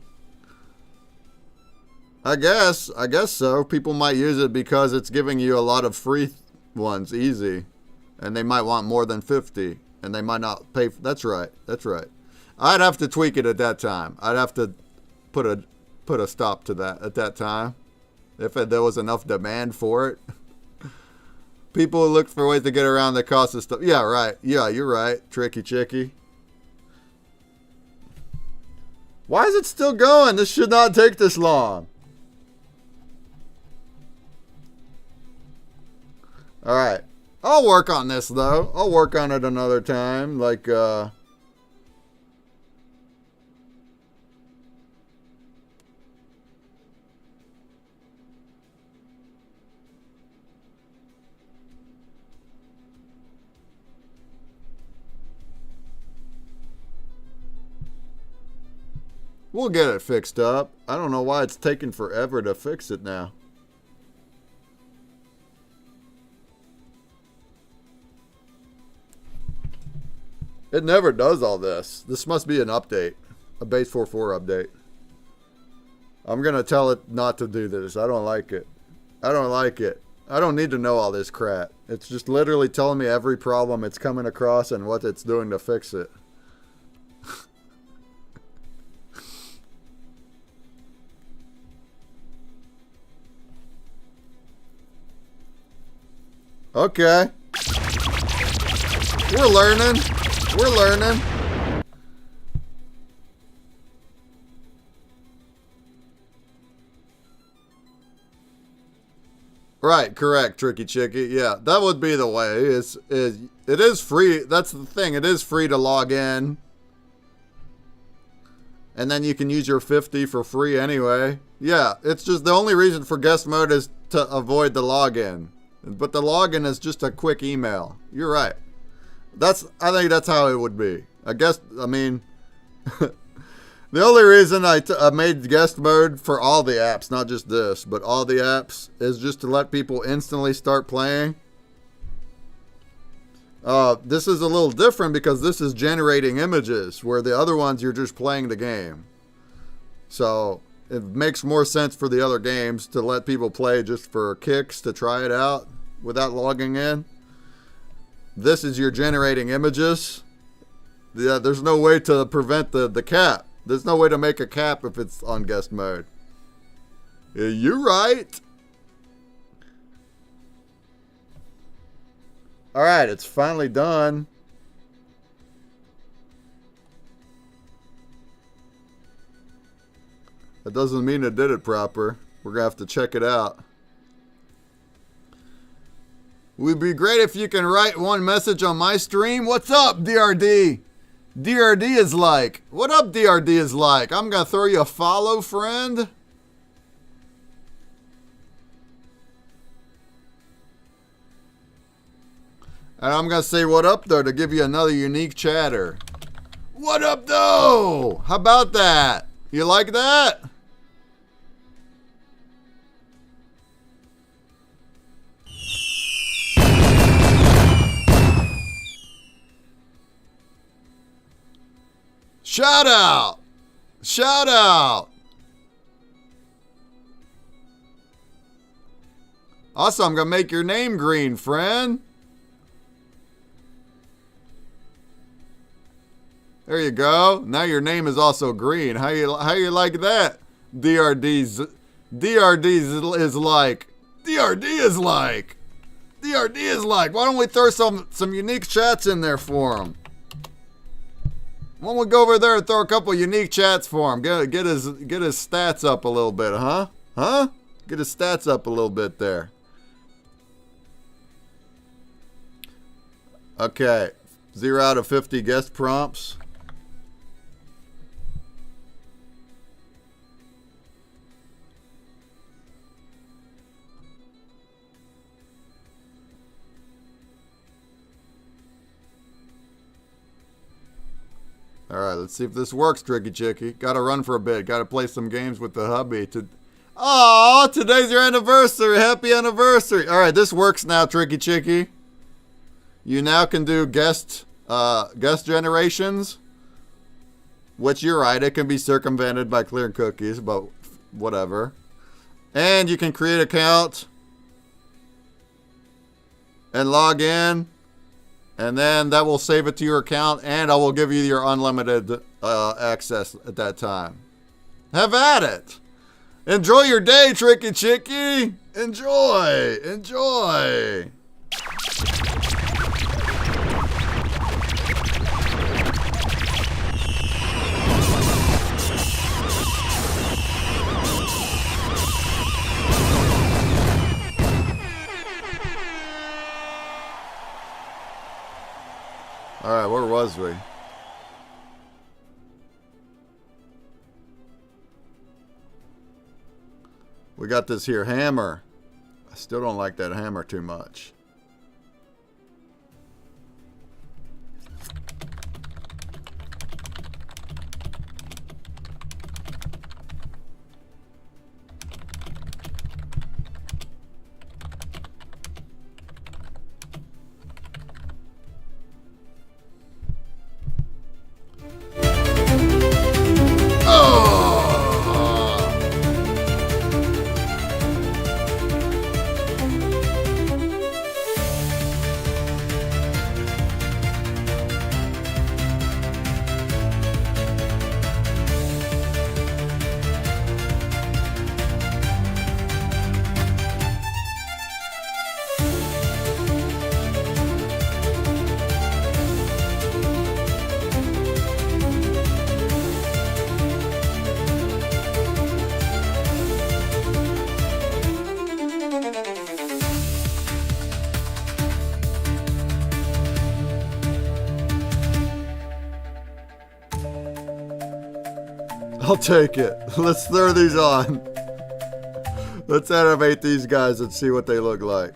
I guess so. People might use it because it's giving you a lot of free ones easy. And they might want more than 50. And they might not pay. That's right. I'd have to tweak it at that time. I'd have to put a stop to that at that time. If there was enough demand for it. People look for ways to get around the cost of stuff. Yeah, right. Yeah, you're right. Tricky chicky. Why is it still going? This should not take this long. Alright. I'll work on this, though. I'll work on it another time. We'll get it fixed up. I don't know why it's taking forever to fix it now. It never does all this. This must be an update. A base 4.4 update. I'm going to tell it not to do this. I don't like it. I don't like it. I don't need to know all this crap. It's just literally telling me every problem it's coming across and what it's doing to fix it. Okay. We're learning. We're learning. Right, correct, Tricky Chicky. Yeah, that would be the way. It is free. That's the thing. It is free to log in. And then you can use your 50 for free anyway. Yeah, it's just the only reason for guest mode is to avoid the login. But the login is just a quick email. You're right. I think that's how it would be. I mean, the only reason I made guest mode for all the apps, not just this, but all the apps, is just to let people instantly start playing. This is a little different because this is generating images, where the other ones you're just playing the game. So it makes more sense for the other games to let people play just for kicks to try it out without logging in. This is your generating images. Yeah, there's no way to prevent the cap. There's no way to make a cap if it's on guest mode. Yeah, you're right. Alright, it's finally done. That doesn't mean it did it proper. We're going to have to check it out. Would be great if you can write one message on my stream. What's up, DRD? DRD is like. What up, DRD is like? I'm going to throw you a follow, friend. And I'm going to say what up, though, to give you another unique chatter. What up, though? How about that? You like that? Shout out! Shout out! Also, I'm going to make your name green, friend. There you go. Now your name is also green. How you like that? DRD is like. DRD is like? DRD is like? Why don't we throw some unique chats in there for him? Why don't we go over there and throw a couple unique chats for him? Get his stats up a little bit, huh? Huh? Get his stats up a little bit there. Okay. 0 out of 50 guest prompts. Alright, let's see if this works, Tricky Chicky. Gotta run for a bit. Gotta play some games with the hubby. Oh, today's your anniversary. Happy anniversary. Alright, this works now, Tricky Chicky. You now can do guest generations. Which, you're right, it can be circumvented by clearing cookies, but whatever. And you can create an account and log in. And then that will save it to your account, and I will give you your unlimited access at that time. Have at it. Enjoy your day, Tricky Chicky. Enjoy. Enjoy. Alright, where was we? We got this here hammer. I still don't like that hammer too much. I'll take it. Let's throw these on. Let's animate these guys and see what they look like.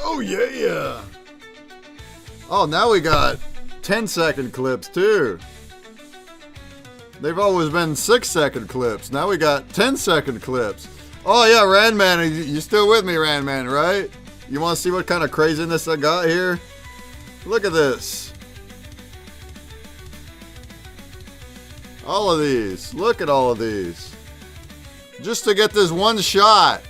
Oh, yeah. Oh, now we got 10-second clips, too. They've always been 6-second clips. Now we got 10-second clips. Oh yeah, Randman, you still with me, Randman, right? You want to see what kind of craziness I got here? Look at this. All of these. Look at all of these. Just to get this one shot.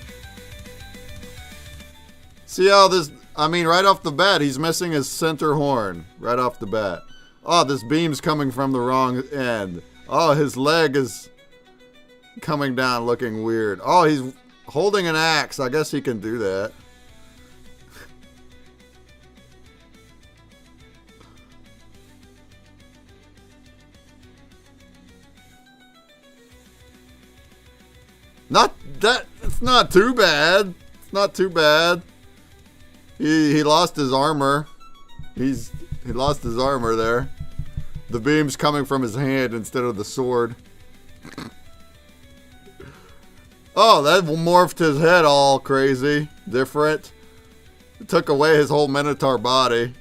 See how this, I mean, right off the bat, he's missing his center horn. Right off the bat. Oh, this beam's coming from the wrong end. Oh, his leg is coming down looking weird. Oh, he's holding an axe. I guess he can do that. Not that, it's not too bad. It's not too bad. He lost his armor. He lost his armor there. The beam's coming from his hand instead of the sword. Oh, that morphed his head all crazy. Different. It took away his whole Minotaur body.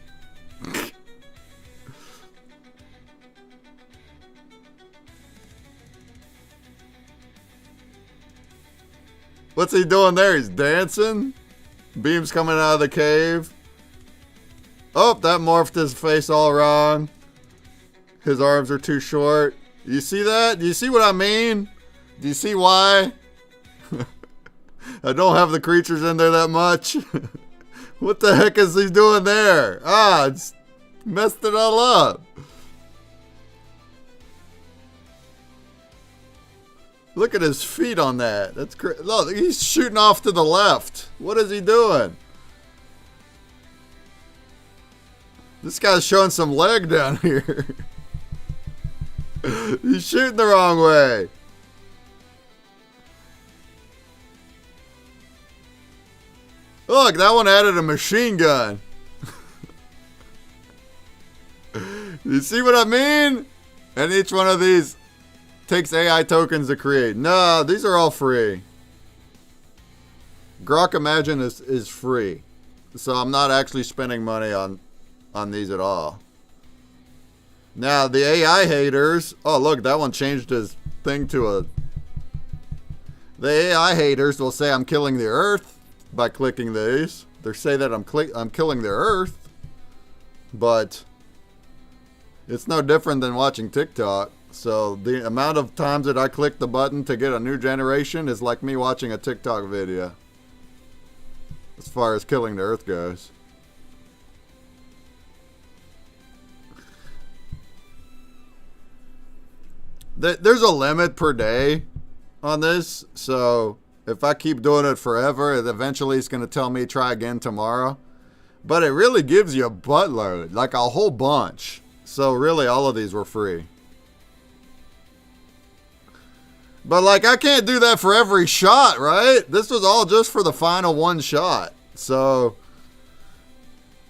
What's he doing there? He's dancing? Beam's coming out of the cave. Oh, that morphed his face all wrong. His arms are too short. You see that? Do you see what I mean? Do you see why? I don't have the creatures in there that much. What the heck is he doing there? Ah, it's messed it all up. Look at his feet on that. That's crazy. Look, he's shooting off to the left. What is he doing? This guy's showing some leg down here. He's shooting the wrong way. Look, that one added a machine gun. You see what I mean? And each one of these takes AI tokens to create. No, these are all free. Grok Imagine is free. So I'm not actually spending money on these at all. Now, the AI haters... Oh, look, that one changed his thing to a... The AI haters will say I'm killing the Earth by clicking these. They say that I'm killing the Earth. But it's no different than watching TikTok. So the amount of times that I click the button to get a new generation is like me watching a TikTok video. As far as killing the Earth goes. There's a limit per day on this. So if I keep doing it forever, eventually it's going to tell me try again tomorrow. But it really gives you a buttload. Like a whole bunch. So really all of these were free. But like I can't do that for every shot, right? This was all just for the final one shot. So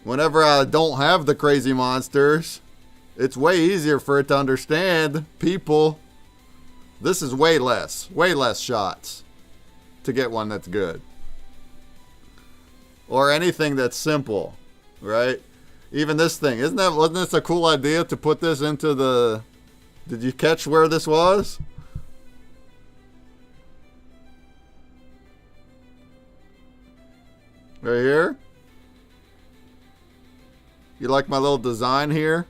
whenever I don't have the crazy monsters, it's way easier for it to understand people. This is way less shots to get one that's good. Or anything that's simple, right? Even this thing, wasn't this a cool idea to put this into the, did you catch where this was? Right here. You like my little design here?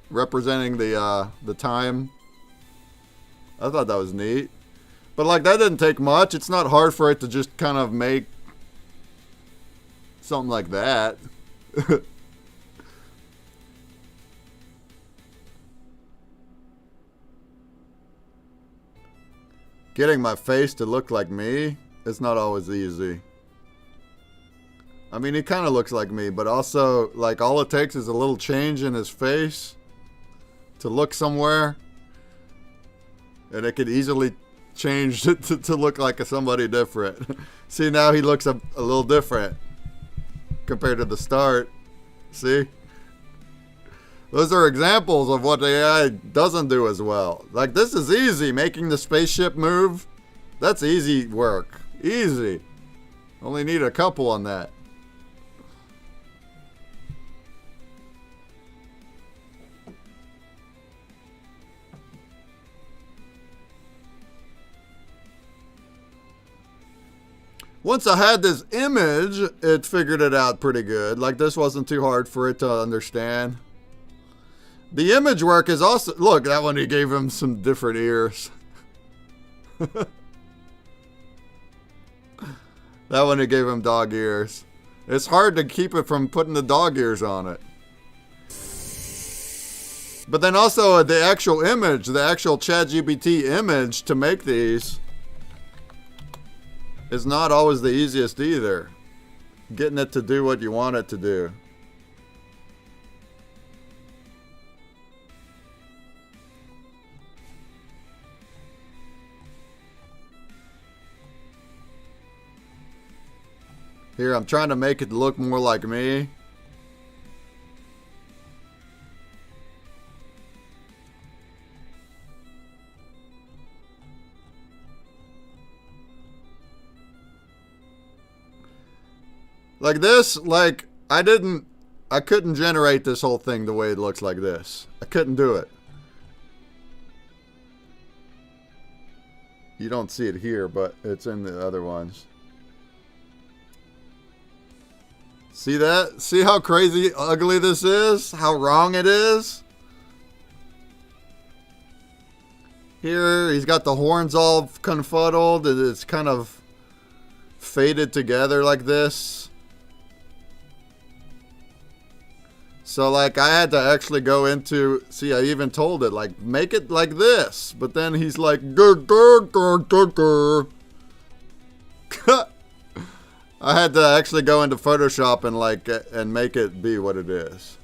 Representing the time. I thought that was neat. But like that didn't take much. It's not hard for it to just kind of make something like that. Getting my face to look like me is not always easy. I mean, he kind of looks like me, but also, like, all it takes is a little change in his face to look somewhere. And it could easily change to look like somebody different. See, now he looks a little different compared to the start. See? Those are examples of what the AI doesn't do as well. Like, this is easy. Making the spaceship move, that's easy work. Easy. Only need a couple on that. once I had this image, it figured it out pretty good. Like, this wasn't too hard for it to understand. The image work is also, look, that one, he gave him some different ears. That one, he gave him dog ears. It's hard to keep it from putting the dog ears on it. But then also the actual image, the actual ChatGPT image to make these is not always the easiest either. Getting it to do what you want it to do. Here, I'm trying to make it look more like me. Like this, like, I couldn't generate this whole thing the way it looks like this. I couldn't do it. You don't see it here, but it's in the other ones. See that? See how crazy ugly this is? How wrong it is? Here, he's got the horns all confuddled, and it's kind of faded together like this. So, like, I had to actually go into, see, I even told it, like, make it like this. But then he's like, grr, grr, grr, grr, grr. I had to actually go into Photoshop and, like, and make it be what it is.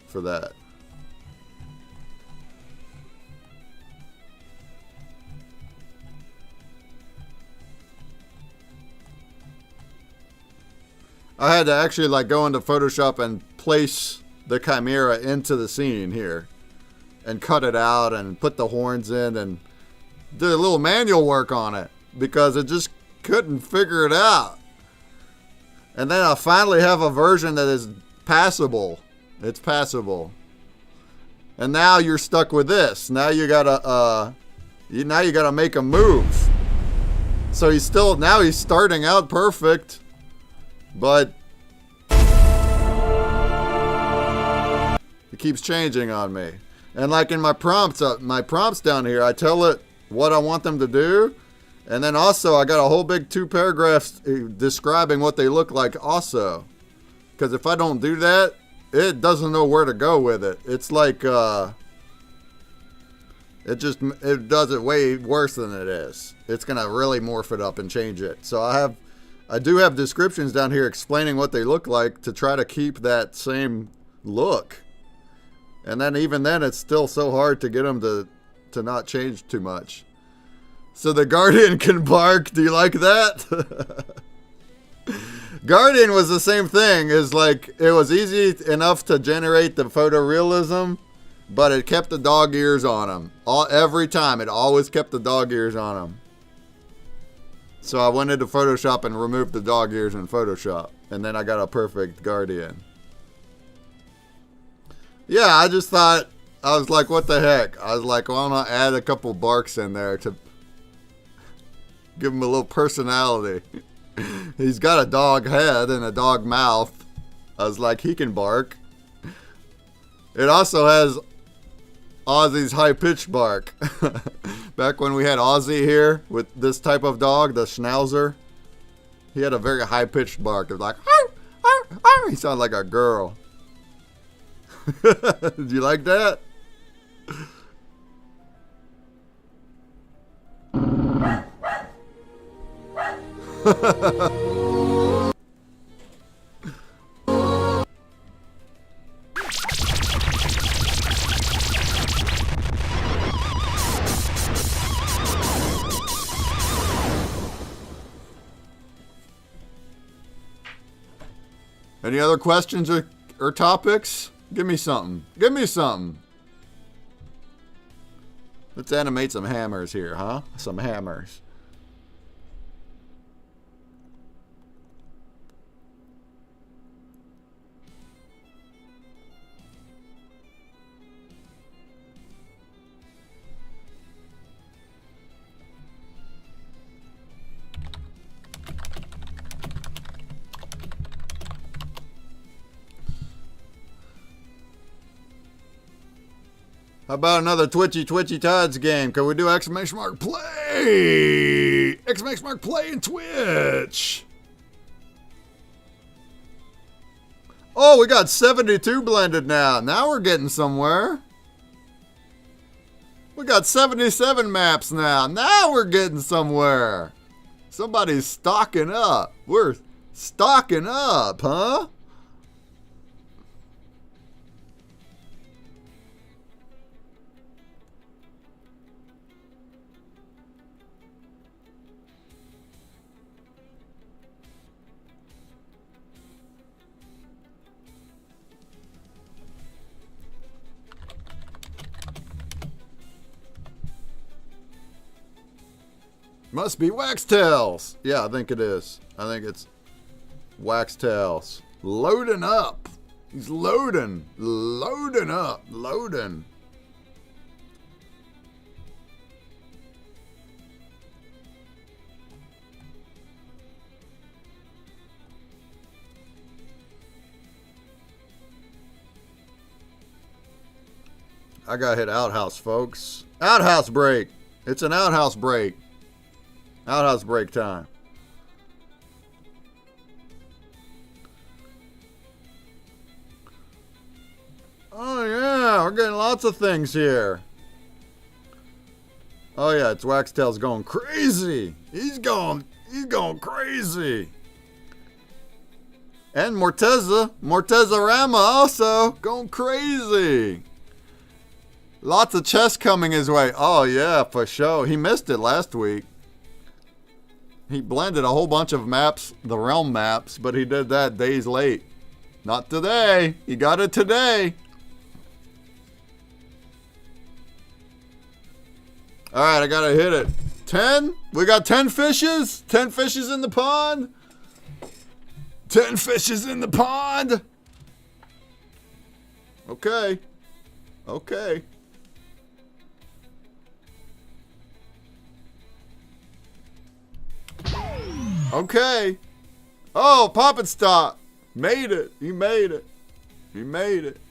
For that. I had to actually like go into Photoshop and place the chimera into the scene here and cut it out and put the horns in and do a little manual work on it because it just couldn't figure it out. And then I finally have a version that is passable. It's passable. And now you're stuck with this. Now you gotta now you gotta make a move. So he's starting out perfect. But it keeps changing on me. And like in my prompts down here, I tell it what I want them to do. And then also I got a whole big 2 paragraphs describing what they look like also. Because if I don't do that, it doesn't know where to go with it. It's like, it does it way worse than it is. It's going to really morph it up and change it. So I do have descriptions down here explaining what they look like to try to keep that same look. And then even then, it's still so hard to get them to not change too much. So the Guardian can bark. Do you like that? Guardian was the same thing. It's like, it was easy enough to generate the photorealism, but it kept the dog ears on him. Every time, it always kept the dog ears on him. So I went into Photoshop and removed the dog ears in Photoshop. And then I got a perfect Guardian. Yeah, I just thought, I was like, what the heck? I was like, why don't I add a couple barks in there to give him a little personality. He's got a dog head and a dog mouth. I was like, he can bark. It also has Ozzy's high-pitched bark. Back when we had Ozzy here with this type of dog, the Schnauzer, he had a very high-pitched bark. It was like, arr, arr, arr. He sounded like a girl. Did you like that? Any other questions or topics? Give me something. Give me something. Let's animate some hammers here, huh? Some hammers. How about another Twitchy Tides game? Can we do exclamation mark play? Exclamation mark play in Twitch. Oh, we got 72 blended now. Now we're getting somewhere. We got 77 maps now. Now we're getting somewhere. Somebody's stocking up. We're stocking up, huh? Must be Waxtails. Yeah, I think it is. I think it's Waxtails. Loading up. He's loading. Loading up. Loading. I gotta hit outhouse, folks. Outhouse break. It's an outhouse break. Outhouse break time. Oh yeah, we're getting lots of things here. Oh yeah, it's Waxtails going crazy. He's going crazy. And Morteza Rama also going crazy. Lots of chests coming his way. Oh yeah, for sure. He missed it last week. He blended a whole bunch of maps, the realm maps, but he did that days late. Not today. He got it today. All right, I gotta hit it. 10? We got 10 fishes? 10 fishes in the pond? 10 fishes in the pond? Okay. Okay. Okay. Oh, Pop and Stop. Made it. He made it. He made it.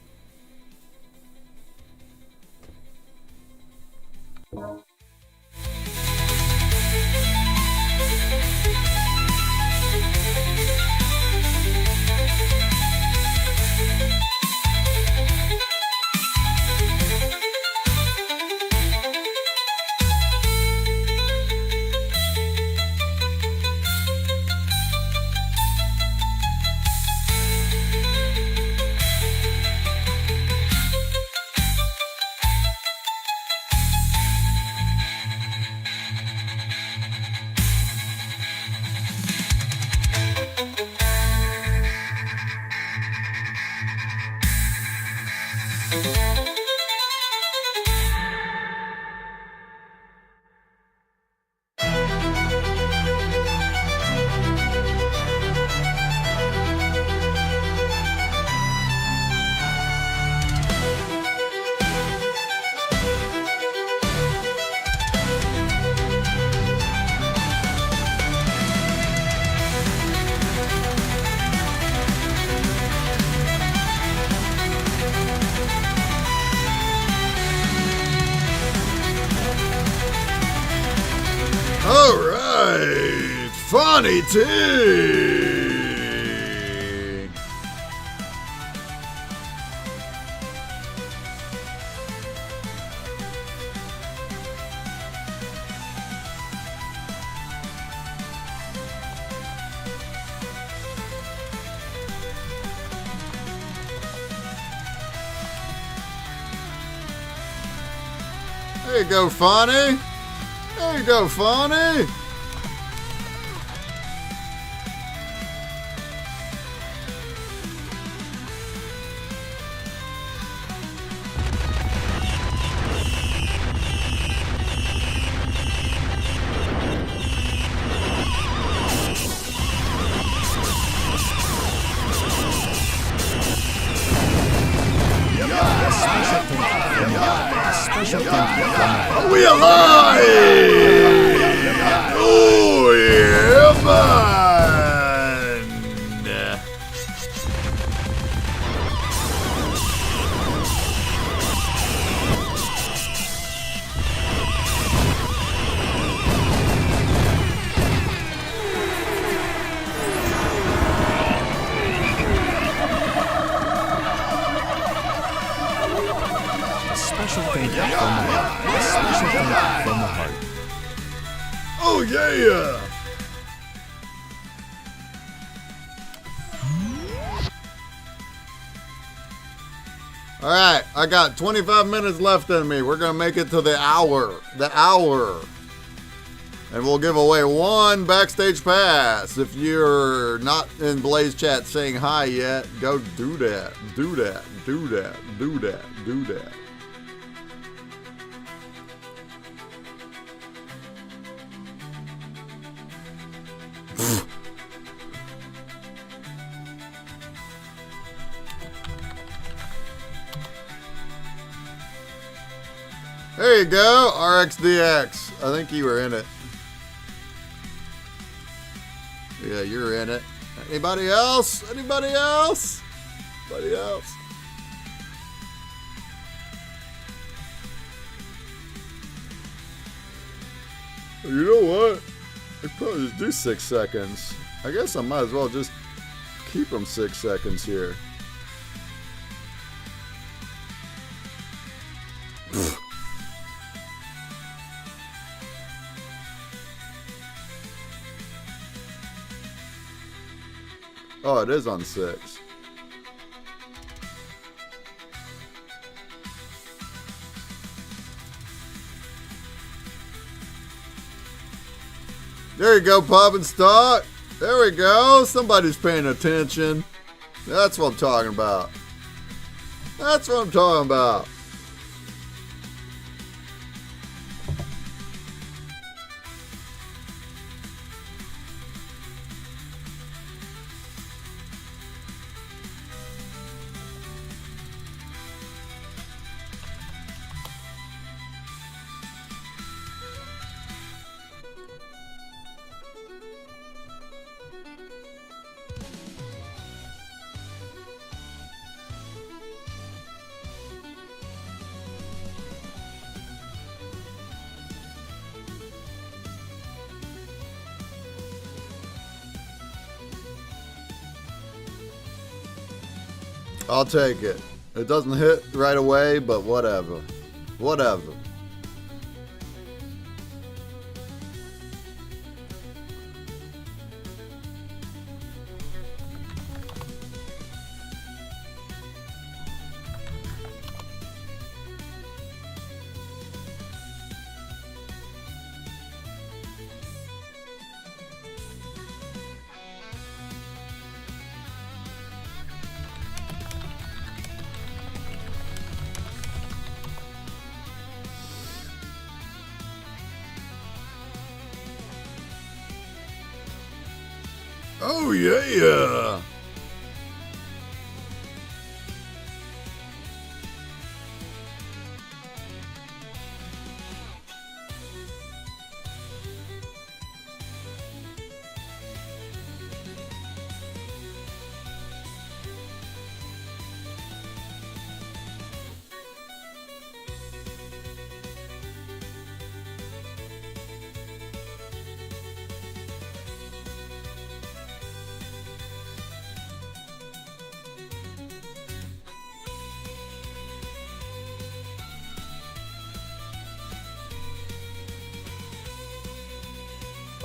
All right, Funny T. There you go, Funny. There you go, Funny. Are we alive? Oh yeah, man! special thank you from the heart. A special thank you from the heart. Oh yeah! All right, I got 25 minutes left in me. We're gonna make it to the hour. And we'll give away one backstage pass. If you're not in Blaze Chat saying hi yet, go do that. Do that. Do that. Do that. Do that. There you go, RXDX. I think you were in it. Yeah, you're in it. Anybody else? Anybody else? Anybody else? You know what? I probably just do 6 seconds. I guess I might as well just keep them 6 seconds here. Oh, it is on 6. There you go, Pop and Stock. There we go. Somebody's paying attention. That's what I'm talking about. That's what I'm talking about. I'll take it. It doesn't hit right away, but whatever. Whatever. Oh, yeah.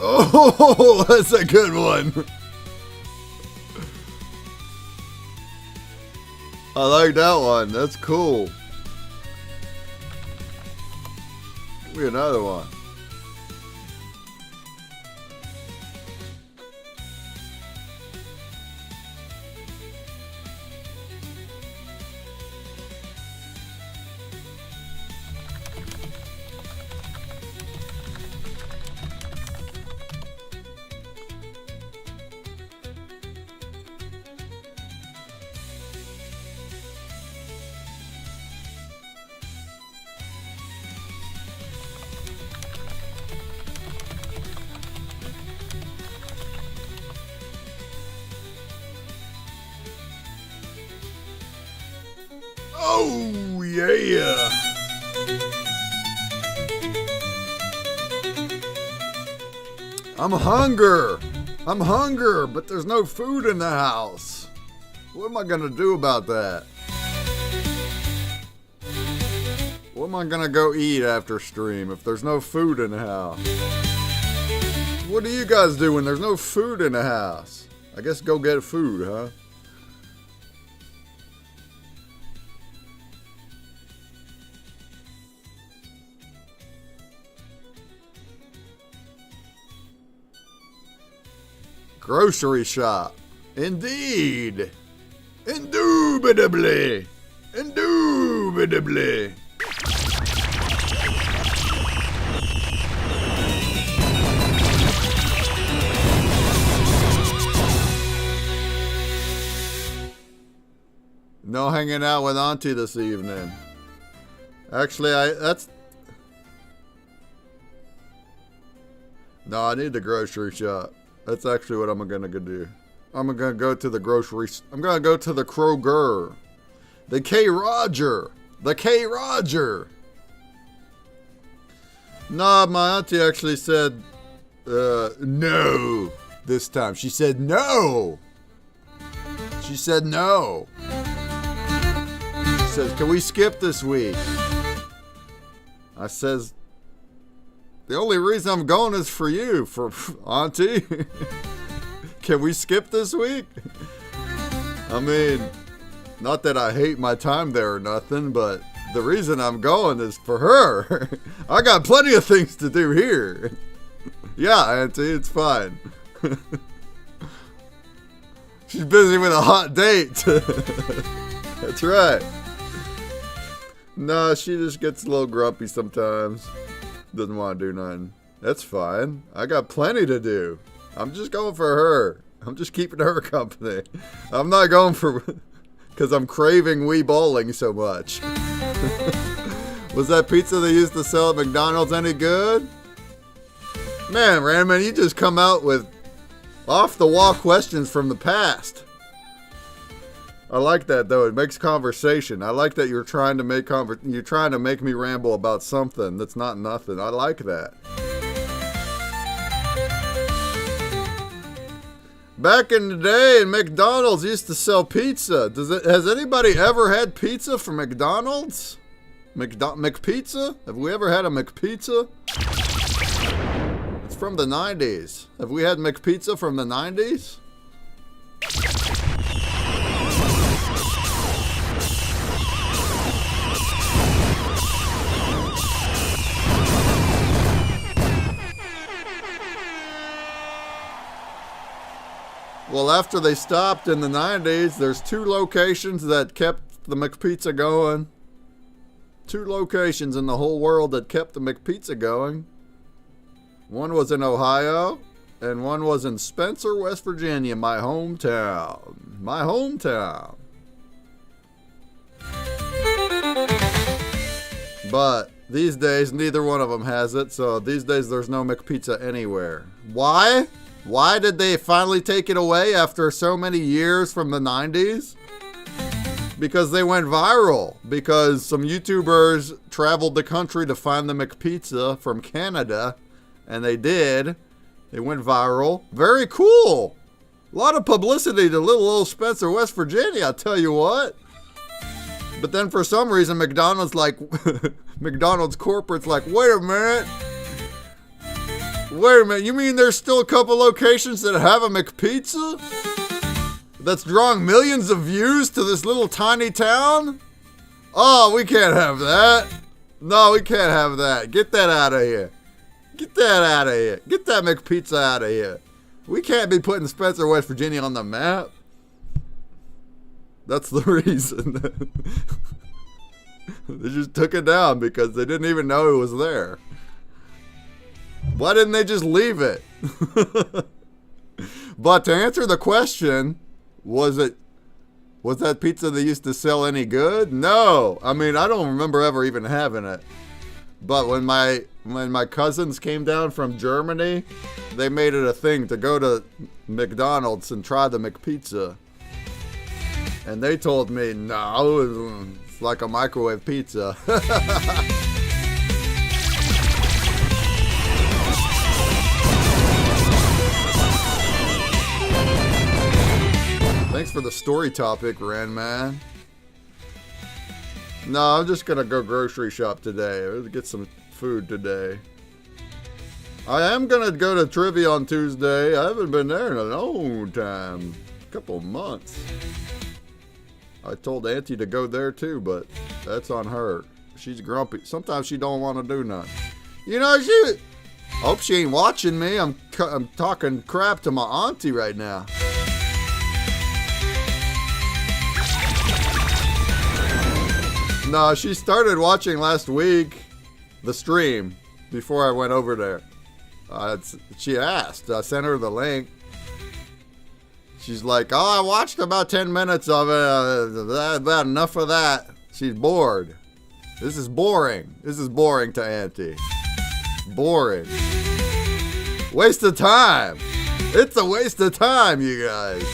Oh, that's a good one. I like that one. That's cool. Give me another one. Oh, yeah. I'm hungry, but there's no food in the house. What am I gonna do about that? am I gonna go eat after stream if there's no food in the house? What do you guys do when there's no food in the house? I guess go get food, huh? Grocery shop. Indeed. Indubitably. Indubitably. No hanging out with Auntie this evening. Actually, No, I need the grocery shop. That's actually what I'm gonna go do. I'm gonna go to the I'm gonna go to the Kroger. The K. Roger. The K. Roger. Nah, my auntie actually said, no this time. She said no. She said no. She says, can we skip this week? I says, the only reason I'm going is for you, for Auntie. Can we skip this week? I mean, not that I hate my time there or nothing, but the reason I'm going is for her. I got plenty of things to do here. Yeah, Auntie, it's fine. She's busy with a hot date. That's right. No, she just gets a little grumpy sometimes. Doesn't want to do nothing. That's fine. I got plenty to do. I'm just going for her. I'm just keeping her company. I'm not going for... Because I'm craving Wii Bowling so much. Was that pizza they used to sell at McDonald's any good? Man, Randman, you just come out with off-the-wall questions from the past. I like that, though. It makes conversation. I like that you're trying to make you're trying to make me ramble about something that's not nothing. I like that. Back in the day, McDonald's used to sell pizza. Has anybody ever had pizza from McDonald's? McPizza? Have we ever had a McPizza? It's from the 90s. Have we had McPizza from the 90s? Well, after they stopped in the 90s, there's 2 locations that kept the McPizza going. 2 locations in the whole world that kept the McPizza going. One was in Ohio, and one was in Spencer, West Virginia, my hometown. My hometown. But these days, neither one of them has it, so these days there's no McPizza anywhere. Why? Why did they finally take it away after so many years from the 90s? Because they went viral. Because some YouTubers traveled the country to find the McPizza from Canada. And they did. They went viral. Very cool. A lot of publicity to little old Spencer, West Virginia, I'll tell you what. But then for some reason, McDonald's corporate's like, wait a minute. Wait a minute, you mean there's still a couple locations that have a McPizza? That's drawing millions of views to this little tiny town? Oh, we can't have that. No, we can't have that. Get that out of here. Get that out of here. Get that McPizza out of here. We can't be putting Spencer, West Virginia on the map. That's the reason. They just took it down because they didn't even know it was there. Why didn't they just leave it? But to answer the question, was that pizza they used to sell any good? No. I mean, I don't remember ever even having it. But when my cousins came down from Germany, they made it a thing to go to McDonald's and try the McPizza. And they told me, no, it's like a microwave pizza. Thanks for the story topic, Randman. No, I'm just gonna go grocery shop today. Let's get some food today. I am gonna go to trivia on Tuesday. I haven't been there in a long time. A couple of months. I told Auntie to go there too, but that's on her. She's grumpy. Sometimes she don't want to do nothing. You know, she... Hope she ain't watching me. I'm talking crap to my auntie right now. No, she started watching last week, the stream, before I went over there. She asked. I sent her the link. She's like, oh, I watched about 10 minutes of it. About enough of that. She's bored. This is boring. This is boring to Auntie. Boring. Waste of time. It's a waste of time, you guys.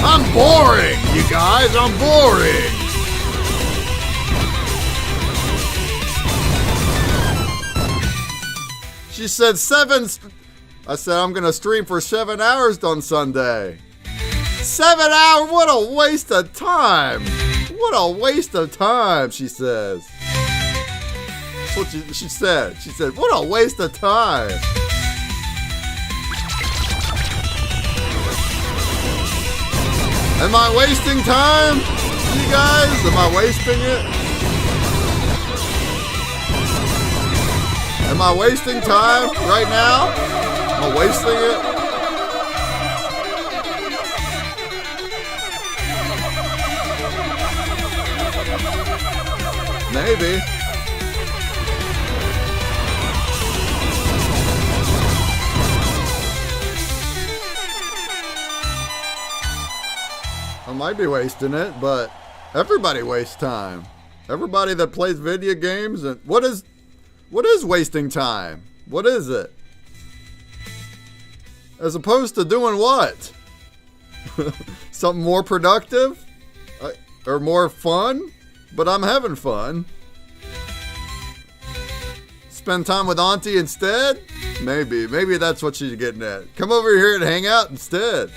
I'm boring, you guys. I'm boring. She said 7. I said I'm going to stream for 7 hours on Sunday. 7 hours? What a waste of time. What a waste of time, she says. That's what she said. She said, what a waste of time. Am I wasting time? You guys? Am I wasting it? Am I wasting time right now? Am I wasting it? Maybe. I might be wasting it, but everybody wastes time. Everybody that plays video games, and what is wasting time? What is it? As opposed to doing what? Something more productive? Or more fun? But I'm having fun. Spend time with Auntie instead? Maybe that's what she's getting at. Come over here and hang out instead.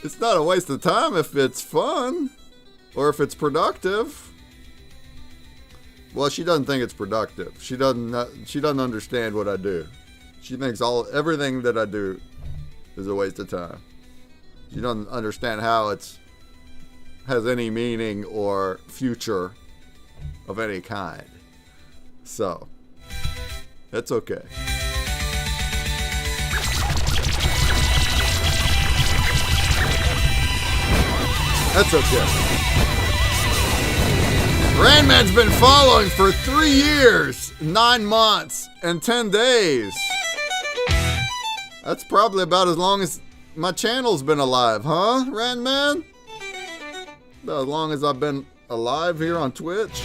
It's not a waste of time if it's fun. Or if it's productive. Well, she doesn't think it's productive. She doesn't understand what I do. She thinks everything that I do is a waste of time. She doesn't understand how it has any meaning or future of any kind. So, that's okay. That's okay. Ranman's been following for 3 years, 9 months, and 10 days. That's probably about as long as my channel's been alive, huh, Ranman? About as long as I've been alive here on Twitch.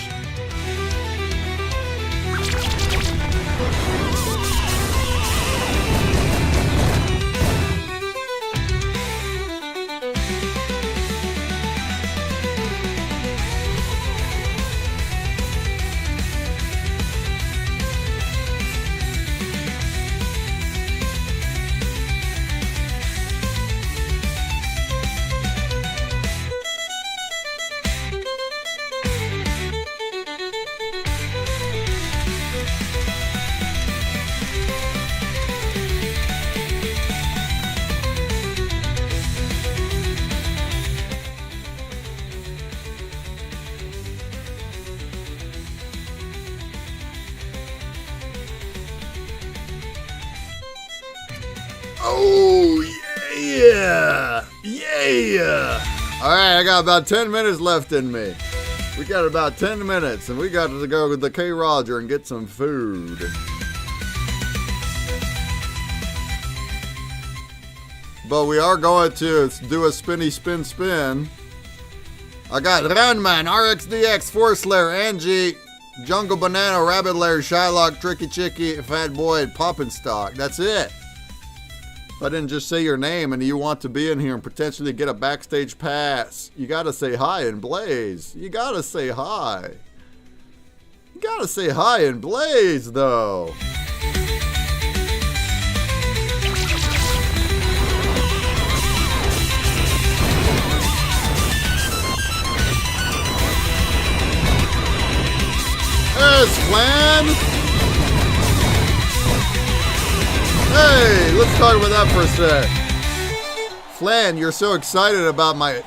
Oh, yeah. Yeah. All right, I got about 10 minutes left in me. We got about 10 minutes, and we got to go with the K. Roger and get some food. But we are going to do a spinny spin spin. I got Ranman, RXDX, Force Slayer, Angie, Jungle Banana, Rabbit Lair, Shylock, Tricky Chicky, Fat Boy, and Poppin' Stock. That's it. If I didn't just say your name and you want to be in here and potentially get a backstage pass, you gotta say hi and Blaze. You gotta say hi. You gotta say hi and Blaze, though. let's talk about that for a sec. Flan, you're so excited about my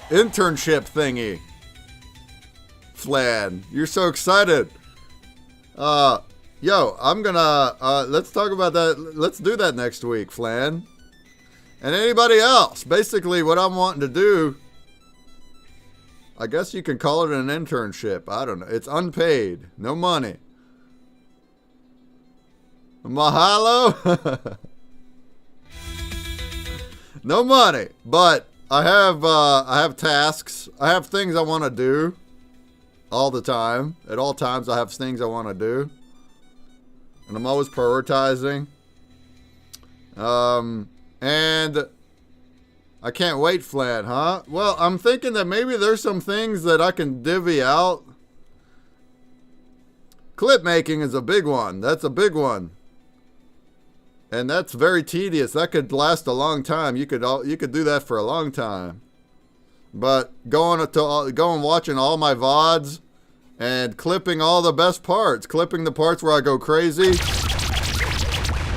internship thingy. Flan, you're so excited. Yo, I'm gonna, let's talk about that. Let's do that next week, Flan. And anybody else. Basically, what I'm wanting to do, I guess you can call it an internship. I don't know. It's unpaid. No money. Mahalo? No money. But I have tasks. I have things I want to do all the time. At all times, I have things I want to do. And I'm always prioritizing. And I can't wait, Flan, huh? Well, I'm thinking that maybe there's some things that I can divvy out. Clip making is a big one. That's a big one. And that's very tedious. That could last a long time. You could do that for a long time. But going watching all my VODs and clipping all the best parts, clipping the parts where I go crazy,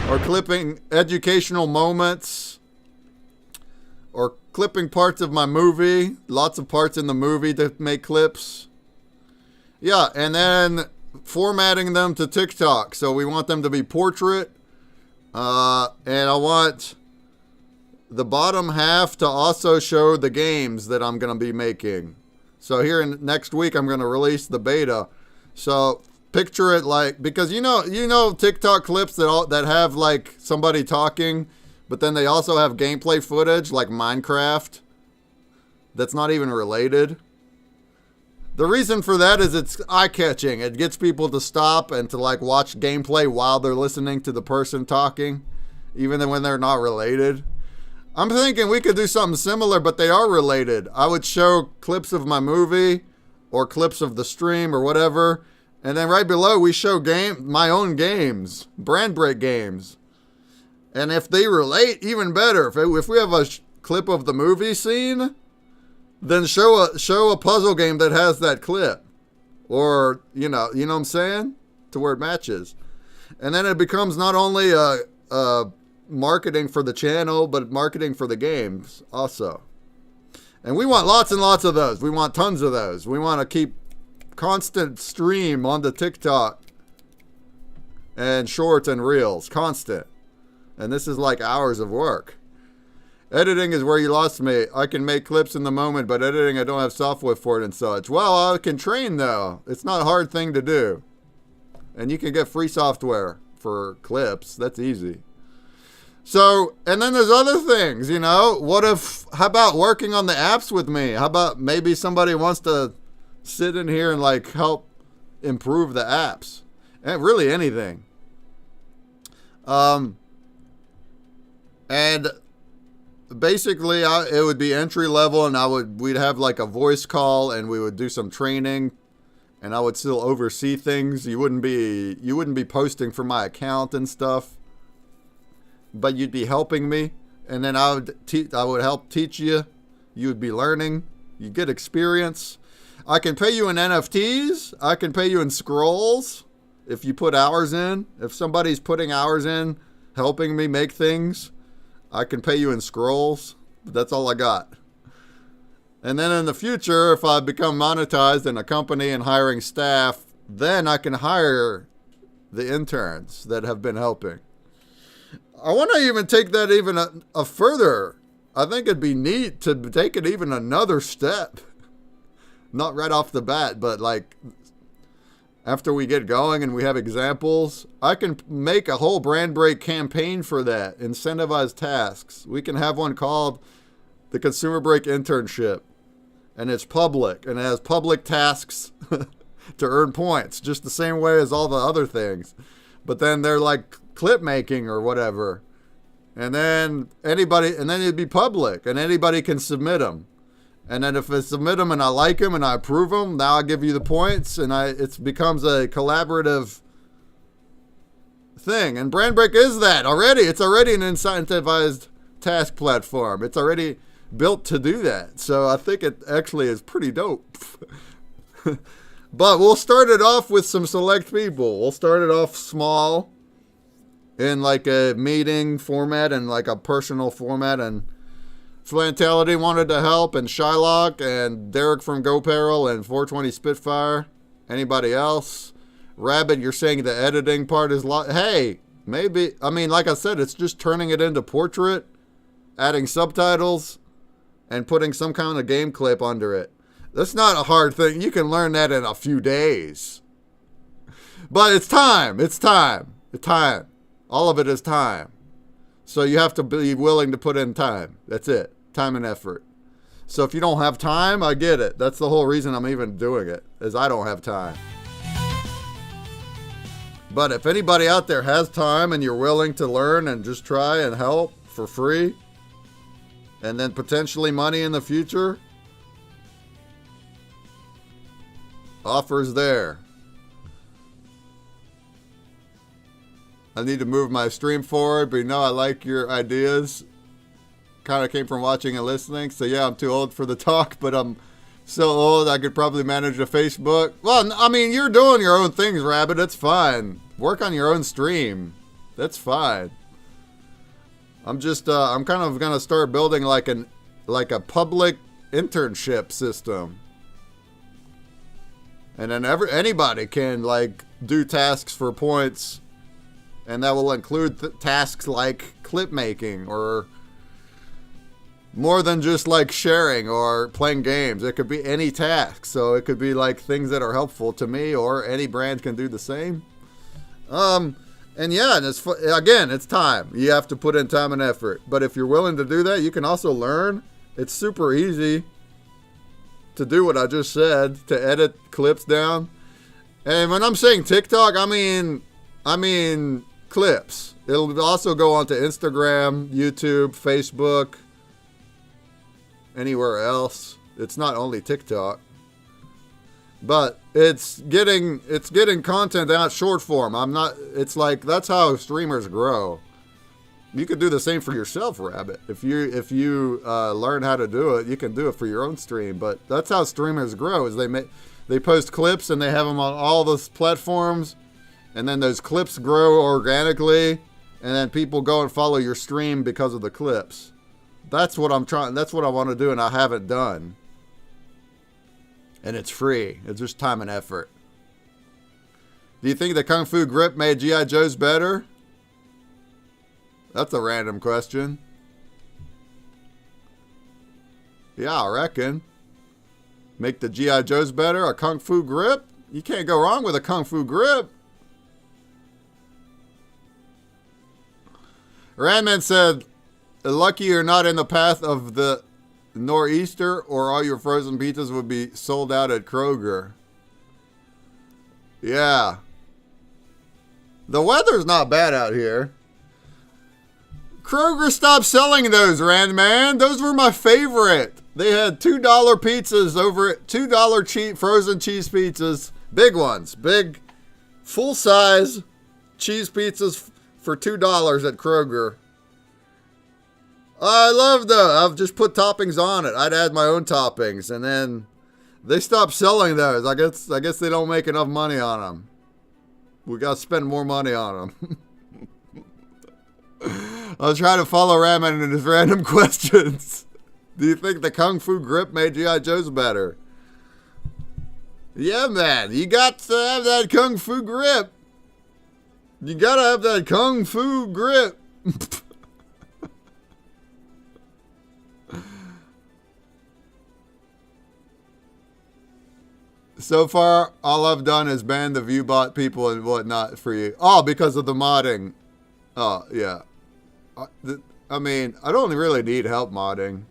or clipping educational moments, or clipping parts of my movie, lots of parts in the movie to make clips. Yeah, and then formatting them to TikTok. So we want them to be portrait. And I want the bottom half to also show the games that I'm going to be making. So here next week, I'm going to release the beta. So picture it like, because you know TikTok clips that have like somebody talking, but then they also have gameplay footage like Minecraft that's not even related. The reason for that is it's eye-catching. It gets people to stop and to like watch gameplay while they're listening to the person talking, even when they're not related. I'm thinking we could do something similar, but they are related. I would show clips of my movie or clips of the stream or whatever, and then right below we show my own games, brand break games. And if they relate, even better. If we have a clip of the movie scene, then show a puzzle game that has that clip, or you know what I'm saying, to where it matches, and then it becomes not only a marketing for the channel, but marketing for the games also. And we want lots and lots of those. We want tons of those. We want to keep constant stream on the TikTok and shorts and reels, constant. And this is like hours of work. Editing is where you lost me. I can make clips in the moment, but editing, I don't have software for it and such. Well, I can train though. It's not a hard thing to do. And you can get free software for clips. That's easy. So, and then there's other things, how about working on the apps with me? How about maybe somebody wants to sit in here and like help improve the apps? And really anything. And basically it would be entry level, and we'd have like a voice call, and we would do some training, and I would still oversee things. You wouldn't be posting for my account and stuff, but you'd be helping me, and then I would help teach you. You would be learning. You get experience. I can pay you in NFTs. I can pay you in scrolls if you put hours in. If somebody's putting hours in helping me make things, I can pay you in scrolls. But that's all I got. And then in the future, if I become monetized in a company and hiring staff, then I can hire the interns that have been helping. I want to even take that even a further. I think it'd be neat to take it even another step. Not right off the bat, but like after we get going and we have examples, I can make a whole brand break campaign for that. Incentivized tasks. We can have one called the Consumer Break Internship. And it's public, and it has public tasks to earn points, just the same way as all the other things. But then they're like clip making or whatever. And then it'd be public, and anybody can submit them. And then if I submit them and I like them and I approve them, now I give you the points, and it becomes a collaborative thing. And Brand Break is that already. It's already an incentivized task platform. It's already built to do that. So I think it actually is pretty dope. But we'll start it off with some select people. We'll start it off small. in like a meeting format and like a personal format, and Flantality wanted to help, and Shylock and Derek from GoParel and 420 Spitfire. Anybody else? Rabbit, you're saying the editing part is hey, maybe, I mean, like I said, it's just turning it into portrait, adding subtitles, and putting some kind of game clip under it. That's not a hard thing. You can learn that in a few days. But it's time. It's time. It's time. All of it is time. So you have to be willing to put in time. That's it. Time and effort. So if you don't have time, I get it. That's the whole reason I'm even doing it, is I don't have time. But if anybody out there has time and you're willing to learn and just try and help for free, and then potentially money in the future, offers there. I need to move my stream forward, but you know I like your ideas. Kind of came from watching and listening. So yeah, I'm too old for the talk, but I'm so old I could probably manage a Facebook. Well, I mean, you're doing your own things, Rabbit. That's fine. Work on your own stream. That's fine. I'm just, I'm kind of gonna start building like a public internship system. And then anybody can like do tasks for points, and that will include tasks like clip making, or more than just like sharing or playing games. It could be any task. So it could be like things that are helpful to me, or any brand can do the same. And yeah, and again, it's time. You have to put in time and effort. But if you're willing to do that, you can also learn. It's super easy to do what I just said, to edit clips down. And when I'm saying TikTok, I mean clips. It'll also go onto Instagram, YouTube, Facebook, anywhere else. It's not only TikTok. But it's getting content out short form. It's like, that's how streamers grow. You could do the same for yourself, Rabbit. If you learn how to do it, you can do it for your own stream. But that's how streamers grow, is they post clips and they have them on all those platforms, and then those clips grow organically, and then people go and follow your stream because of the clips. That's what I want to do, and I haven't done. And it's free. It's just time and effort. Do you think the Kung Fu Grip made G.I. Joes better? That's a random question. Yeah, I reckon. Make the G.I. Joes better? A Kung Fu Grip? You can't go wrong with a Kung Fu Grip. Randman said, lucky you're not in the path of the Nor'easter, or all your frozen pizzas would be sold out at Kroger. Yeah. The weather's not bad out here. Kroger stopped selling those, Randman. Those were my favorite. They had $2 pizzas over it. $2 cheap frozen cheese pizzas. Big ones. Big, full-size cheese pizzas for $2 at Kroger. I love those. I've just put toppings on it. I'd add my own toppings, and then they stopped selling those. I guess they don't make enough money on them. We got to spend more money on them. I was trying to follow Ramen in his random questions. Do you think the Kung Fu Grip made G.I. Joe's better? Yeah, man. You got to have that Kung Fu Grip. You got to have that Kung Fu Grip. So far, all I've done is ban the ViewBot people and whatnot for you. Oh, because of the modding. Oh, yeah. I mean, I don't really need help modding.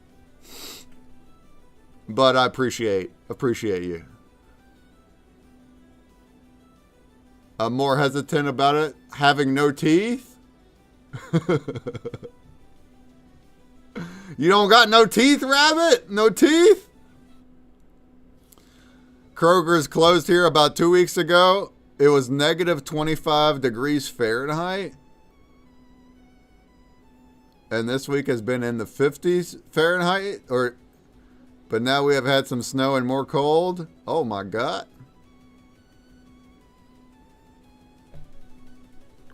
But I appreciate you. I'm more hesitant about it having no teeth. You don't got no teeth, Rabbit? No teeth? Kroger's closed here about 2 weeks ago. It was negative 25 degrees Fahrenheit. And this week has been in the 50s Fahrenheit. But now we have had some snow and more cold. Oh my God.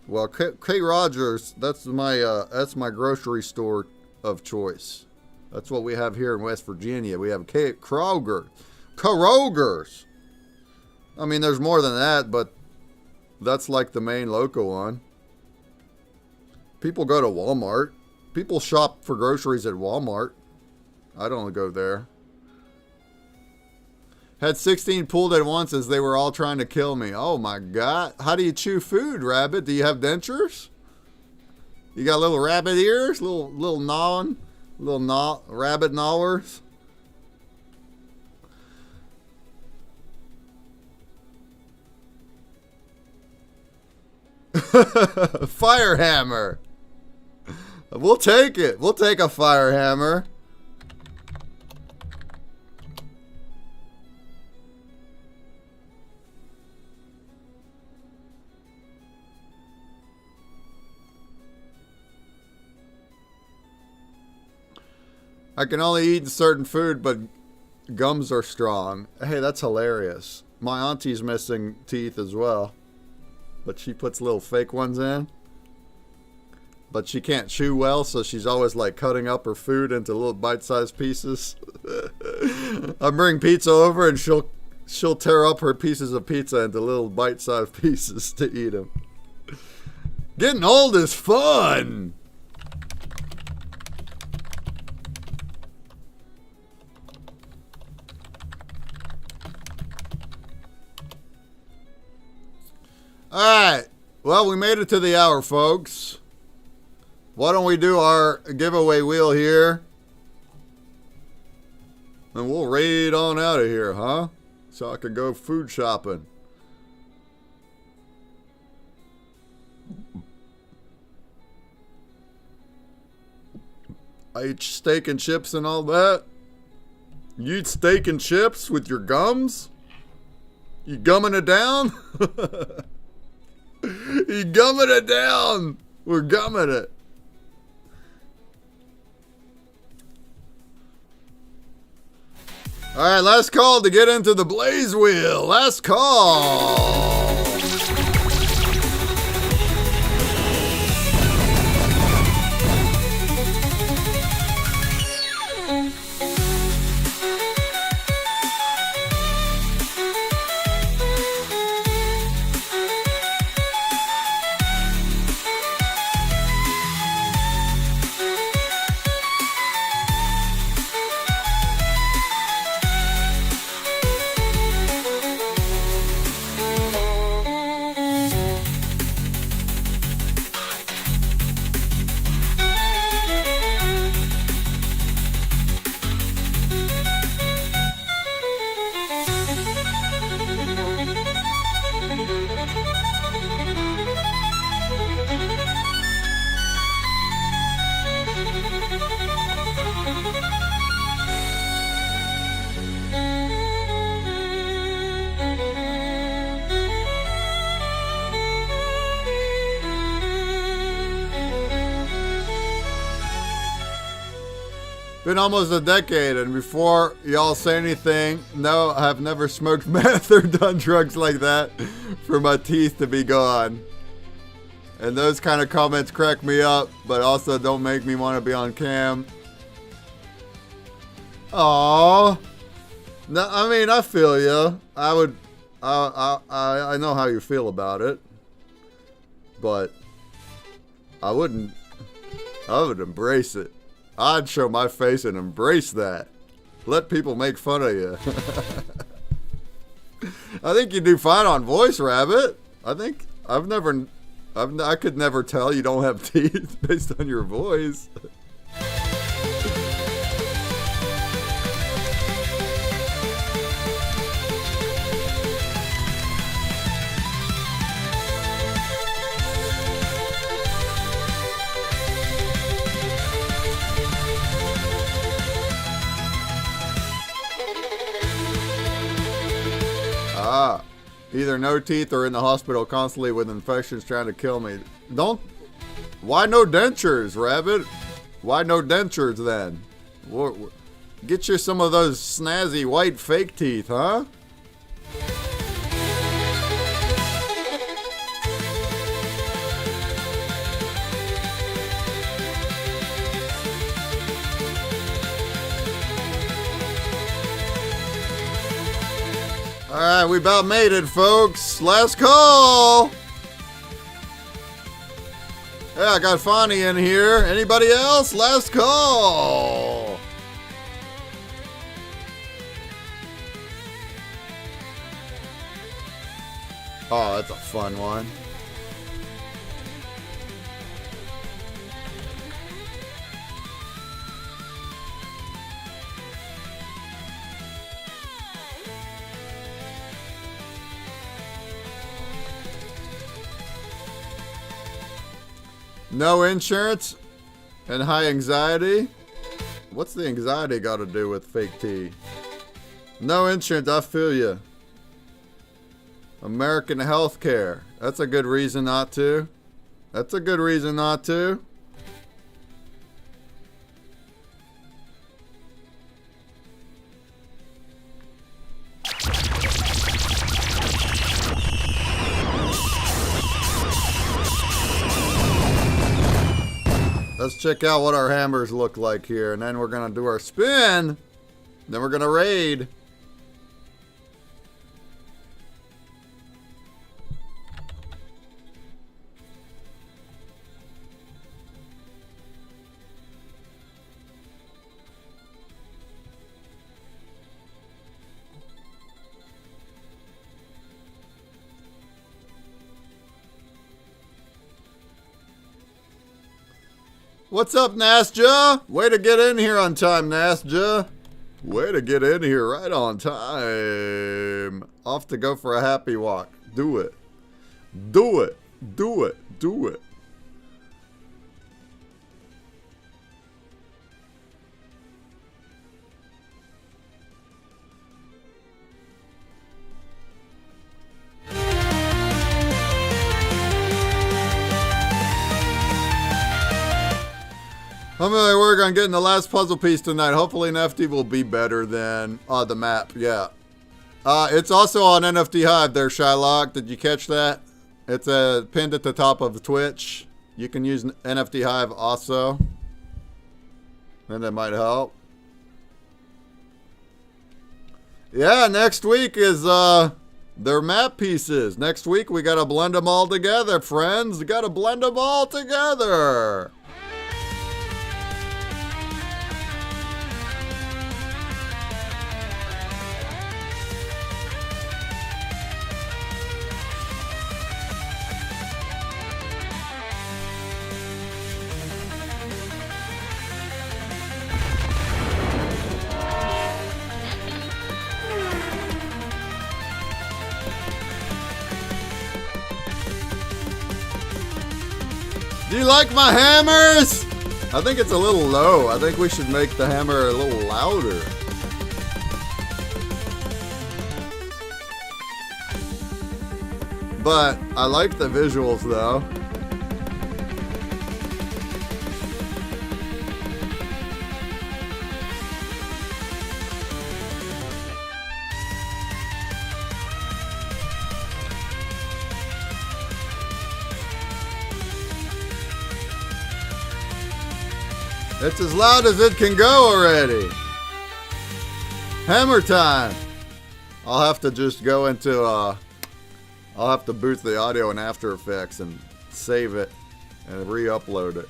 Well, K. Rogers, that's my grocery store of choice. That's what we have here in West Virginia. We have Kroger's. I mean, there's more than that, but that's like the main local one. People go to Walmart. People shop for groceries at Walmart. I don't go there. Had 16 pulled at once as they were all trying to kill me. Oh my God. How do you chew food, rabbit? Do you have dentures? You got little rabbit ears? Little rabbit gnawers? Fire hammer. We'll take it. We'll take a fire hammer. I can only eat certain food, but gums are strong. Hey, that's hilarious. My auntie's missing teeth as well, but she puts little fake ones in. But she can't chew well, so she's always like cutting up her food into little bite-sized pieces. I bring pizza over and she'll tear up her pieces of pizza into little bite-sized pieces to eat them. Getting old is fun. Alright, well, we made it to the hour, folks. Why don't we do our giveaway wheel here? And we'll raid on out of here, huh? So I can go food shopping. I eat steak and chips and all that. You eat steak and chips with your gums? You gumming it down? You gumming it down. We're gumming it. All right, last call to get into the Blaze Wheel. Last call. Been almost a decade, and before y'all say anything, no, I've never smoked meth or done drugs like that for my teeth to be gone. And those kind of comments crack me up, but also don't make me want to be on cam. Aww. No, I mean, I feel you. I know how you feel about it, but I would embrace it. I'd show my face and embrace that. Let people make fun of you. I think you do fine on voice, Rabbit. I could never tell you don't have teeth based on your voice. Either no teeth or in the hospital constantly with infections trying to kill me. Why no dentures, Rabbit? Why no dentures then? Get you some of those snazzy white fake teeth, huh? Alright, we about made it, folks. Last call. Yeah, I got Fonny in here. Anybody else? Last call. Oh, that's a fun one. No insurance and high anxiety? What's the anxiety got to do with fake tea? No insurance, I feel you. American healthcare. That's a good reason not to. That's a good reason not to. Let's check out what our hammers look like here, and then we're gonna do our spin. Then we're gonna raid. What's up, Nastja? Way to get in here on time, Nastja. Way to get in here right on time. Off to go for a happy walk. Do it. Do it. Do it. Do it. I'm gonna work on getting the last puzzle piece tonight. Hopefully NFT will be better than the map. Yeah. It's also on NFT Hive there, Shylock. Did you catch that? It's pinned at the top of the Twitch. You can use NFT Hive also. And that might help. Yeah, next week is their map pieces. Next week we gotta blend them all together, friends. We gotta blend them all together. Do you like my hammers? I think it's a little low. I think we should make the hammer a little louder. But I like the visuals though. It's as loud as it can go already. Hammer time. I'll have to just go into, I'll have to boost the audio in After Effects and save it and re-upload it.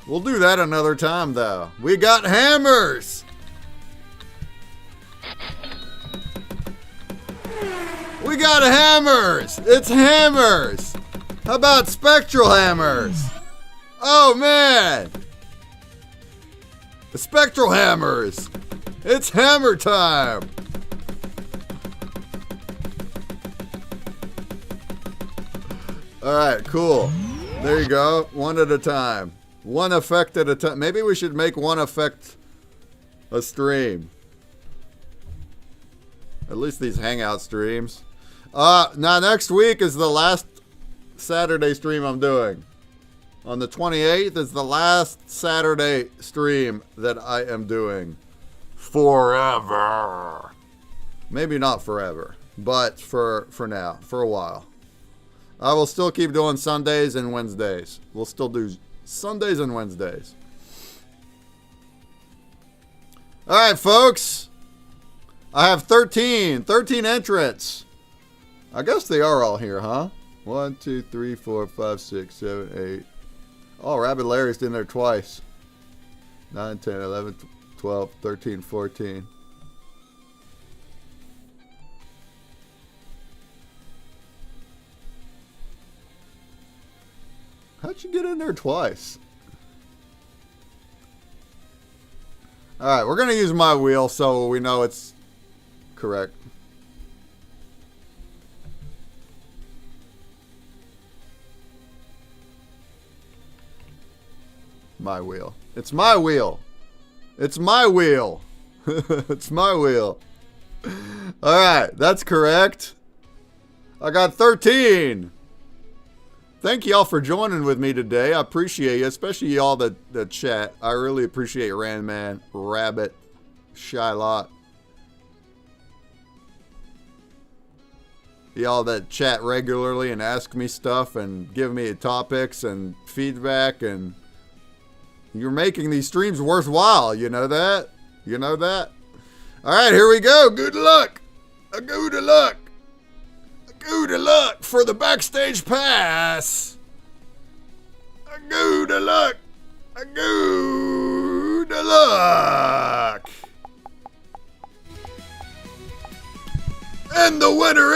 We'll do that another time though. We got hammers. We got hammers. It's hammers. How about spectral hammers? Oh man. The spectral hammers! It's hammer time! Alright, cool. There you go. One at a time. One effect at a time. Maybe we should make one effect a stream. At least these hangout streams. Now next week is the last Saturday stream I'm doing. On the 28th is the last Saturday stream that I am doing. Forever. Maybe not forever, but for now, for a while. I will still keep doing Sundays and Wednesdays. We'll still do Sundays and Wednesdays. All right, folks. I have 13 entrants. I guess they are all here, huh? 1, 2, 3, 4, 5, 6, 7, 8. Oh, Rabbit Larry's in there twice. 9, 10, 11, 12, 13, 14. How'd you get in there twice? Alright, we're going to use my wheel so we know it's correct. My wheel. It's my wheel. It's my wheel. It's my wheel. Alright, that's correct. I got 13. Thank y'all for joining with me today. I appreciate you, especially y'all that chat. I really appreciate Randman, Rabbit, Shylock. Y'all that chat regularly and ask me stuff and give me topics and feedback, and you're making these streams worthwhile. You know that? You know that? Alright, here we go. Good luck. Good luck. Good luck for the backstage pass. Good luck. Good luck. And the winner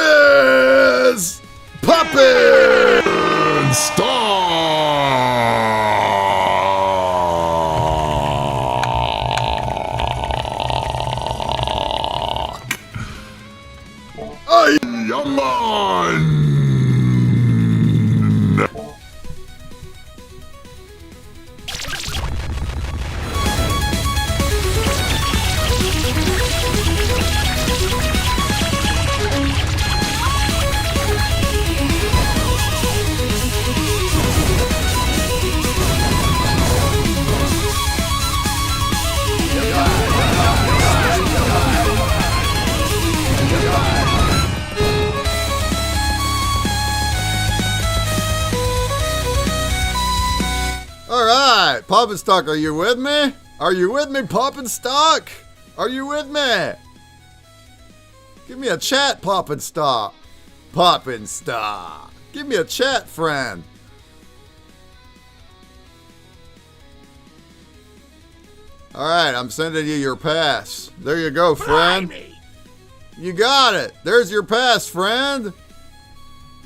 is Poppin' Star. Come on! Alright, Poppinstock, are you with me? Are you with me, Poppinstock? Are you with me? Give me a chat, Poppinstock. Poppinstock. Give me a chat, friend. Alright, I'm sending you your pass. There you go, friend. You got it. There's your pass, friend.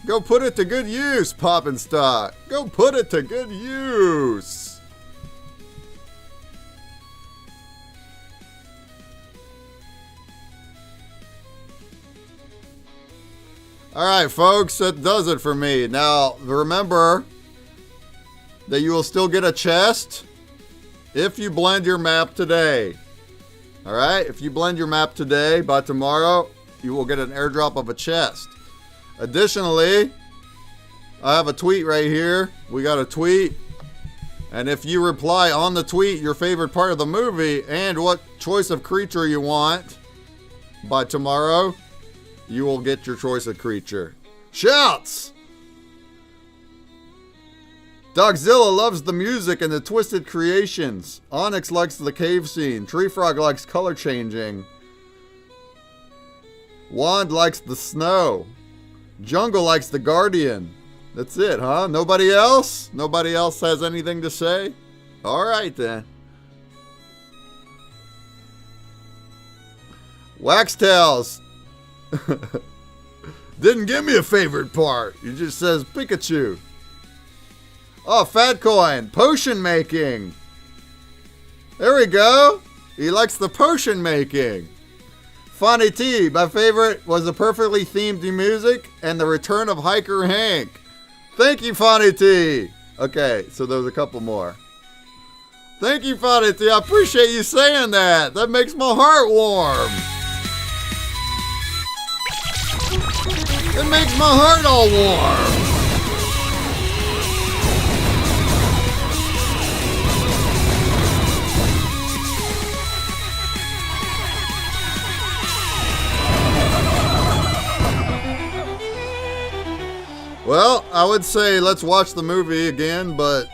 Go put it to good use, Poppinstock. Go put it to good use. Alright, folks, that does it for me. Now, remember that you will still get a chest if you blend your map today. Alright, if you blend your map today, by tomorrow, you will get an airdrop of a chest. Additionally, I have a tweet right here. We got a tweet. And if you reply on the tweet your favorite part of the movie and what choice of creature you want by tomorrow, you will get your choice of creature. Shouts! Dogzilla loves the music and the twisted creations. Onyx likes the cave scene. Tree Frog likes color changing. Wand likes the snow. Jungle likes the Guardian. That's it, huh? Nobody else? Nobody else has anything to say? Alright then. Waxtails didn't give me a favorite part. He just says Pikachu. Oh, Fatcoin. Potion making. There we go. He likes the potion making. Fonny T, my favorite was the perfectly themed music and the return of Hiker Hank. Thank you, Fonny T. Okay, so there's a couple more. Thank you, Fonny T. I appreciate you saying that. That makes my heart warm. It makes my heart all warm. Well, I would say let's watch the movie again, but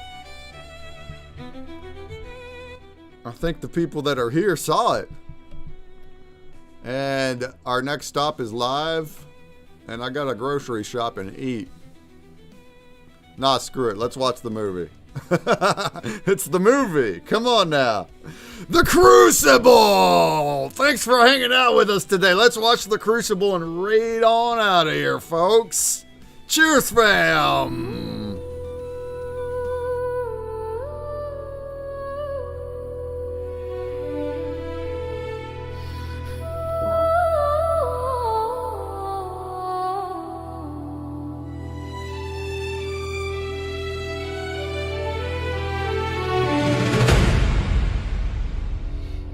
I think the people that are here saw it. And our next stop is live. And I got to grocery shop and eat. Nah, screw it. Let's watch the movie. It's the movie. Come on now. The Crucible! Thanks for hanging out with us today. Let's watch The Crucible and raid on out of here, folks. Cheers, fam!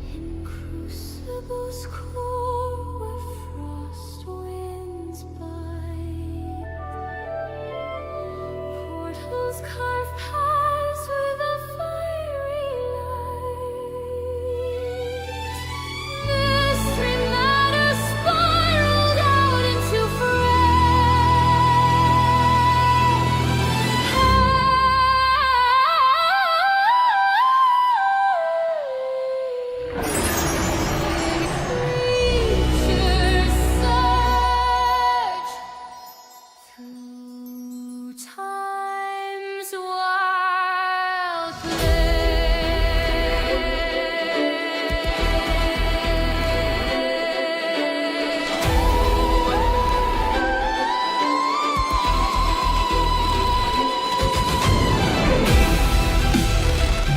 In crucibles cold where frost winds bite, portals carve paths with a fiery light. Mystery matter spiraled out into creatures search through time's wild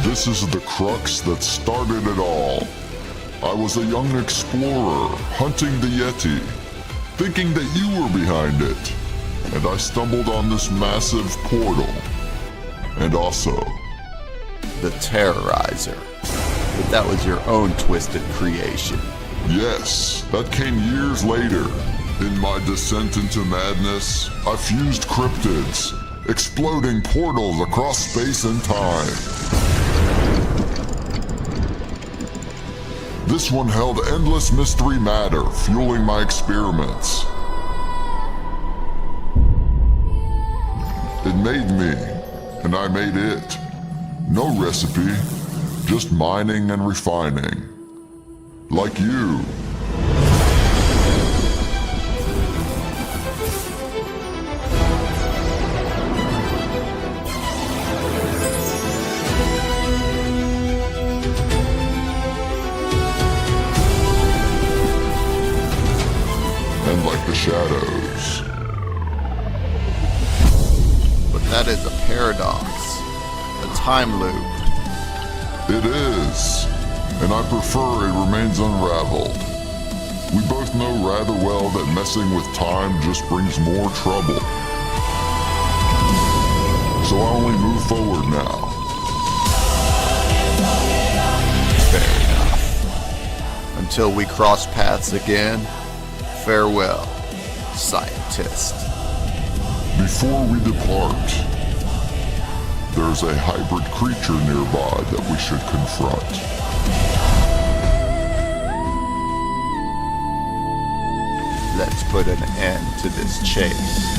This is the crux that started it all. I was a young explorer hunting the Yeti, thinking that you were behind it. And I stumbled on this massive portal. And also, The Terrorizer. But that was your own twisted creation. yes, that came years later. In my descent into madness, I fused cryptids, exploding portals across space and time. This one held endless mystery matter, fueling my experiments. It made me, and I made it. No recipe, just mining and refining. Like you. And like the shadows. But that is a paradox. A time loop. It is, and I prefer it remains unraveled. We both know rather well that messing with time just brings more trouble. So I only move forward now. Fair enough. Until we cross paths again, farewell, scientist. Before we depart, there's a hybrid creature nearby that we should confront. Let's put an end to this chase.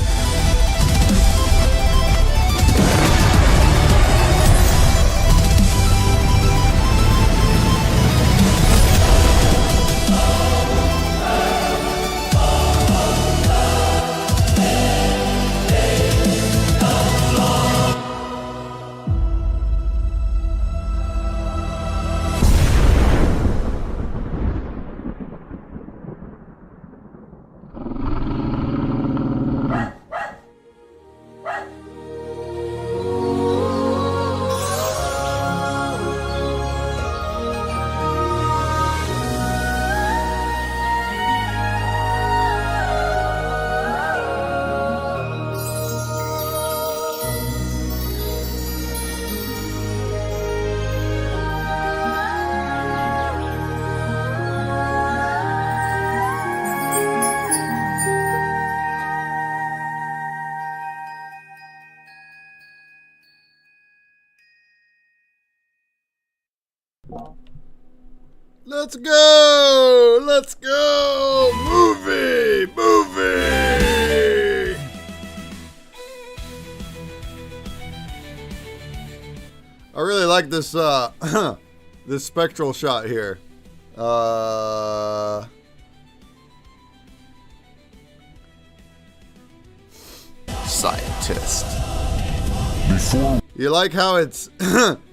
Let's go! Let's go! Movie! Movie! I really like this this spectral shot here. scientist. Before You like how it's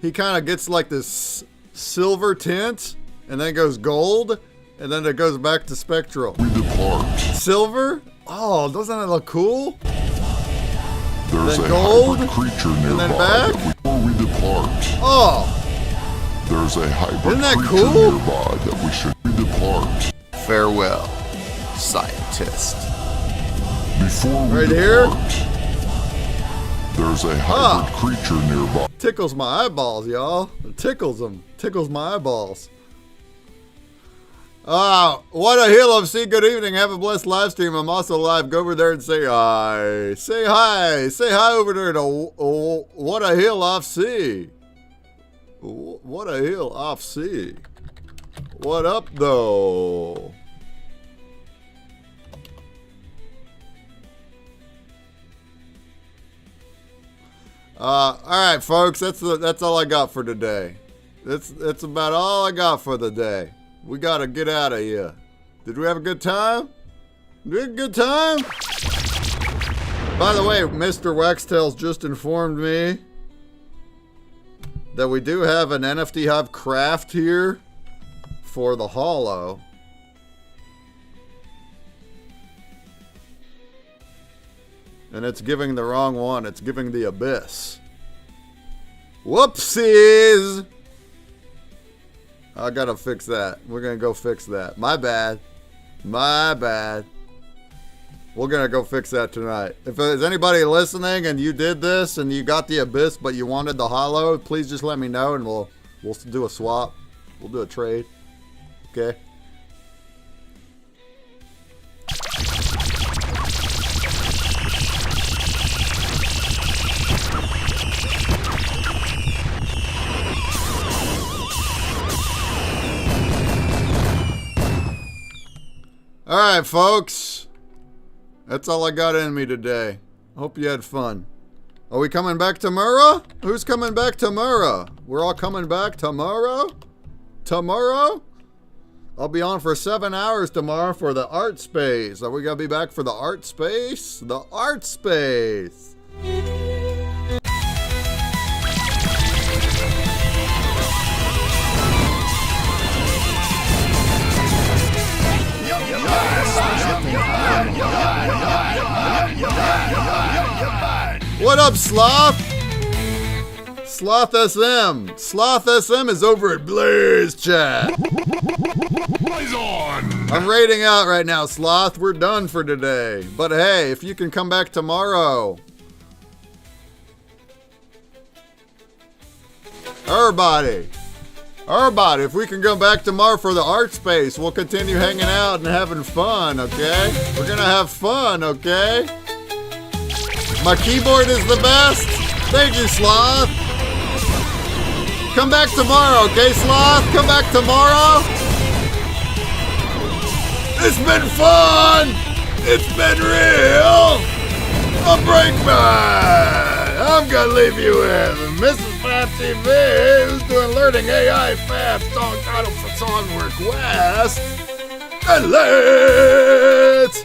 he kind of gets like this silver tint and then goes gold and then it goes back to spectral. we depart, Silver? Oh, doesn't it look cool? there's Then a gold, hybrid creature then nearby back. before we depart. Oh, There's a hybrid Isn't that creature cool? nearby that we should depart. Farewell, scientist. Before we Right here? depart, there's a hybrid creature nearby. tickles my eyeballs, y'all. It tickles them. Tickles my eyeballs. What a hill of sea. Good evening. Have a blessed live stream. I'm also live. Go over there and say hi. Say hi. Say hi over there to What a Hill Off Sea. What a Hill Off Sea. What up, though? All right, folks. That's all I got for today. That's about all I got for the day. We gotta get out of here. Did we have a good time? Did we have a good time? By the way, Mr. Waxtails just informed me that we do have an NFT Hub craft here for the Hollow. And it's giving the wrong one. It's giving the Abyss. Whoopsies! I gotta fix that. We're gonna go fix that. My bad. My bad. We're gonna go fix that tonight. If there's anybody listening and you did this and you got the Abyss but you wanted the Hollow, please just let me know and we'll do a swap. We'll do a trade. Okay? Alright, folks. That's all I got in me today. Hope you had fun. Are we coming back tomorrow? Who's coming back tomorrow? We're all coming back tomorrow? Tomorrow? I'll be on for 7 hours tomorrow for the art space. Are we gonna be back for the art space? The art space. What up, Sloth? Sloth SM. Sloth SM is over at Blaze Chat. Blaze on! I'm raiding out right now, Sloth. We're done for today. But hey, if you can come back tomorrow. Everybody, if we can go back tomorrow for the art space, we'll continue hanging out and having fun, okay? We're gonna have fun, okay? My keyboard is the best. Thank you, Sloth. Come back tomorrow, okay, Sloth? Come back tomorrow. It's been fun. It's been real. A breakman. I'm gonna leave you with Mrs. Fab TV, who's doing learning AI Fab song title for song request. And let's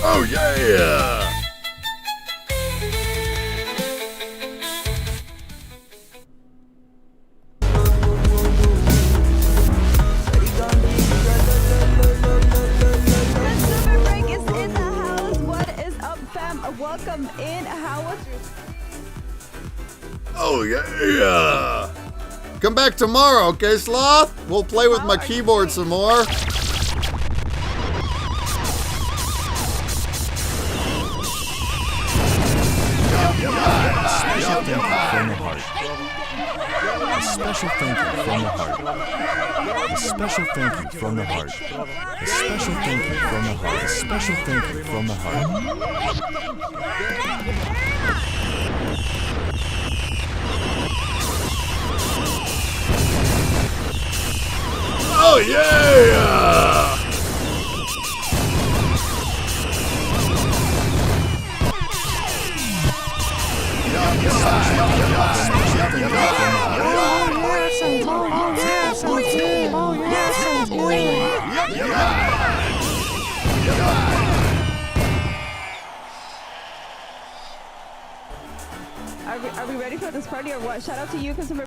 oh yeah! Super Break is in the house. What is up, fam? Welcome in. How was your... Oh yeah! Come back tomorrow, okay, Sloth? We'll play with my keyboard some more. A special thank you from the heart. A special thank you from the heart. A special thank you from the heart. A special thank you from the heart. Oh yeah! A special thank you from the heart. Are we ready for this party or what? Shout out to you, consumer.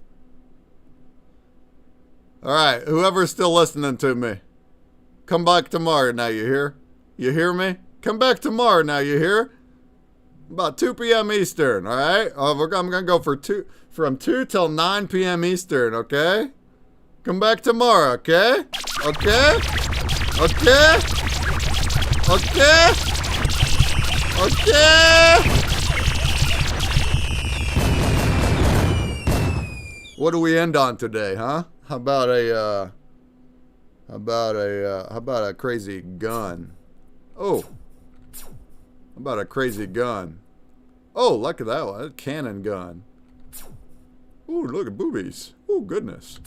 All right, whoever's still listening to me, come back tomorrow now, you hear? You hear me? Come back tomorrow now, you hear? About 2 p.m. Eastern, all right? I'm going to go from 2 till 9 p.m. Eastern, okay? Come back tomorrow, okay? Okay? Okay? Okay? Okay? What do we end on today, huh? How about a crazy gun? Oh. How about a crazy gun? Oh, look at that one. A cannon gun. Ooh, look at boobies. Ooh, goodness.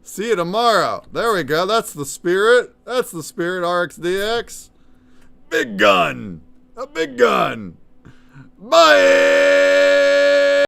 See you tomorrow. There we go. That's the spirit. That's the spirit, RxDX. Big gun. A big gun. Bye.